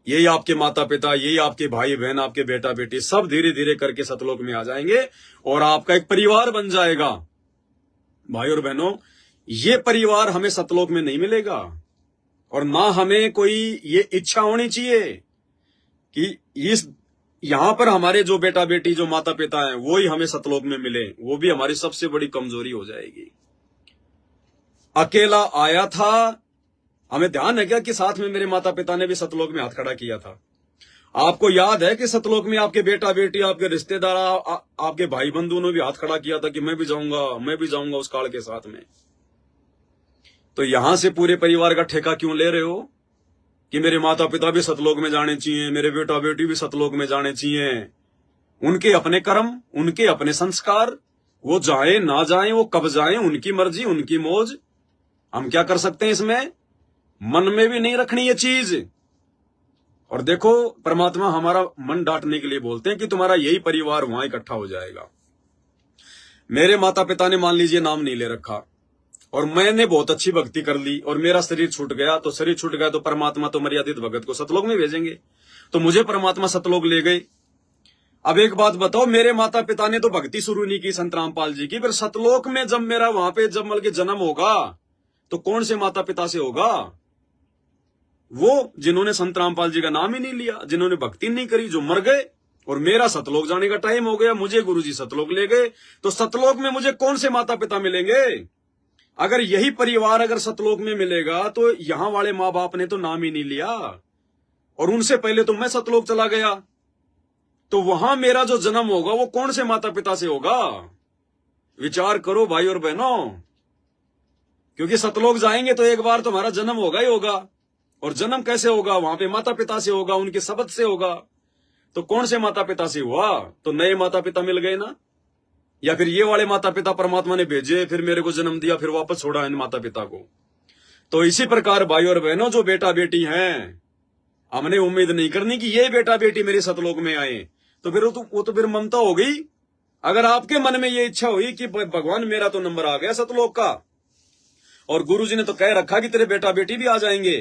यही आपके माता पिता, यही आपके भाई बहन, आपके बेटा बेटी सब धीरे धीरे करके सतलोक में आ जाएंगे और आपका एक परिवार बन जाएगा। भाई और बहनों, ये परिवार हमें सतलोक में नहीं मिलेगा, और ना हमें कोई ये इच्छा होनी चाहिए कि इस यहां पर हमारे जो बेटा बेटी, जो माता पिता हैं, वो ही हमें सतलोक में मिले। वो भी हमारी सबसे बड़ी कमजोरी हो जाएगी। अकेला आया था, हमें ध्यान है क्या कि साथ में मेरे माता पिता ने भी सतलोक में हाथ खड़ा किया था। आपको याद है कि सतलोक में आपके बेटा बेटी, आपके रिश्तेदार, आपके भाई बंधु ने भी हाथ खड़ा किया था कि मैं भी जाऊंगा उस काल के साथ में। तो यहां से पूरे परिवार का ठेका क्यों ले रहे हो कि मेरे माता पिता भी सतलोक में जाने चाहिए, मेरे बेटा बेटी भी सतलोक में जाने चाहिए। उनके अपने कर्म, उनके अपने संस्कार, वो जाए ना जाए, वो कब जाए, उनकी मर्जी, उनकी मौज। हम क्या कर सकते हैं इसमें? मन में भी नहीं रखनी ये चीज। और देखो, परमात्मा हमारा मन डांटने के लिए बोलते हैं कि तुम्हारा यही परिवार वहां इकट्ठा हो जाएगा। मेरे माता पिता ने मान लीजिए नाम नहीं ले रखा, और मैंने बहुत अच्छी भक्ति कर ली, और मेरा शरीर छूट गया, तो शरीर छूट गया तो परमात्मा तो मर्यादित भगत को सतलोक में भेजेंगे, तो मुझे परमात्मा सतलोक ले गए। अब एक बात बताओ, मेरे माता पिता ने तो भक्ति शुरू नहीं की संत रामपाल जी की, फिर सतलोक में जब मेरा वहां पे जब मतलब जन्म होगा तो कौन से माता पिता से होगा? वो जिन्होंने संत रामपाल जी का नाम ही नहीं लिया, जिन्होंने भक्ति नहीं करी, जो मर गए। और मेरा सतलोक जाने का टाइम हो गया, मुझे गुरुजी सतलोक ले गए, तो सतलोक में मुझे कौन से माता पिता मिलेंगे? अगर यही परिवार अगर सतलोक में मिलेगा तो यहां वाले माँ बाप ने तो नाम ही नहीं लिया, और उनसे पहले तो मैं सतलोक चला गया, तो वहां मेरा जो जन्म होगा वो कौन से माता पिता से होगा? विचार करो भाई और बहनों, क्योंकि सतलोक जाएंगे तो एक बार तुम्हारा जन्म होगा ही होगा, और जन्म कैसे होगा? वहां पे माता पिता से होगा, उनके शब्द से होगा। तो कौन से माता पिता से हुआ? तो नए माता पिता मिल गए ना, या फिर ये वाले माता पिता परमात्मा ने भेजे, फिर मेरे को जन्म दिया, फिर वापस छोड़ा इन माता पिता को। तो इसी प्रकार भाई और बहनों, जो बेटा बेटी हैं, हमने उम्मीद नहीं करनी कि ये बेटा बेटी मेरे सतलोक में आए, तो फिर वो तो फिर ममता हो गई। अगर आपके मन में ये इच्छा हुई कि भगवान मेरा तो नंबर आ गया सतलोक का, और गुरुजी ने तो कह रखा कि तेरे बेटा बेटी भी आ जाएंगे,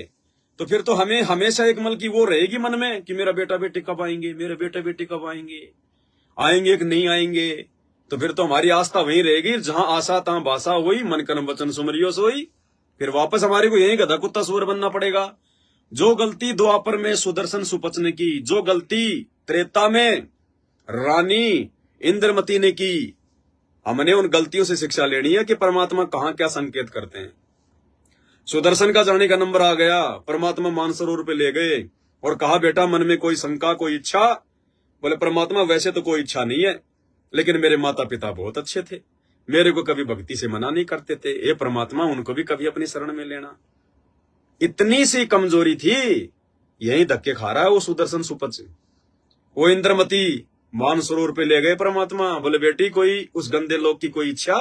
तो फिर तो हमें हमेशा एक मन की वो रहेगी मन में कि मेरा बेटा बेटी कब आएंगे, मेरे बेटा बेटी कब आएंगे, आएंगे कि नहीं आएंगे। तो फिर तो हमारी आस्था वहीं रहेगी, जहां आशा तहां भाषा हुई, मन कर्म वचन सुमरियो सोई। फिर वापस हमारे को यही गधा कुत्ता सूर बनना पड़ेगा। जो गलती द्वापर में सुदर्शन सुपच ने की, जो गलती त्रेता में रानी इंद्रमती ने की, हमने उन गलतियों से शिक्षा लेनी है कि परमात्मा कहां क्या संकेत करते हैं। सुदर्शन का जाने का नंबर आ गया, परमात्मा मानसरोवर पे ले गए और कहा बेटा मन में कोई शंका, कोई इच्छा? बोले परमात्मा वैसे तो कोई इच्छा नहीं है, लेकिन मेरे माता पिता बहुत अच्छे थे, मेरे को कभी भक्ति से मना नहीं करते थे, ये परमात्मा उनको भी कभी अपनी शरण में लेना। इतनी सी कमजोरी थी, यही धक्के खा रहा है वो सुदर्शन सुपच। वो इंद्रमती मानसरोवर पे ले गए परमात्मा, बोले बेटी कोई उस गंदे लोग की कोई इच्छा,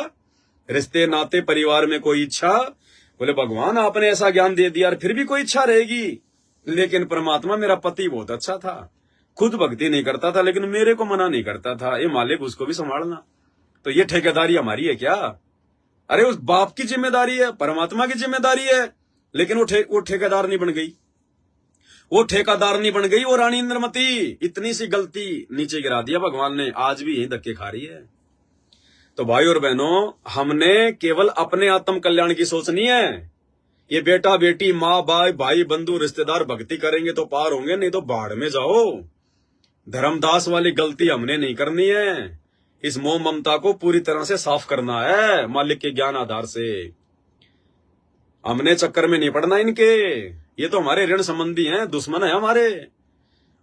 रिश्ते नाते परिवार में कोई इच्छा? बोले भगवान आपने ऐसा ज्ञान दे दिया, फिर भी कोई इच्छा रहेगी। लेकिन परमात्मा मेरा पति बहुत अच्छा था, खुद भक्ति नहीं करता था, लेकिन मेरे को मना नहीं करता था, ये मालिक उसको भी संभालना। तो ये ठेकेदारी हमारी है क्या? अरे उस बाप की जिम्मेदारी है, परमात्मा की जिम्मेदारी है, लेकिन वो ठेकेदार नहीं बन गई, वो ठेकेदार नहीं बन गई, वो रानी इंद्रमती। इतनी सी गलती नीचे गिरा दिया भगवान ने, आज भी यही धक्के खा रही है। तो भाई और बहनों, हमने केवल अपने आत्म कल्याण की सोचनी है। ये बेटा बेटी, माँ बाप, भाई बंधु, रिश्तेदार भक्ति करेंगे तो पार होंगे, नहीं तो बाढ़ में जाओ। धर्मदास वाली गलती हमने नहीं करनी है। इस मोह ममता को पूरी तरह से साफ करना है मालिक के ज्ञान आधार से। हमने चक्कर में नहीं पड़ना इनके, ये तो हमारे ऋण संबंधी हैं, दुश्मन है हमारे।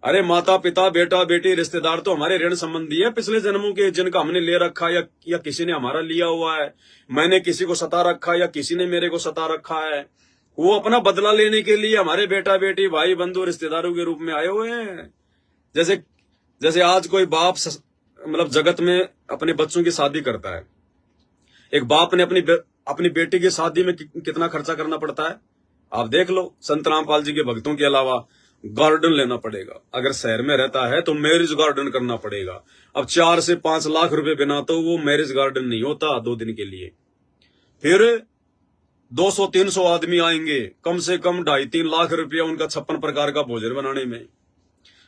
अरे माता पिता, बेटा बेटी, रिश्तेदार तो हमारे ऋण संबंधी है पिछले जन्मों के, जिनका हमने ले रखा या किसी ने हमारा लिया हुआ है। मैंने किसी को सता रखा या किसी ने मेरे को सता रखा है। वो अपना बदला लेने के लिए हमारे बेटा बेटी, भाई बंधु, रिश्तेदारों के रूप में आए हुए हैं। जैसे आज कोई बाप मतलब जगत में अपने बच्चों की शादी करता है, एक बाप ने अपनी बेटी की शादी में कितना खर्चा करना पड़ता है? आप देख लो, संत रामपाल जी के भक्तों के अलावा गार्डन लेना पड़ेगा। अगर शहर में रहता है तो मैरिज गार्डन करना पड़ेगा। अब 4 से 5 लाख रुपए बिना तो वो मैरिज गार्डन नहीं होता 2 दिन के लिए। फिर 200-300 आदमी आएंगे, कम से कम 2.5-3 लाख रुपया उनका 56 प्रकार का भोजन बनाने में।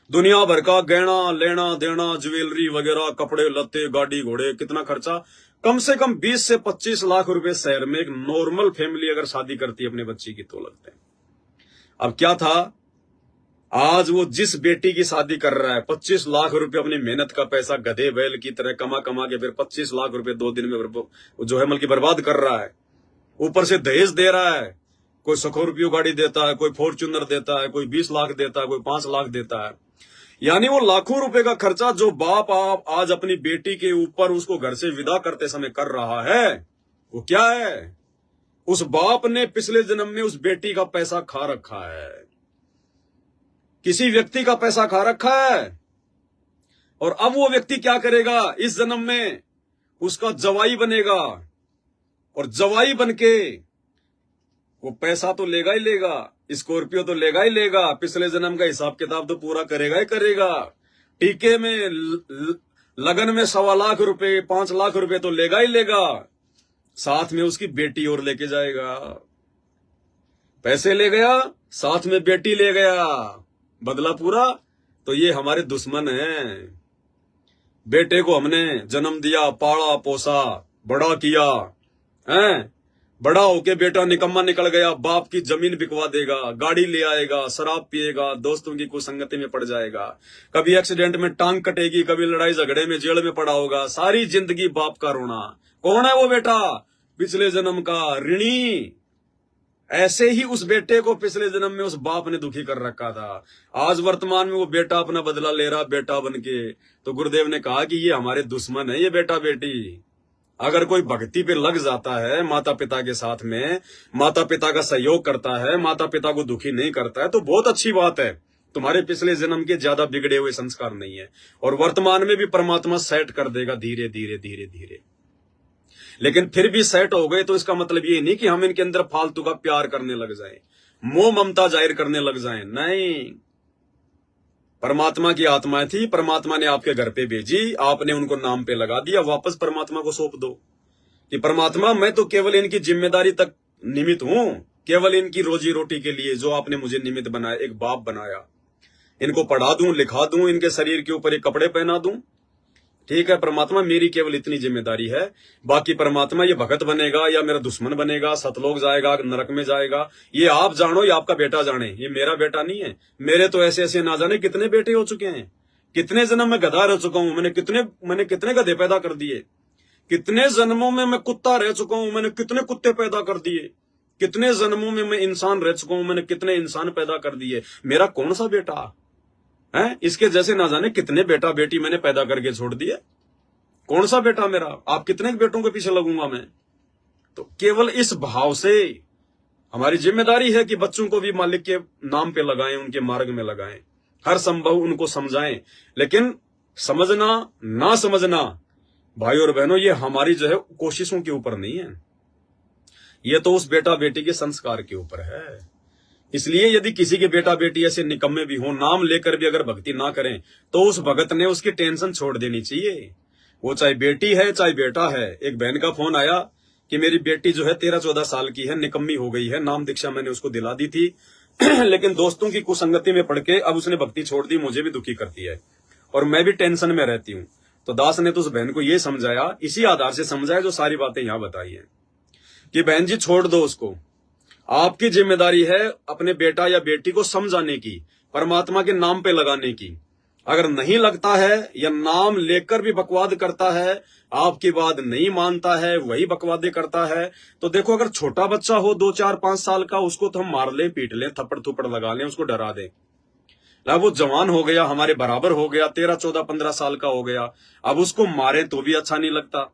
दुनिया भर का गहना लेना देना, ज्वेलरी वगैरह, कपड़े लत्ते, गाड़ी घोड़े, कितना खर्चा, कम से कम 20 से 25 लाख रुपए शहर में एक नॉर्मल फैमिली अगर शादी करती है अपने बच्ची की तो लगते हैं। अब क्या था, आज वो जिस बेटी की शादी कर रहा है 25 लाख रुपए अपनी मेहनत का पैसा गधे बैल की तरह कमा कमा के फिर 25 लाख रुपए 2 दिन में जो है मतलब बर्बाद कर रहा है। ऊपर से दहेज दे रहा है, कोई स्कॉर्पियो गाड़ी देता है, कोई फॉर्च्यूनर देता है, कोई 20 लाख देता है, कोई 5 लाख देता है। यानी वो लाखों रुपए का खर्चा जो बाप आप आज अपनी बेटी के ऊपर उसको घर से विदा करते समय कर रहा है, वो क्या है? उस बाप ने पिछले जन्म में उस बेटी का पैसा खा रखा है, किसी व्यक्ति का पैसा खा रखा है। और अब वो व्यक्ति क्या करेगा, इस जन्म में उसका जवाई बनेगा और जवाई बनके वो पैसा तो लेगा ही लेगा, स्कॉर्पियो तो लेगा ही लेगा, पिछले जन्म का हिसाब किताब तो पूरा करेगा ही करेगा। टीके में लगन में 1.25 लाख रुपए 5 लाख रुपए तो लेगा ही लेगा, साथ में उसकी बेटी और लेके जाएगा। पैसे ले गया, साथ में बेटी ले गया, बदला पूरा। तो ये हमारे दुश्मन हैं। बेटे को हमने जन्म दिया, पाला पोसा, बड़ा किया, हैं? बड़ा होके बेटा निकम्मा निकल गया, बाप की जमीन बिकवा देगा, गाड़ी ले आएगा, शराब पिएगा, दोस्तों की कुसंगति में पड़ जाएगा, कभी एक्सीडेंट में टांग कटेगी, कभी लड़ाई झगड़े में जेल में पड़ा होगा, सारी जिंदगी बाप का रोना। कौन है वो बेटा? पिछले जन्म का ऋणी। ऐसे ही उस बेटे को पिछले जन्म में उस बाप ने दुखी कर रखा था। आज वर्तमान में वो बेटा अपना बदला ले रहा बेटा बनके। तो गुरुदेव ने कहा कि ये हमारे दुश्मन है ये बेटा बेटी। अगर कोई भक्ति पे लग जाता है माता पिता के साथ में, माता पिता का सहयोग करता है, माता पिता को दुखी नहीं करता है, तो बहुत अच्छी बात है। तुम्हारे पिछले जन्म के ज्यादा बिगड़े हुए संस्कार नहीं है और वर्तमान में भी परमात्मा सेट कर देगा धीरे धीरे धीरे धीरे। लेकिन फिर भी सेट हो गए तो इसका मतलब ये नहीं कि हम इनके अंदर फालतू का प्यार करने लग जाएं, मोह ममता जाहिर करने लग जाएं। नहीं, परमात्मा की आत्माएं थी, परमात्मा ने आपके घर पे भेजी, आपने उनको नाम पे लगा दिया, वापस परमात्मा को सौंप दो कि परमात्मा मैं तो केवल इनकी जिम्मेदारी तक निमित्त हूं, केवल इनकी रोजी रोटी के लिए जो आपने मुझे निमित्त बनाया, एक बाप बनाया, इनको पढ़ा दूं, लिखा दूं, इनके शरीर के ऊपर एक कपड़े पहना दूं। ठीक है परमात्मा, मेरी केवल इतनी जिम्मेदारी है। बाकी परमात्मा ये भगत बनेगा या मेरा दुश्मन बनेगा, सतलोक जाएगा, नरक में जाएगा, ये आप जानो, ये आपका बेटा जाने, ये मेरा बेटा नहीं है। मेरे तो ऐसे ऐसे ना जाने कितने बेटे हो चुके हैं, कितने जन्म में गधा रह चुका हूं, मैंने कितने गधे पैदा कर दिए, कितने जन्मों में मैं कुत्ता रह चुका हूं, मैंने कितने कुत्ते पैदा कर दिए, कितने जन्मों में मैं इंसान रह चुका हूं, मैंने कितने इंसान पैदा कर दिए। मेरा कौन सा बेटा है? इसके जैसे ना जाने कितने बेटा बेटी मैंने पैदा करके छोड़ दिए। कौन सा बेटा मेरा? आप कितने बेटों के पीछे लगूंगा मैं? तो केवल इस भाव से हमारी जिम्मेदारी है कि बच्चों को भी मालिक के नाम पे लगाएं, उनके मार्ग में लगाएं, हर संभव उनको समझाएं। लेकिन समझना ना समझना भाई और बहनों, ये हमारी जो है कोशिशों के ऊपर नहीं है, ये तो उस बेटा बेटी के संस्कार के ऊपर है। इसलिए यदि किसी के बेटा बेटी ऐसे निकम्मे भी हो, नाम लेकर भी अगर भक्ति ना करें, तो उस भगत ने उसकी टेंशन छोड़ देनी चाहिए। वो चाहे बेटी है चाहे बेटा है। एक बहन का फोन आया कि मेरी बेटी जो है 13-14 साल की है, निकम्मी हो गई है, नाम दीक्षा मैंने उसको दिला दी थी लेकिन दोस्तों की कुसंगति में पड़ के अब उसने भक्ति छोड़ दी, मुझे भी दुखी करती है और मैं भी टेंशन में रहती हूँ। तो दास ने तो उस बहन को ये समझाया, इसी आधार से समझाया जो सारी बातें यहां बताई है कि बहन जी छोड़ दो उसको, आपकी जिम्मेदारी है अपने बेटा या बेटी को समझाने की, परमात्मा के नाम पे लगाने की। अगर नहीं लगता है या नाम लेकर भी बकवाद करता है, आपकी बात नहीं मानता है, वही बकवादे करता है, तो देखो अगर छोटा बच्चा हो 2, 4, 5 साल का, उसको तो हम मार लें, पीट लें, थप्पड़ थुप्पड़ लगा लें, उसको डरा दें। वो जवान हो गया, हमारे बराबर हो गया, 13, 14, 15 साल का हो गया, अब उसको मारे तो भी अच्छा नहीं लगता।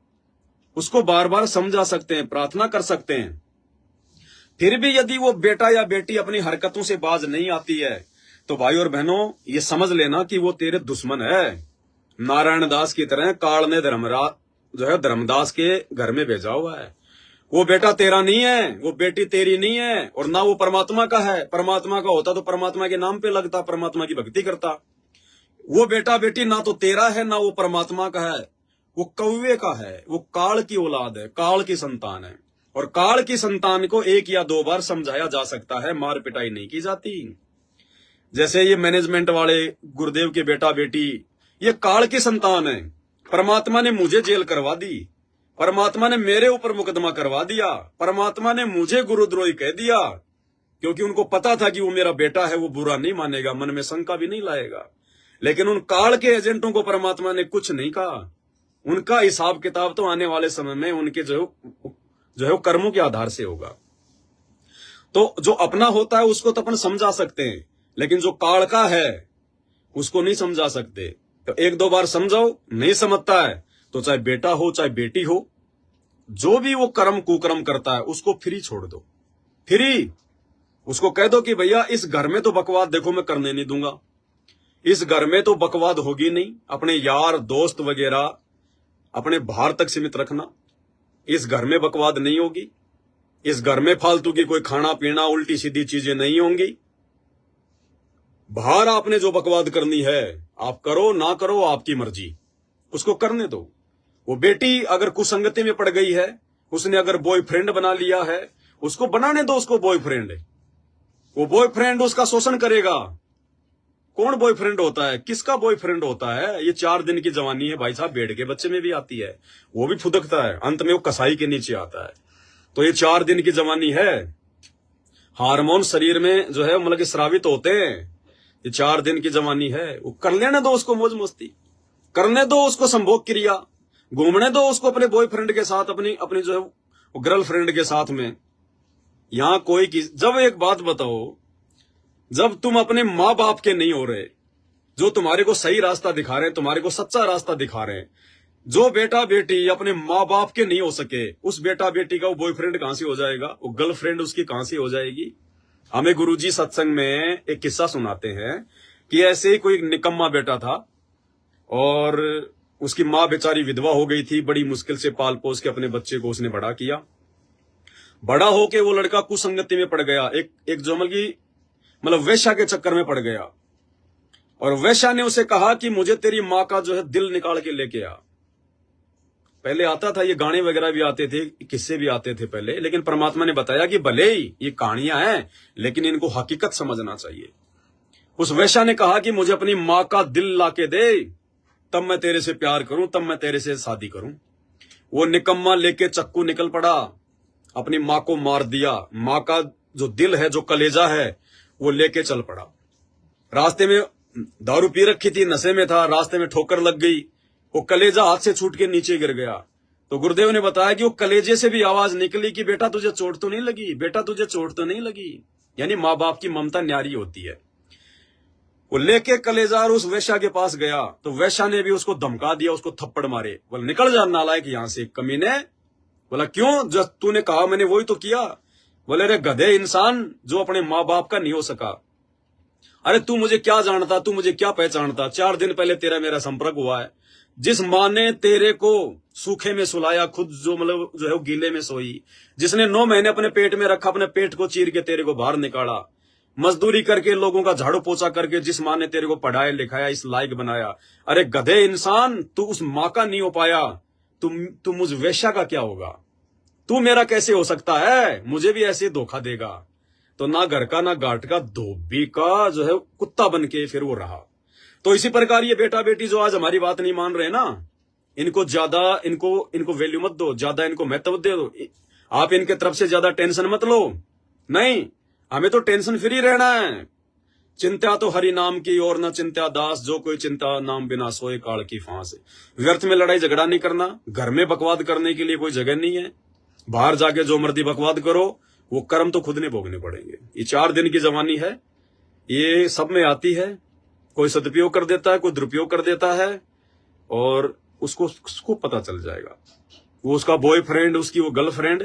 उसको बार बार समझा सकते हैं, प्रार्थना कर सकते हैं। फिर भी यदि वो बेटा या बेटी अपनी हरकतों से बाज नहीं आती है, तो भाई और बहनों ये समझ लेना कि वो तेरे दुश्मन है। नारायण दास की तरह काल ने धर्मदास के घर में भेजा हुआ है। वो बेटा तेरा नहीं है, वो बेटी तेरी नहीं है, और ना वो परमात्मा का है। परमात्मा का होता तो परमात्मा के नाम पे लगता, परमात्मा की भक्ति करता। वो बेटा बेटी ना तो तेरा है ना वो परमात्मा का है, वो कौवे का है, वो काल की औलाद है, काल की संतान है। और काल की संतान को एक या दो बार समझाया जा सकता है, मार पिटाई नहीं की जाती। जैसे ये मैनेजमेंट वाले गुरुदेव के बेटा बेटी, ये काल की संतान है। परमात्मा ने मुझे जेल करवा दी, परमात्मा ने मेरे ऊपर मुकदमा करवा दिया, परमात्मा ने मुझे गुरुद्रोही कह दिया, क्योंकि उनको पता था कि वो मेरा बेटा है, वो बुरा नहीं मानेगा, मन में शंका भी नहीं लाएगा। लेकिन उन काल के एजेंटों को परमात्मा ने कुछ नहीं कहा। उनका हिसाब किताब तो आने वाले समय में उनके जो है कर्मों के आधार से होगा। तो जो अपना होता है उसको तो अपन समझा सकते हैं, लेकिन जो काल का है उसको नहीं समझा सकते। तो एक दो बार समझाओ, नहीं समझता है तो चाहे बेटा हो चाहे बेटी हो, जो भी वो कर्म कुकर्म करता है उसको फ्री छोड़ दो। फ्री उसको कह दो कि भैया इस घर में तो बकवाद देखो मैं करने नहीं दूंगा, इस घर में तो बकवाद होगी नहीं। अपने यार दोस्त वगैरह अपने बाहर तक सीमित रखना, इस घर में बकवाद नहीं होगी, इस घर में फालतू की कोई खाना पीना उल्टी सीधी चीजें नहीं होंगी। बाहर आपने जो बकवाद करनी है आप करो, ना करो आपकी मर्जी, उसको करने दो। वो बेटी अगर कुसंगति में पड़ गई है, उसने अगर बॉयफ्रेंड बना लिया है, उसको बनाने दो उसको बॉयफ्रेंड। वो बॉयफ्रेंड उसका शोषण करेगा। कौन बॉयफ्रेंड होता है, किसका बॉयफ्रेंड होता है? ये 4 दिन की जवानी है भाई साहब, भेड़ के बच्चे में भी आती है, वो भी फुदकता है, अंत में वो कसाई के नीचे आता है। तो ये 4 दिन की जवानी है, हार्मोन शरीर में जो है मतलब कि स्रावित होते हैं। ये 4 दिन की जवानी है, वो कर लेने दो उसको, मौज मस्ती करने दो उसको, संभोग क्रिया घूमने दो उसको अपने बॉयफ्रेंड के साथ, अपनी जो है गर्लफ्रेंड के साथ में। यहां कोई जब एक बात बताओ, जब तुम अपने माँ बाप के नहीं हो रहे, जो तुम्हारे को सही रास्ता दिखा रहे हैं, तुम्हारे को सच्चा रास्ता दिखा रहे हैं, जो बेटा बेटी अपने माँ बाप के नहीं हो सके, उस बेटा बेटी का वो बॉयफ्रेंड कहां से हो जाएगा, वो गर्लफ्रेंड उसकी कहां से हो जाएगी? हमें गुरुजी सत्संग में एक किस्सा सुनाते हैं कि ऐसे ही कोई निकम्मा बेटा था और उसकी माँ बेचारी विधवा हो गई थी। बड़ी मुश्किल से पाल पोस के अपने बच्चे को उसने बड़ा किया। बड़ा होके वो लड़का कुसंगति में पड़ गया, एक जो मतलब वेश्या के चक्कर में पड़ गया। और वेश्या ने उसे कहा कि मुझे तेरी माँ का जो है दिल निकाल के लेके आ। पहले आता था, ये गाने वगैरह भी आते थे, किस्से भी आते थे पहले, लेकिन परमात्मा ने बताया कि भले ही ये कहानियां हैं लेकिन इनको हकीकत समझना चाहिए। उस वेश्या ने कहा कि मुझे अपनी माँ का दिल लाके दे, तब मैं तेरे से प्यार करूं, तब मैं तेरे से शादी करूं। वो निकम्मा लेके चक्कू निकल पड़ा, अपनी माँ को मार दिया। माँ का जो दिल है, जो कलेजा है, वो लेके चल पड़ा। रास्ते में दारू पी रखी थी, नशे में था, रास्ते में ठोकर लग गई, वो कलेजा हाथ से छूट के नीचे गिर गया। तो गुरुदेव ने बताया कि वो कलेजे से भी आवाज निकली कि बेटा तुझे चोट तो नहीं लगी, बेटा तुझे चोट तो नहीं लगी। यानी माँ बाप की ममता न्यारी होती है। वो लेके कलेजार उस वेश्या के पास गया, तो वेश्या ने भी उसको धमका दिया, उसको थप्पड़ मारे। बोला निकल जा नालायक यहां से, कमीने। बोला क्यों, जो तूने कहा मैंने वही तो किया। बोले रे गधे इंसान, जो अपने माँ बाप का नहीं हो सका। अरे तू मुझे क्या जानता, तू मुझे क्या पहचानता? 4 दिन पहले तेरा मेरा संपर्क हुआ है। जिस माँ ने तेरे को सूखे में सुलाया, खुद जो है गीले में सोई, जिसने 9 महीने अपने पेट में रखा, अपने पेट को चीर के तेरे को बाहर निकाला, मजदूरी करके लोगों का झाड़ू पोछा करके जिस माँ ने तेरे को पढ़ाया लिखाया, इस लायक बनाया। अरे गधे इंसान, तू उस माँ का नहीं हो पाया, तुम मुझ वेश्या का क्या होगा? तू मेरा कैसे हो सकता है? मुझे भी ऐसे धोखा देगा। तो ना घर का ना घाट का, धोबी का जो है कुत्ता बन के फिर वो रहा। तो इसी प्रकार ये बेटा बेटी जो आज हमारी बात नहीं मान रहे ना, इनको ज्यादा इनको वैल्यू मत दो, ज्यादा इनको महत्व दे दो। आप इनके तरफ से ज्यादा टेंशन मत लो। नहीं, हमें तो टेंशन फ्री रहना है। चिंता तो हरि नाम की और न चिंता दास, जो कोई चिंता नाम बिना सोए काल की फांस। व्यर्थ में लड़ाई झगड़ा नहीं करना, घर में बकवाद करने के लिए कोई जगह नहीं है। बाहर जाके जो मर्जी बकवाद करो, वो कर्म तो खुद ने भोगने पड़ेंगे। ये 4 दिन की जवानी है, ये सब में आती है। कोई सदुपयोग कर देता है, कोई दुरुपयोग कर देता है, और उसको पता चल जाएगा। वो उसका बॉयफ्रेंड, उसकी वो गर्लफ्रेंड,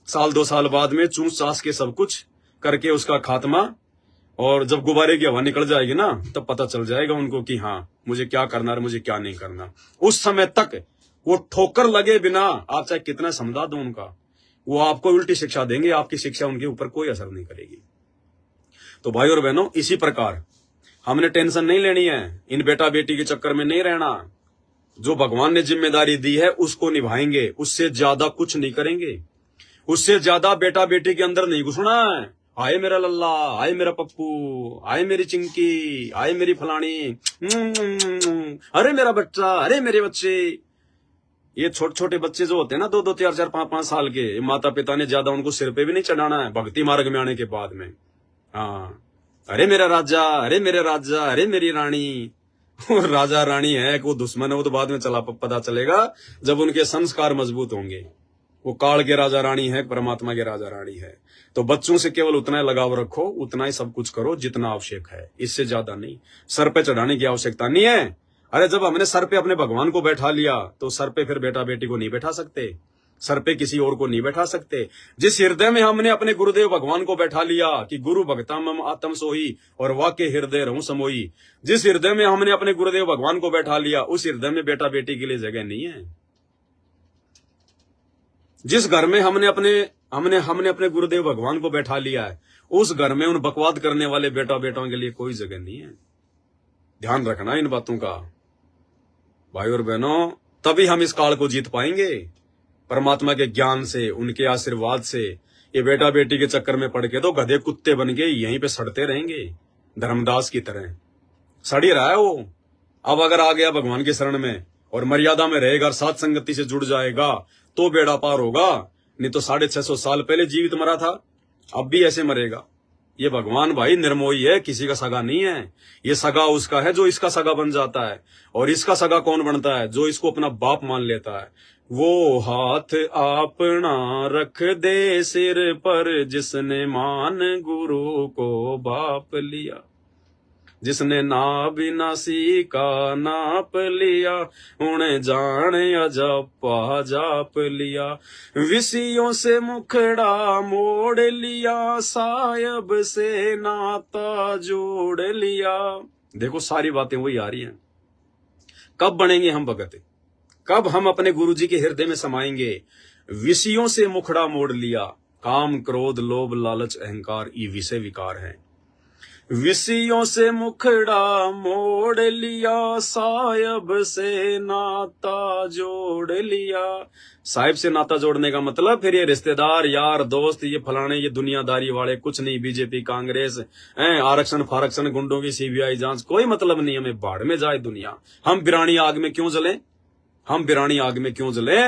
1-2 साल बाद में चूस चास के सब कुछ करके उसका खात्मा। और जब गुब्बारे की हवा निकल जाएगी ना, तब पता चल जाएगा उनको कि हाँ मुझे क्या करना है, मुझे क्या नहीं करना। उस समय तक वो ठोकर लगे बिना आप चाहे कितना समझा दो उनका, वो आपको उल्टी शिक्षा देंगे, आपकी शिक्षा उनके ऊपर कोई असर नहीं करेगी। तो भाई और बहनों, इसी प्रकार हमने टेंशन नहीं लेनी है, इन बेटा बेटी के चक्कर में नहीं रहना। जो भगवान ने जिम्मेदारी दी है उसको निभाएंगे, उससे ज्यादा कुछ नहीं करेंगे, उससे ज्यादा बेटा बेटी के अंदर नहीं घुसना है। आए मेरा लल्ला, आए मेरा पप्पू, आए मेरी चिंकी, आए मेरी फलानी, अरे मेरा बच्चा, अरे मेरे बच्चे। ये छोटे छोटे बच्चे जो होते हैं ना, 2-2, 4-4, 5-5 साल के, माता पिता ने ज्यादा उनको सिर पे भी नहीं चढ़ाना है भक्ति मार्ग में आने के बाद में। हाँ, अरे मेरा राजा, अरे मेरे राजा, अरे मेरी रानी। राजा रानी है कि वो दुश्मन है, वो तो बाद में पता चलेगा जब उनके संस्कार मजबूत होंगे। वो काल के राजा रानी है, परमात्मा के राजा रानी है। तो बच्चों से केवल उतना ही लगाव रखो, उतना ही सब कुछ करो जितना आवश्यक है, इससे ज्यादा नहीं। सर पे चढ़ाने की आवश्यकता नहीं है। अरे जब हमने सर पे अपने भगवान को बैठा लिया तो सर पे फिर बेटा बेटी को नहीं बैठा सकते, सर पे किसी और को नहीं बैठा सकते। जिस हृदय में हमने अपने गुरुदेव भगवान को बैठा लिया कि गुरु भक्ता मम आत्म सोही और वाक्य हृदय रहूं समोई, जिस हृदय में हमने अपने गुरुदेव भगवान को बैठा लिया उस हृदय में बेटा बेटी के लिए जगह नहीं है। जिस घर में हमने अपने गुरुदेव भगवान को बैठा लिया है उस घर में उन बकवाद करने वाले बेटा बेटाओं के लिए कोई जगह नहीं है। ध्यान रखना इन बातों का भाई और बहनों, तभी हम इस काल को जीत पाएंगे। परमात्मा के ज्ञान से, उनके आशीर्वाद से। ये बेटा बेटी के चक्कर में पड़ के तो गधे कुत्ते बन के यहीं पे सड़ते रहेंगे, धर्मदास की तरह सड़ ही रहा है वो। अब अगर आ गया भगवान की शरण में और मर्यादा में रहेगा, साथ संगति से जुड़ जाएगा तो बेड़ा पार होगा, नहीं तो 650 साल पहले जीवित मरा था, अब भी ऐसे मरेगा। ये भगवान भाई निर्मोही है, किसी का सगा नहीं है। ये सगा उसका है जो इसका सगा बन जाता है, और इसका सगा कौन बनता है? जो इसको अपना बाप मान लेता है। वो हाथ अपना रख दे सिर पर जिसने मान गुरु को बाप लिया, जिसने ना विनाशी का नाप लिया, उन्हें जाने अजपा जाप लिया, विषयों से मुखड़ा मोड़ लिया, सायब से नाता जोड़ लिया। देखो सारी बातें वही आ रही हैं। कब बनेंगे हम भगत? कब हम अपने गुरुजी के हृदय में समाएंगे? विषयों से मुखड़ा मोड़ लिया, काम क्रोध लोभ लालच अहंकार ये विषय विकार है। विषयों से मुखड़ा मोड़ लिया, सायब से नाता जोड़ लिया। साहिब से नाता जोड़ने का मतलब फिर ये रिश्तेदार यार दोस्त ये फलाने ये दुनियादारी वाले कुछ नहीं, बीजेपी कांग्रेस आरक्षण फारक्षण गुंडों की सीबीआई जांच कोई मतलब नहीं। हमें बाढ़ में जाए दुनिया, हम बिरानी आग में क्यों जले? हम बिरानी आग में क्यों जले?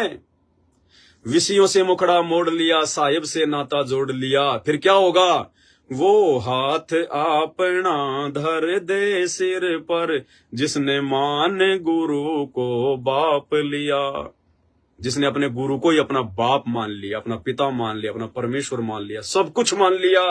विषयों से मुखड़ा मोड़ लिया, साहिब से नाता जोड़ लिया, फिर क्या होगा? वो हाथ अपना धर दे सिर पर जिसने मान गुरु को बाप लिया। जिसने अपने गुरु को ही अपना बाप मान लिया, अपना पिता मान लिया, अपना परमेश्वर मान लिया, सब कुछ मान लिया।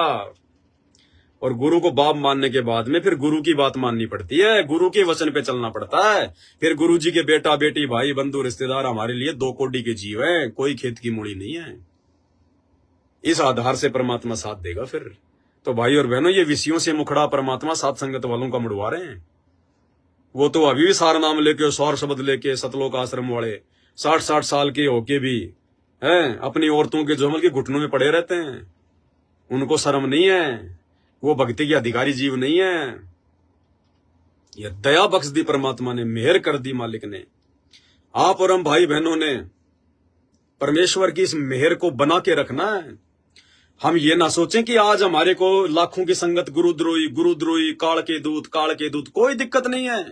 और गुरु को बाप मानने के बाद में फिर गुरु की बात माननी पड़ती है, गुरु के वचन पे चलना पड़ता है। फिर गुरु जी के बेटा बेटी भाई बंधु रिश्तेदार हमारे लिए 2 कोड़ी के जीव है, कोई खेत की मूड़ी नहीं है। इस आधार से परमात्मा साथ देगा फिर। तो भाई और बहनों, ये विषयों से मुखड़ा परमात्मा साथ संगत वालों का मुड़वा रहे हैं। वो तो अभी भी सार नाम लेके, सौर शब्द लेके, सतलोक आश्रम वाले 60-60 साल के होके भी हैं अपनी औरतों के जोमल के घुटनों में पड़े रहते हैं। उनको शर्म नहीं है, वो भक्ति के अधिकारी जीव नहीं है। यह दया बख्श दी परमात्मा ने, मेहर कर दी मालिक ने। आप और हम भाई बहनों ने परमेश्वर की इस मेहर को बना के रखना है। हम ये ना सोचें कि आज हमारे को लाखों की संगत गुरुद्रोही काल के दूत, कोई दिक्कत नहीं है,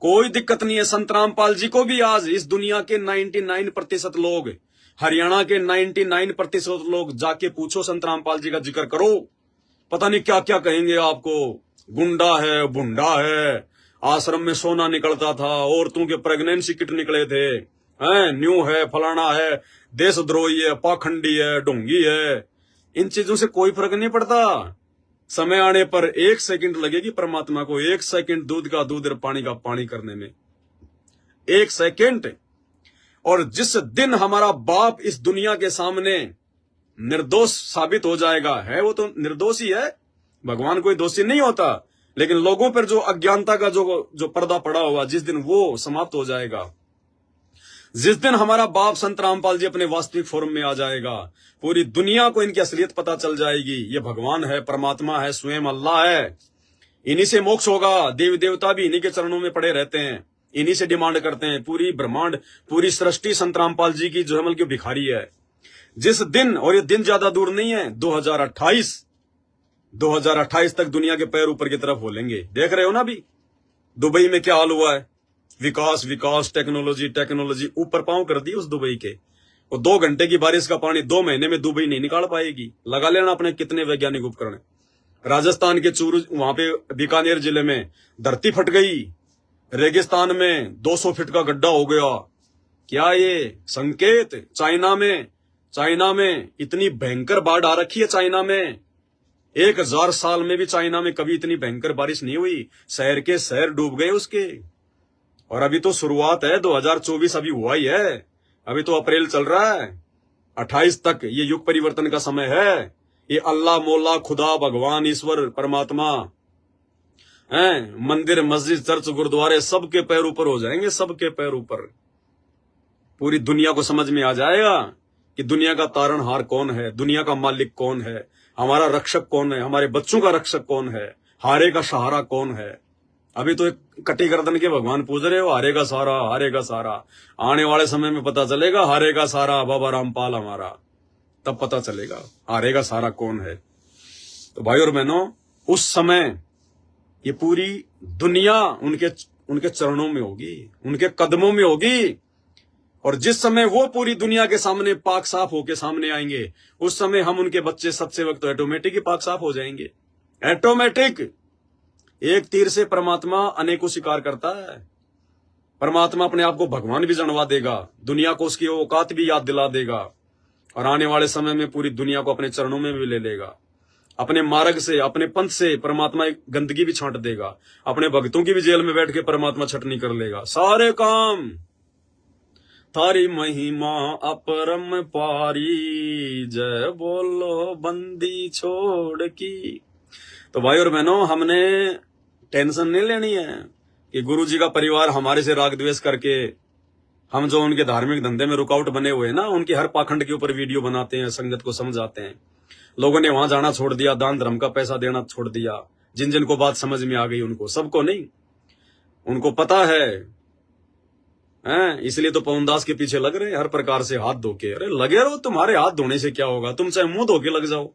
कोई दिक्कत नहीं है। संत रामपाल जी को भी आज इस दुनिया के 99% लोग, हरियाणा के 99% लोग जाके पूछो, संत रामपाल जी का जिक्र करो, पता नहीं क्या क्या कहेंगे आपको। गुंडा है, भुंडा है, आश्रम में सोना निकलता था, औरतों के प्रेगनेंसी किट निकले थे, न्यू है, फलाना है, देशद्रोही है, पाखंडी है, ढोंगी है। इन चीजों से कोई फर्क नहीं पड़ता। समय आने पर 1 सेकंड लगेगी परमात्मा को, 1 सेकंड दूध का दूध और पानी का पानी करने में, 1 सेकंड। और जिस दिन हमारा बाप इस दुनिया के सामने निर्दोष साबित हो जाएगा, है वो तो निर्दोष ही है, भगवान कोई दोषी नहीं होता, लेकिन लोगों पर जो अज्ञानता का जो पर्दा पड़ा हुआ, जिस दिन वो समाप्त हो जाएगा, जिस दिन हमारा बाप संत रामपाल जी अपने वास्तविक फॉर्म में आ जाएगा, पूरी दुनिया को इनकी असलियत पता चल जाएगी। ये भगवान है, परमात्मा है, स्वयं अल्लाह है। इन्हीं से मोक्ष होगा। देवी देवता भी इन्हीं के चरणों में पड़े रहते हैं, इन्हीं से डिमांड करते हैं। पूरी ब्रह्मांड, पूरी सृष्टि संत रामपाल जी की जो है की भिखारी है। जिस दिन, और ये दिन ज्यादा दूर नहीं है, 2028 तक दुनिया के पैर ऊपर की तरफ बोलेंगे। देख रहे हो ना अभी दुबई में क्या हाल हुआ है। विकास विकास, टेक्नोलॉजी टेक्नोलॉजी, ऊपर पांव कर दी उस दुबई के। और 2 घंटे की बारिश का पानी 2 महीने में दुबई नहीं निकाल पाएगी। लगा लेना अपने कितने वैज्ञानिक उपकरण। राजस्थान के चूरू, वहां पे बीकानेर जिले में धरती फट गई। रेगिस्तान में 200 फीट का गड्ढा हो गया। क्या ये संकेत? चाइना में इतनी भयंकर बाढ़ आ रखी है। चाइना में 1000 साल में भी चाइना में कभी इतनी भयंकर बारिश नहीं हुई। शहर के शहर डूब गए उसके। और अभी तो शुरुआत है, 2024 अभी हुआ ही है, अभी तो अप्रैल चल रहा है। 28 तक ये युग परिवर्तन का समय है। ये अल्लाह मौला खुदा भगवान ईश्वर परमात्मा हैं, मंदिर मस्जिद चर्च गुरुद्वारे सबके पैर ऊपर हो जाएंगे, सबके पैर ऊपर। पूरी दुनिया को समझ में आ जाएगा कि दुनिया का तारणहार कौन है, दुनिया का मालिक कौन है, हमारा रक्षक कौन है, हमारे बच्चों का रक्षक कौन है, हारे का सहारा कौन है। अभी तो एक कटी गर्दन के भगवान पूज रहे हो, हारेगा सारा, हारेगा सारा। आने वाले समय में पता चलेगा हारेगा सारा बाबा रामपाल हमारा, तब पता चलेगा हारेगा सारा कौन है। तो भाई और बहनों, उस समय ये पूरी दुनिया उनके चरणों में होगी, उनके कदमों में होगी। और जिस समय वो पूरी दुनिया के सामने पाक साफ होके सामने आएंगे, उस समय हम उनके बच्चे सत्सेवक तो ऑटोमेटिक ही पाक साफ हो जाएंगे। ऑटोमेटिक। एक तीर से परमात्मा अनेकों शिकार करता है। परमात्मा अपने आप को भगवान भी जनवा देगा, दुनिया को उसकी औकात भी याद दिला देगा। और आने वाले समय में पूरी दुनिया को अपने चरणों में भी ले लेगा। अपने मार्ग से, अपने पंथ से परमात्मा एक गंदगी भी छांट देगा। अपने भक्तों की भी जेल में बैठ के परमात्मा छटनी कर लेगा। सारे काम थारी महिमा अपरम पारी, जय बोलो बंदी छोड़ की। तो भाई और बहनों, हमने टेंशन नहीं लेनी है कि गुरु जी का परिवार हमारे से राग द्वेष करके, हम जो उनके धार्मिक धंधे में रुकावट बने हुए हैं ना, उनकी हर पाखंड के ऊपर वीडियो बनाते हैं, संगत को समझाते हैं। लोगों ने वहां जाना छोड़ दिया, दान धर्म का पैसा देना छोड़ दिया। जिन जिन को बात समझ में आ गई उनको, सबको नहीं, उनको पता है। इसलिए तो पवनदास के पीछे लग रहे हैं हर प्रकार से हाथ धो के। अरे लगे रहो, तुम्हारे हाथ धोने से क्या होगा, तुम चाहे मुंह धो के लग जाओ।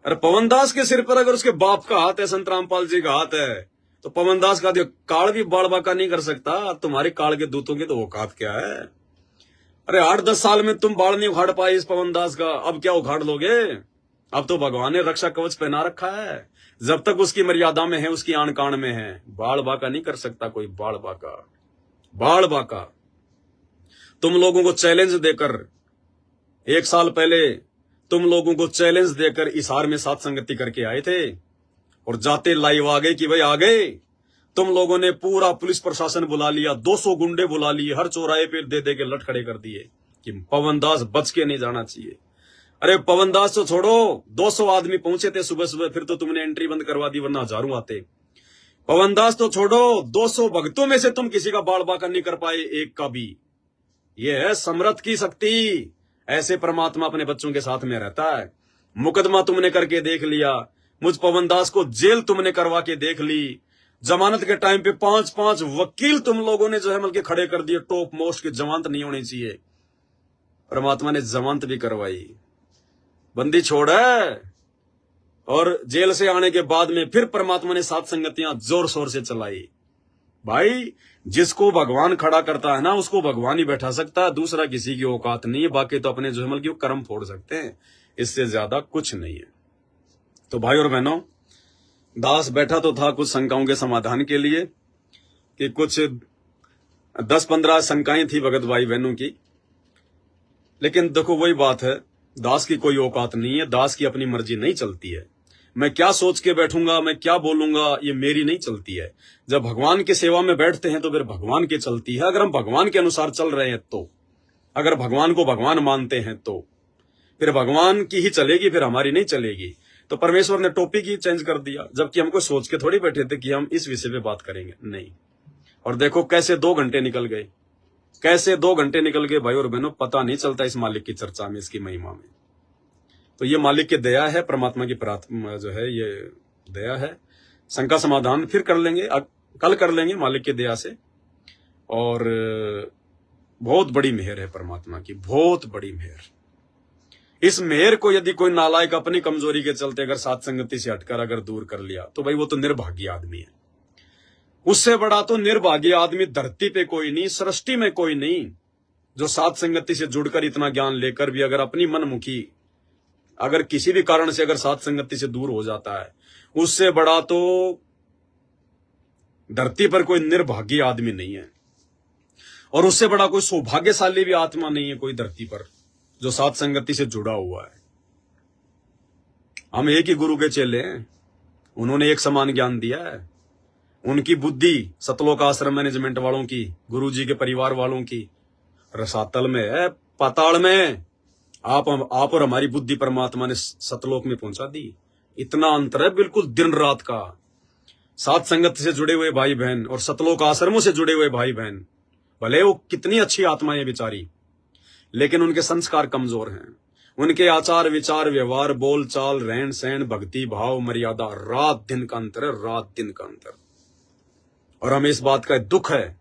अरे पवनदास के सिर पर अगर उसके बाप का हाथ है, संत रामपाल जी का हाथ है, तो पवनदास का काल भी बाल बाका नहीं कर सकता। तुम्हारे काल के दूतों की तो औकात क्या है। अरे 8-10 साल में तुम बाल नहीं उखाड़ पाए इस पवनदास का, अब क्या उखाड़ लोगे। अब तो भगवान ने रक्षा कवच पहना रखा है। जब तक उसकी मर्यादा में है, उसकी आन कान में है, बाल बाका नहीं कर सकता कोई। बाल बाका तुम लोगों को चैलेंज देकर, 1 साल पहले तुम लोगों को चैलेंज देकर इसार में साथ संगति करके आए थे, और जाते लाइव आ गए कि भाई आ गए। तुम लोगों ने पूरा पुलिस प्रशासन बुला लिया, 200 गुंडे बुला लिए, हर चौराहे पे दे दे के लट खड़े कर दिए कि पवनदास बच के नहीं जाना चाहिए। अरे पवनदास तो छोड़ो, 200 आदमी पहुंचे थे सुबह सुबह, फिर तो तुमने एंट्री बंद करवा दी, वरना हजारों आते। पवनदास तो छोड़ो, 200 भक्तों में से तुम किसी का बाल बाका नहीं कर पाए, एक का भी। यह है समर्थ की शक्ति। ऐसे परमात्मा अपने बच्चों के साथ में रहता है। मुकदमा तुमने करके देख लिया, मुझ पवनदास को जेल तुमने करवा के देख ली। जमानत के टाइम पे 5-5 वकील तुम लोगों ने जो है बल्कि खड़े कर दिए, टॉप मोस्ट की जमानत नहीं होनी चाहिए। परमात्मा ने जमानत भी करवाई, बंदी छोड़ है। और जेल से आने के बाद में फिर परमात्मा ने सात संगतियां जोर शोर से चलाई। भाई जिसको भगवान खड़ा करता है ना, उसको भगवान ही बैठा सकता है, दूसरा किसी की औकात नहीं है। बाकी तो अपने जो है कर्म फोड़ सकते हैं, इससे ज्यादा कुछ नहीं है। तो भाई और बहनों, दास बैठा तो था कुछ शंकाओं के समाधान के लिए, कि कुछ 10-15 शंकाएं थी भगत भाई बहनों की। लेकिन देखो वही बात है, दास की कोई औकात नहीं है, दास की अपनी मर्जी नहीं चलती है। मैं क्या सोच के बैठूंगा, मैं क्या बोलूंगा, ये मेरी नहीं चलती है। जब भगवान की सेवा में बैठते हैं तो फिर भगवान की चलती है। अगर हम भगवान के अनुसार चल रहे हैं तो, अगर भगवान को भगवान मानते हैं तो फिर भगवान की ही चलेगी, फिर हमारी नहीं चलेगी। तो परमेश्वर ने टॉपिक ही चेंज कर दिया, जबकि हमको सोच के थोड़ी बैठे थे कि हम इस विषय पे बात करेंगे, नहीं। और देखो कैसे 2 घंटे निकल गए। कैसे 2 घंटे निकल गए भाई और बहनों, पता नहीं चलता इस मालिक की चर्चा में, इसकी महिमा में। तो ये मालिक की दया है, परमात्मा की प्रार्थना जो है ये दया है। शंका समाधान फिर कर लेंगे, कल कर लेंगे मालिक की दया से। और बहुत बड़ी मेहर है परमात्मा की, बहुत बड़ी मेहर। इस मेहर को यदि कोई नालायक अपनी कमजोरी के चलते अगर सात संगति से हटकर अगर दूर कर लिया तो भाई वो तो निर्भाग्य आदमी है। उससे बड़ा तो निर्भाग्य आदमी धरती पे कोई नहीं, सृष्टि में कोई नहीं, जो सात संगति से जुड़कर इतना ज्ञान लेकर भी अगर अपनी मनमुखी अगर किसी भी कारण से अगर सात संगति से दूर हो जाता है, उससे बड़ा तो धरती पर कोई निर्भाग्य आदमी नहीं है। और उससे बड़ा कोई सौभाग्यशाली भी आत्मा नहीं है कोई धरती पर जो सात संगति से जुड़ा हुआ है। हम एक ही गुरु के चेले हैं, उन्होंने एक समान ज्ञान दिया है। उनकी बुद्धि सतलोक आश्रम मैनेजमेंट वालों की, गुरु जी के परिवार वालों की रसातल में है, पाताल में। आप और हमारी बुद्धि परमात्मा ने सतलोक में पहुंचा दी। इतना अंतर है बिल्कुल दिन रात का। सात संगत से जुड़े हुए भाई बहन और सतलोक आश्रमों से जुड़े हुए भाई बहन, भले वो कितनी अच्छी आत्माएं बेचारी, लेकिन उनके संस्कार कमजोर हैं। उनके आचार विचार व्यवहार बोल चाल रहन सहन भक्ति भाव मर्यादा, रात दिन का अंतर है, रात दिन का अंतर। और हमें इस बात का दुख है,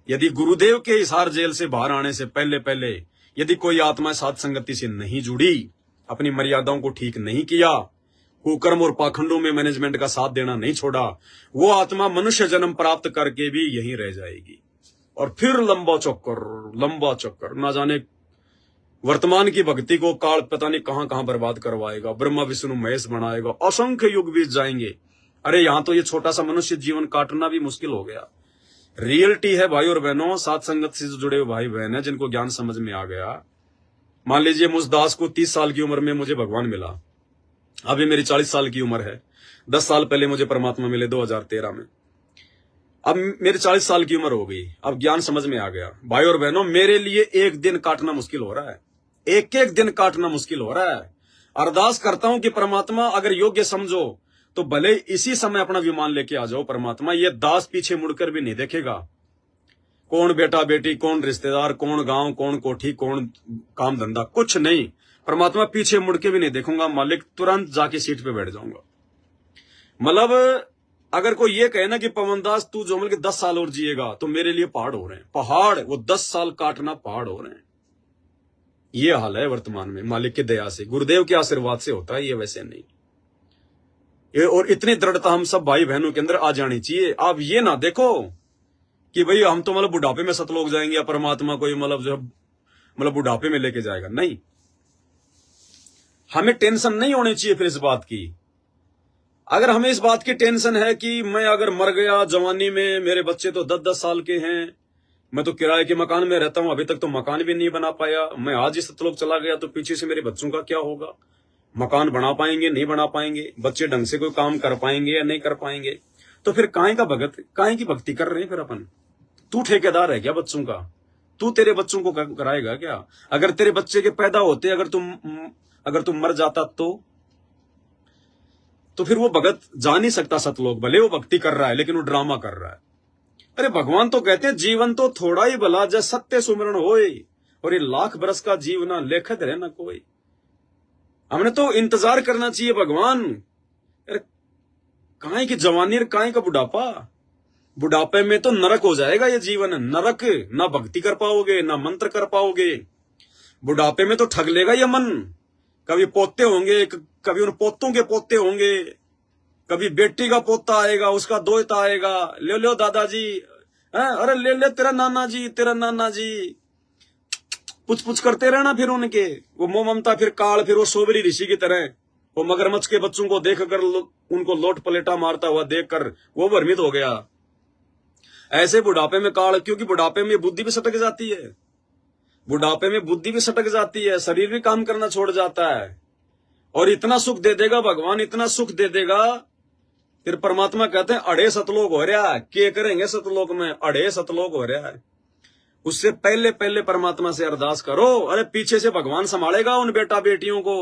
यदि गुरुदेव के हिसार जेल से बाहर आने से पहले पहले यदि कोई आत्मा सात संगति से नहीं जुड़ी, अपनी मर्यादाओं को ठीक नहीं किया, कुकर्म और पाखंडों में मैनेजमेंट का साथ देना नहीं छोड़ा, वो आत्मा मनुष्य जन्म प्राप्त करके भी यहीं रह जाएगी। और फिर लंबा चक्कर, ना जाने वर्तमान की भक्ति को काल पता नहीं कहां कहां बर्बाद करवाएगा, ब्रह्मा विष्णु महेश बनाएगा, असंख्य युग बीत जाएंगे। अरे यहां तो ये छोटा सा मनुष्य जीवन काटना भी मुश्किल हो गया। रियलिटी है भाई और बहनों, सात संगत से जुड़े हुए भाई बहन है जिनको ज्ञान समझ में आ गया। मान लीजिए मुझ दास को 30 साल की उम्र में मुझे भगवान मिला, अभी मेरी 40 साल की उम्र है। 10 साल पहले मुझे परमात्मा मिले 2013 में। अब मेरी 40 साल की उम्र हो गई, अब ज्ञान समझ में आ गया। भाई और बहनों, मेरे लिए एक दिन काटना मुश्किल हो रहा है, एक एक दिन काटना मुश्किल हो रहा है। अरदास करता हूं कि परमात्मा अगर योग्य समझो तो भले इसी समय अपना विमान लेके आ जाओ परमात्मा, ये दास पीछे मुड़कर भी नहीं देखेगा। कौन बेटा बेटी, कौन रिश्तेदार, कौन गांव, कौन कोठी, कौन काम धंधा, कुछ नहीं। परमात्मा पीछे मुड़ के भी नहीं देखूंगा मालिक, तुरंत जाके सीट पे बैठ जाऊंगा। मतलब अगर कोई ये कहे ना कि पवनदास तू जो मिल के 10 साल और जिएगा, तो मेरे लिए पहाड़ हो रहे हैं, पहाड़। वो 10 साल काटना पहाड़ हो रहे हैं। ये हाल है वर्तमान में, मालिक की दया से, गुरुदेव के आशीर्वाद से होता है ये, वैसे नहीं। और इतनी दृढ़ता हम सब भाई बहनों के अंदर आ जानी चाहिए। आप ये ना देखो कि भाई हम तो मतलब बुढ़ापे में सतलोक जाएंगे या परमात्मा कोई मतलब जो मतलब बुढ़ापे में लेके जाएगा, नहीं। हमें टेंशन नहीं होनी चाहिए फिर इस बात की। अगर हमें इस बात की टेंशन है कि मैं अगर मर गया जवानी में, मेरे बच्चे तो 10-10 साल के हैं, मैं तो किराए के मकान में रहता हूं, अभी तक तो मकान भी नहीं बना पाया, मैं आज ही सतलोक चला गया तो पीछे से मेरे बच्चों का क्या होगा, मकान बना पाएंगे नहीं बना पाएंगे, बच्चे ढंग से कोई काम कर पाएंगे या नहीं कर पाएंगे, तो फिर काहे का भगत, काहे की भक्ति कर रहे हैं फिर अपन। तू ठेकेदार है क्या बच्चों का? तू तेरे बच्चों को कराएगा क्या? अगर तेरे बच्चे के पैदा होते अगर तुम मर जाता तो फिर वो भगत जा नहीं सकता सतलोक। भले वो भक्ति कर रहा है लेकिन वो ड्रामा कर रहा है। अरे भगवान तो कहते हैं जीवन तो थोड़ा ही भला जय सत्य सुमरण होए, और ये लाख बरस का जीवना लेखत रहे ना कोई। हमने तो इंतजार करना चाहिए भगवान। अरे काहे की जवानी, काहे का बुढ़ापा? बुढ़ापे में तो नरक हो जाएगा ये जीवन, नरक। ना भक्ति कर पाओगे ना मंत्र कर पाओगे। बुढ़ापे में तो ठग लेगा ये मन। कभी पोते होंगे, कभी उन पोतों के पोते होंगे, कभी बेटी का पोता आएगा, उसका दोहता आएगा, ले लो दादाजी, अरे ले ले तेरा नाना जी, तेरा नाना जी, पुछ पुछ करते रहना फिर उनके। वो मोह ममता, फिर काल, फिर वो सोबरी ऋषि की तरह वो मगरमच्छ के बच्चों को देखकर उनको लोट पलेटा मारता हुआ देखकर वो भ्रमित हो गया। ऐसे बुढ़ापे में काल, क्योंकि बुढ़ापे में बुद्धि भी सटक जाती है, बुढ़ापे में बुद्धि भी सटक जाती है, शरीर भी काम करना छोड़ जाता है। और इतना सुख दे देगा भगवान, इतना सुख दे देगा। फिर परमात्मा कहते हैं अड़े सतलोक हो रहा है, क्या करेंगे सतलोक में, अड़े सतलोक हो रहा है। उससे पहले पहले परमात्मा से अरदास करो। अरे पीछे से भगवान संभालेगा उन बेटा बेटियों को।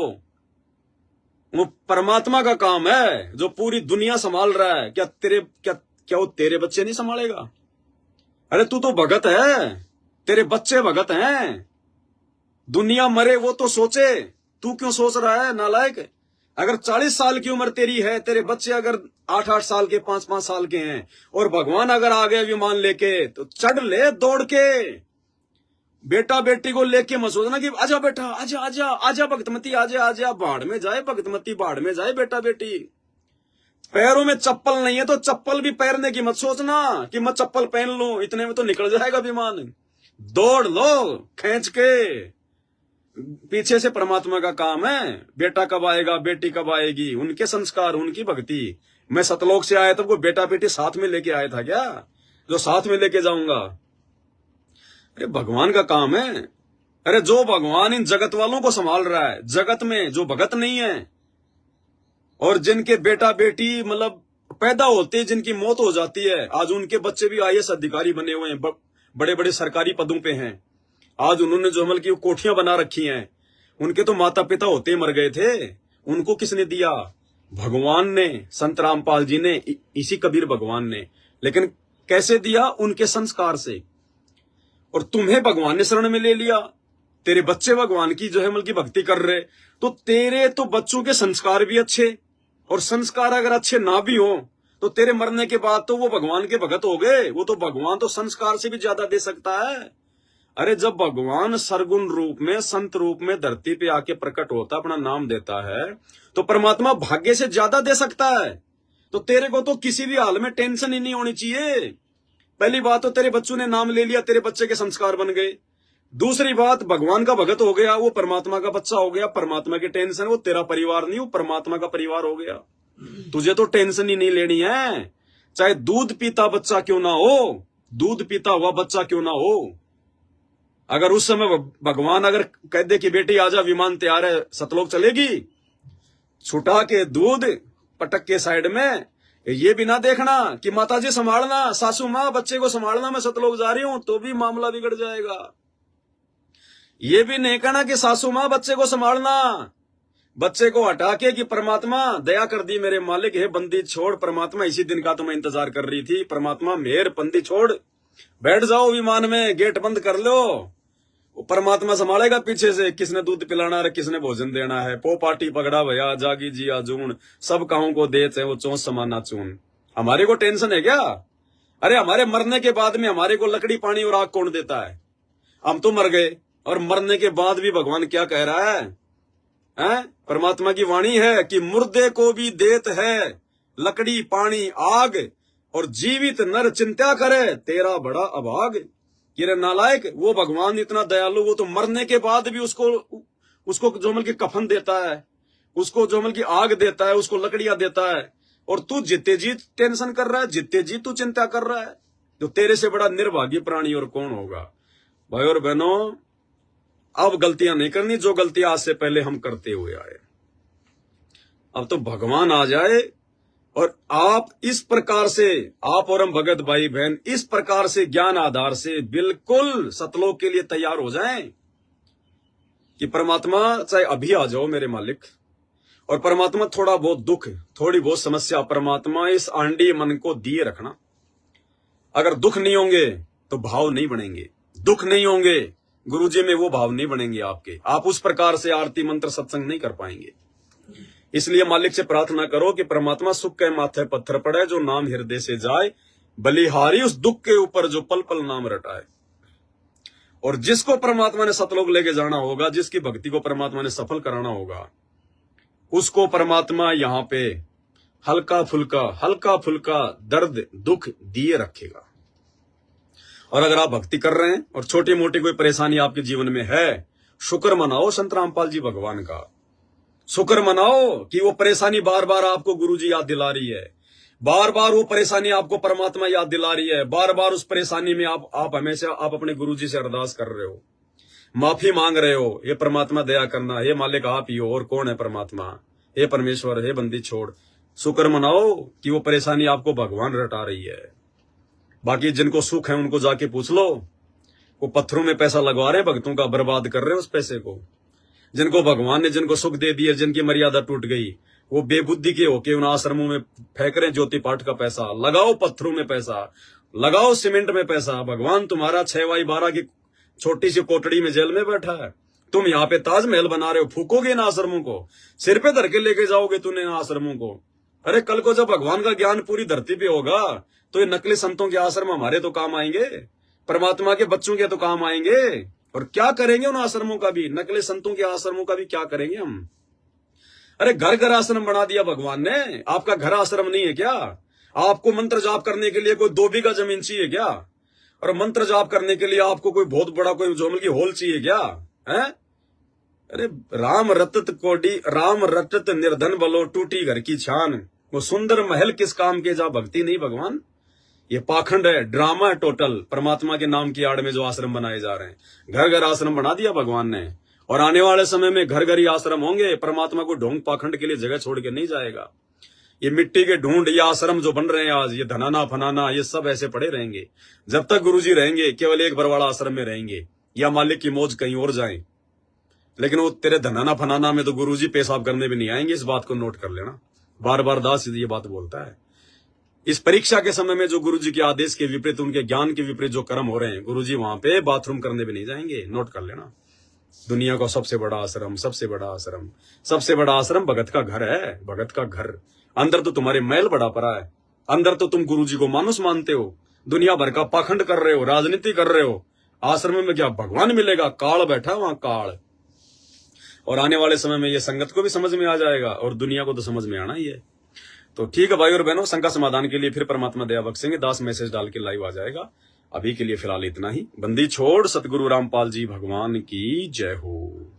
वो परमात्मा का काम है जो पूरी दुनिया संभाल रहा है। क्या वो तेरे बच्चे नहीं संभालेगा? अरे तू तो भगत है, तेरे बच्चे भगत हैं। दुनिया मरे वो तो सोचे, तू क्यों सोच रहा है नालायक? अगर 40 साल की उम्र तेरी है, तेरे बच्चे अगर 8-8 साल के 5-5 साल के हैं, और भगवान अगर आ गए विमान लेके, तो चढ़ ले दौड़ के। बेटा बेटी को लेके मत सोचना कि आजा बेटा, आजा आजा आजा भगतमती, आजा आजा। भाड़ में जाए भगतमती, भाड़ में जाए बेटा बेटी। पैरों में चप्पल नहीं है तो चप्पल भी पहनने की मत सोचना कि मैं चप्पल पहन लूं, इतने में तो निकल जाएगा विमान। दौड़ लो खींच के। पीछे से परमात्मा का काम है। बेटा कब आएगा, बेटी कब आएगी, उनके संस्कार, उनकी भक्ति। मैं सतलोक से आया था, वो बेटा बेटी साथ में लेके आया था क्या, जो साथ में लेके जाऊंगा? अरे भगवान का काम है। अरे जो भगवान इन जगत वालों को संभाल रहा है, जगत में जो भगत नहीं है और जिनके बेटा बेटी मतलब पैदा होते जिनकी मौत हो जाती है, आज उनके बच्चे भी IAS अधिकारी बने हुए हैं, बड़े बड़े सरकारी पदों पे हैं। आज उन्होंने जो अमल की कोठियां बना रखी हैं, उनके तो माता पिता होते मर गए थे। उनको किसने दिया? भगवान ने, संत रामपाल जी ने, इसी कबीर भगवान ने। लेकिन कैसे दिया? उनके संस्कार से। और तुम्हें भगवान ने शरण में ले लिया, तेरे बच्चे भगवान की जो है अमल की भक्ति कर रहे, तो तेरे तो बच्चों के संस्कार भी अच्छे, और संस्कार अगर अच्छे ना भी हो तो तेरे मरने के बाद तो वो भगवान के भगत हो गए। वो तो भगवान तो संस्कार से भी ज्यादा दे सकता है। अरे जब भगवान सरगुण रूप में, संत रूप में धरती पे आके प्रकट होता, अपना नाम देता है, तो परमात्मा भाग्य से ज्यादा दे सकता है। तो तेरे को तो किसी भी हाल में टेंशन ही नहीं होनी चाहिए। पहली बात तो तेरे बच्चों ने नाम ले लिया, तेरे बच्चे के संस्कार बन गए। दूसरी बात, भगवान का भगत हो गया, वो परमात्मा का बच्चा हो गया। परमात्मा की टेंशन, वो तेरा परिवार नहीं, वो परमात्मा का परिवार हो गया। तुझे तो टेंशन ही नहीं लेनी है, चाहे दूध पीता बच्चा क्यों ना हो, दूध पीता हुआ बच्चा क्यों ना हो। अगर उस समय भगवान अगर कह दे कि बेटी आजा, विमान तैयार है, सतलोक चलेगी, छुटा के दूध पटक के साइड में, ये भी ना देखना कि माताजी संभालना, सासू माँ बच्चे को संभालना, मैं सतलोक जा रही हूं, तो भी मामला बिगड़ जाएगा। ये भी नहीं कहना कि सासू माँ बच्चे को संभालना, बच्चे को हटा के कि परमात्मा दया कर दी मेरे मालिक, हे बंदी छोड़, परमात्मा इसी दिन का तो मैं इंतजार कर रही थी, परमात्मा मेहर बंदी छोड़, बैठ जाओ विमान में, गेट बंद कर लो, वो परमात्मा संभालेगा पीछे से। किसने दूध पिलाना है, किसने भोजन देना है, पो पाटी पगड़ा भया, जागी जी आजून, सब काहों को देते हैं वो चौंस समाना चून। हमारे को टेंशन है क्या? अरे हमारे मरने के बाद में हमारे को लकड़ी पानी और आग कौन देता है? हम तो मर गए, और मरने के बाद भी भगवान क्या कह रहा है? परमात्मा की वाणी है कि मुर्दे को भी देत है लकड़ी पानी आग, और जीवित नर चिंता करे तेरा बड़ा अभाग। ये नालायक, वो भगवान इतना दयालु, वो तो मरने के बाद भी उसको जोमल की कफन देता है, उसको जोमल की आग देता है, उसको लकड़ियां देता है। और तू जितने जी टेंशन कर रहा है, जितने जी तू चिंता कर रहा है, तो तेरे से बड़ा निर्भाग्य प्राणी और कौन होगा? भाई और बहनों, अब गलतियां नहीं करनी जो गलतियां आज से पहले हम करते हुए आए। अब तो भगवान आ जाए और आप इस प्रकार से, आप और हम भगत भाई बहन इस प्रकार से ज्ञान आधार से बिल्कुल सतलोक के लिए तैयार हो जाएं कि परमात्मा चाहे अभी आ जाओ मेरे मालिक, और परमात्मा थोड़ा बहुत दुख, थोड़ी बहुत समस्या, परमात्मा इस आंडी मन को दिए रखना। अगर दुख नहीं होंगे तो भाव नहीं बनेंगे, दुख नहीं होंगे गुरुजी में वो भाव नहीं बनेंगे आपके, आप उस प्रकार से आरती मंत्र सत्संग नहीं कर पाएंगे। इसलिए मालिक से प्रार्थना करो कि परमात्मा सुख के माथे पत्थर पड़े, जो नाम हृदय से जाए, बलिहारी उस दुख के ऊपर जो पल पल नाम रटाए। और जिसको परमात्मा ने सतलोक लेके जाना होगा, जिसकी भक्ति को परमात्मा ने सफल कराना होगा, उसको परमात्मा यहाँ पे हल्का फुल्का दर्द दुख दिए रखेगा। और अगर आप भक्ति कर रहे हैं और छोटी मोटी कोई परेशानी आपके जीवन में है, शुक्र मनाओ संत रामपाल जी भगवान का, शुक्र मनाओ कि वो परेशानी बार बार आपको गुरुजी याद दिला रही है, बार बार वो परेशानी आपको परमात्मा याद दिला रही है, बार बार उस परेशानी में आप हमेशा आप अपने गुरुजी से अरदास कर रहे हो, माफी मांग रहे हो, ये परमात्मा दया करना, हे मालिक आप ही हो, और कौन है परमात्मा, हे परमेश्वर, हे बंदी छोड़। शुक्र मनाओ कि वो परेशानी आपको भगवान रटा रही है। बाकी जिनको सुख है उनको जाके पूछ लो, वो पत्थरों में पैसा लगवा रहे हैं, भक्तों का बर्बाद कर रहे हैं उस पैसे को। जिनको भगवान ने जिनको सुख दे दिया, जिनकी मर्यादा टूट गई, वो बेबुद्धि के होके उन आश्रमों में फेंक रहे ज्योति पाठ का पैसा। लगाओ पत्थरों में पैसा, लगाओ सीमेंट में पैसा, भगवान तुम्हारा 6x12 की छोटी सी कोटड़ी में जेल में बैठा है। तुम यहाँ पे ताजमहल बना रहे हो, फूकोगे इन आश्रमों को, सिर पे धर के लेके जाओगे तूने इन आश्रमों को। अरे कल को जब भगवान का ज्ञान पूरी धरती पे होगा तो ये नकली संतों के आश्रम हमारे तो काम आएंगे, परमात्मा के बच्चों के तो काम आएंगे। और क्या करेंगे उन आश्रमों का भी, नकली संतों के आश्रमों का भी क्या करेंगे हम। अरे घर घर आश्रम बना दिया भगवान ने, आपका घर आश्रम नहीं है क्या? आपको मंत्र जाप करने के लिए कोई 2 बीघा जमीन चाहिए क्या? और मंत्र जाप करने के लिए आपको कोई बहुत बड़ा कोई जोमल की हॉल चाहिए क्या है? अरे राम रटत कोडी, राम रटत निर्धन बलो, टूटी घर की छान। वो सुंदर महल किस काम के, जा भक्ति नहीं भगवान। ये पाखंड है, ड्रामा है टोटल। परमात्मा के नाम की आड़ में जो आश्रम बनाए जा रहे हैं, घर घर आश्रम बना दिया भगवान ने। और आने वाले समय में घर घर ही आश्रम होंगे। परमात्मा को ढोंग पाखंड के लिए जगह छोड़ के नहीं जाएगा। ये मिट्टी के ढूंढ, ये आश्रम जो बन रहे हैं आज, ये धनाना फनाना, ये सब ऐसे पड़े रहेंगे जब तक गुरुजी रहेंगे। केवल एक बरवाड़ा आश्रम में रहेंगे या मालिक की मौज कहीं और जाएं, लेकिन वो तेरे धनाना फनाना में तो गुरुजी पेशाब करने भी नहीं आएंगे। इस बात को नोट कर लेना। बार बार दास ये बात बोलता है। इस परीक्षा के समय में जो गुरुजी के आदेश के विपरीत, उनके ज्ञान के विपरीत जो कर्म हो रहे हैं, गुरुजी वहां पे बाथरूम करने भी नहीं जाएंगे। नोट कर लेना। दुनिया का सबसे बड़ा आश्रम, सबसे बड़ा आश्रम, सबसे बड़ा आश्रम भगत का घर है। भगत का घर। अंदर तो तुम्हारे मैल बड़ा पड़ा है, अंदर तो तुम गुरुजी को मानुस मानते हो, दुनिया भर का पाखंड कर रहे हो, राजनीति कर रहे हो। आश्रम में क्या भगवान मिलेगा? काल बैठा वहां, काल। और आने वाले समय में ये संगत को भी समझ में आ जाएगा और दुनिया को तो समझ में आना ही है। तो ठीक है भाई और बहनों, शंका समाधान के लिए फिर परमात्मा दया बख्शेंगे। 10 मैसेज डाल के लाइव आ जाएगा। अभी के लिए फिलहाल इतना ही। बंदी छोड़। सतगुरु रामपाल जी भगवान की जय हो।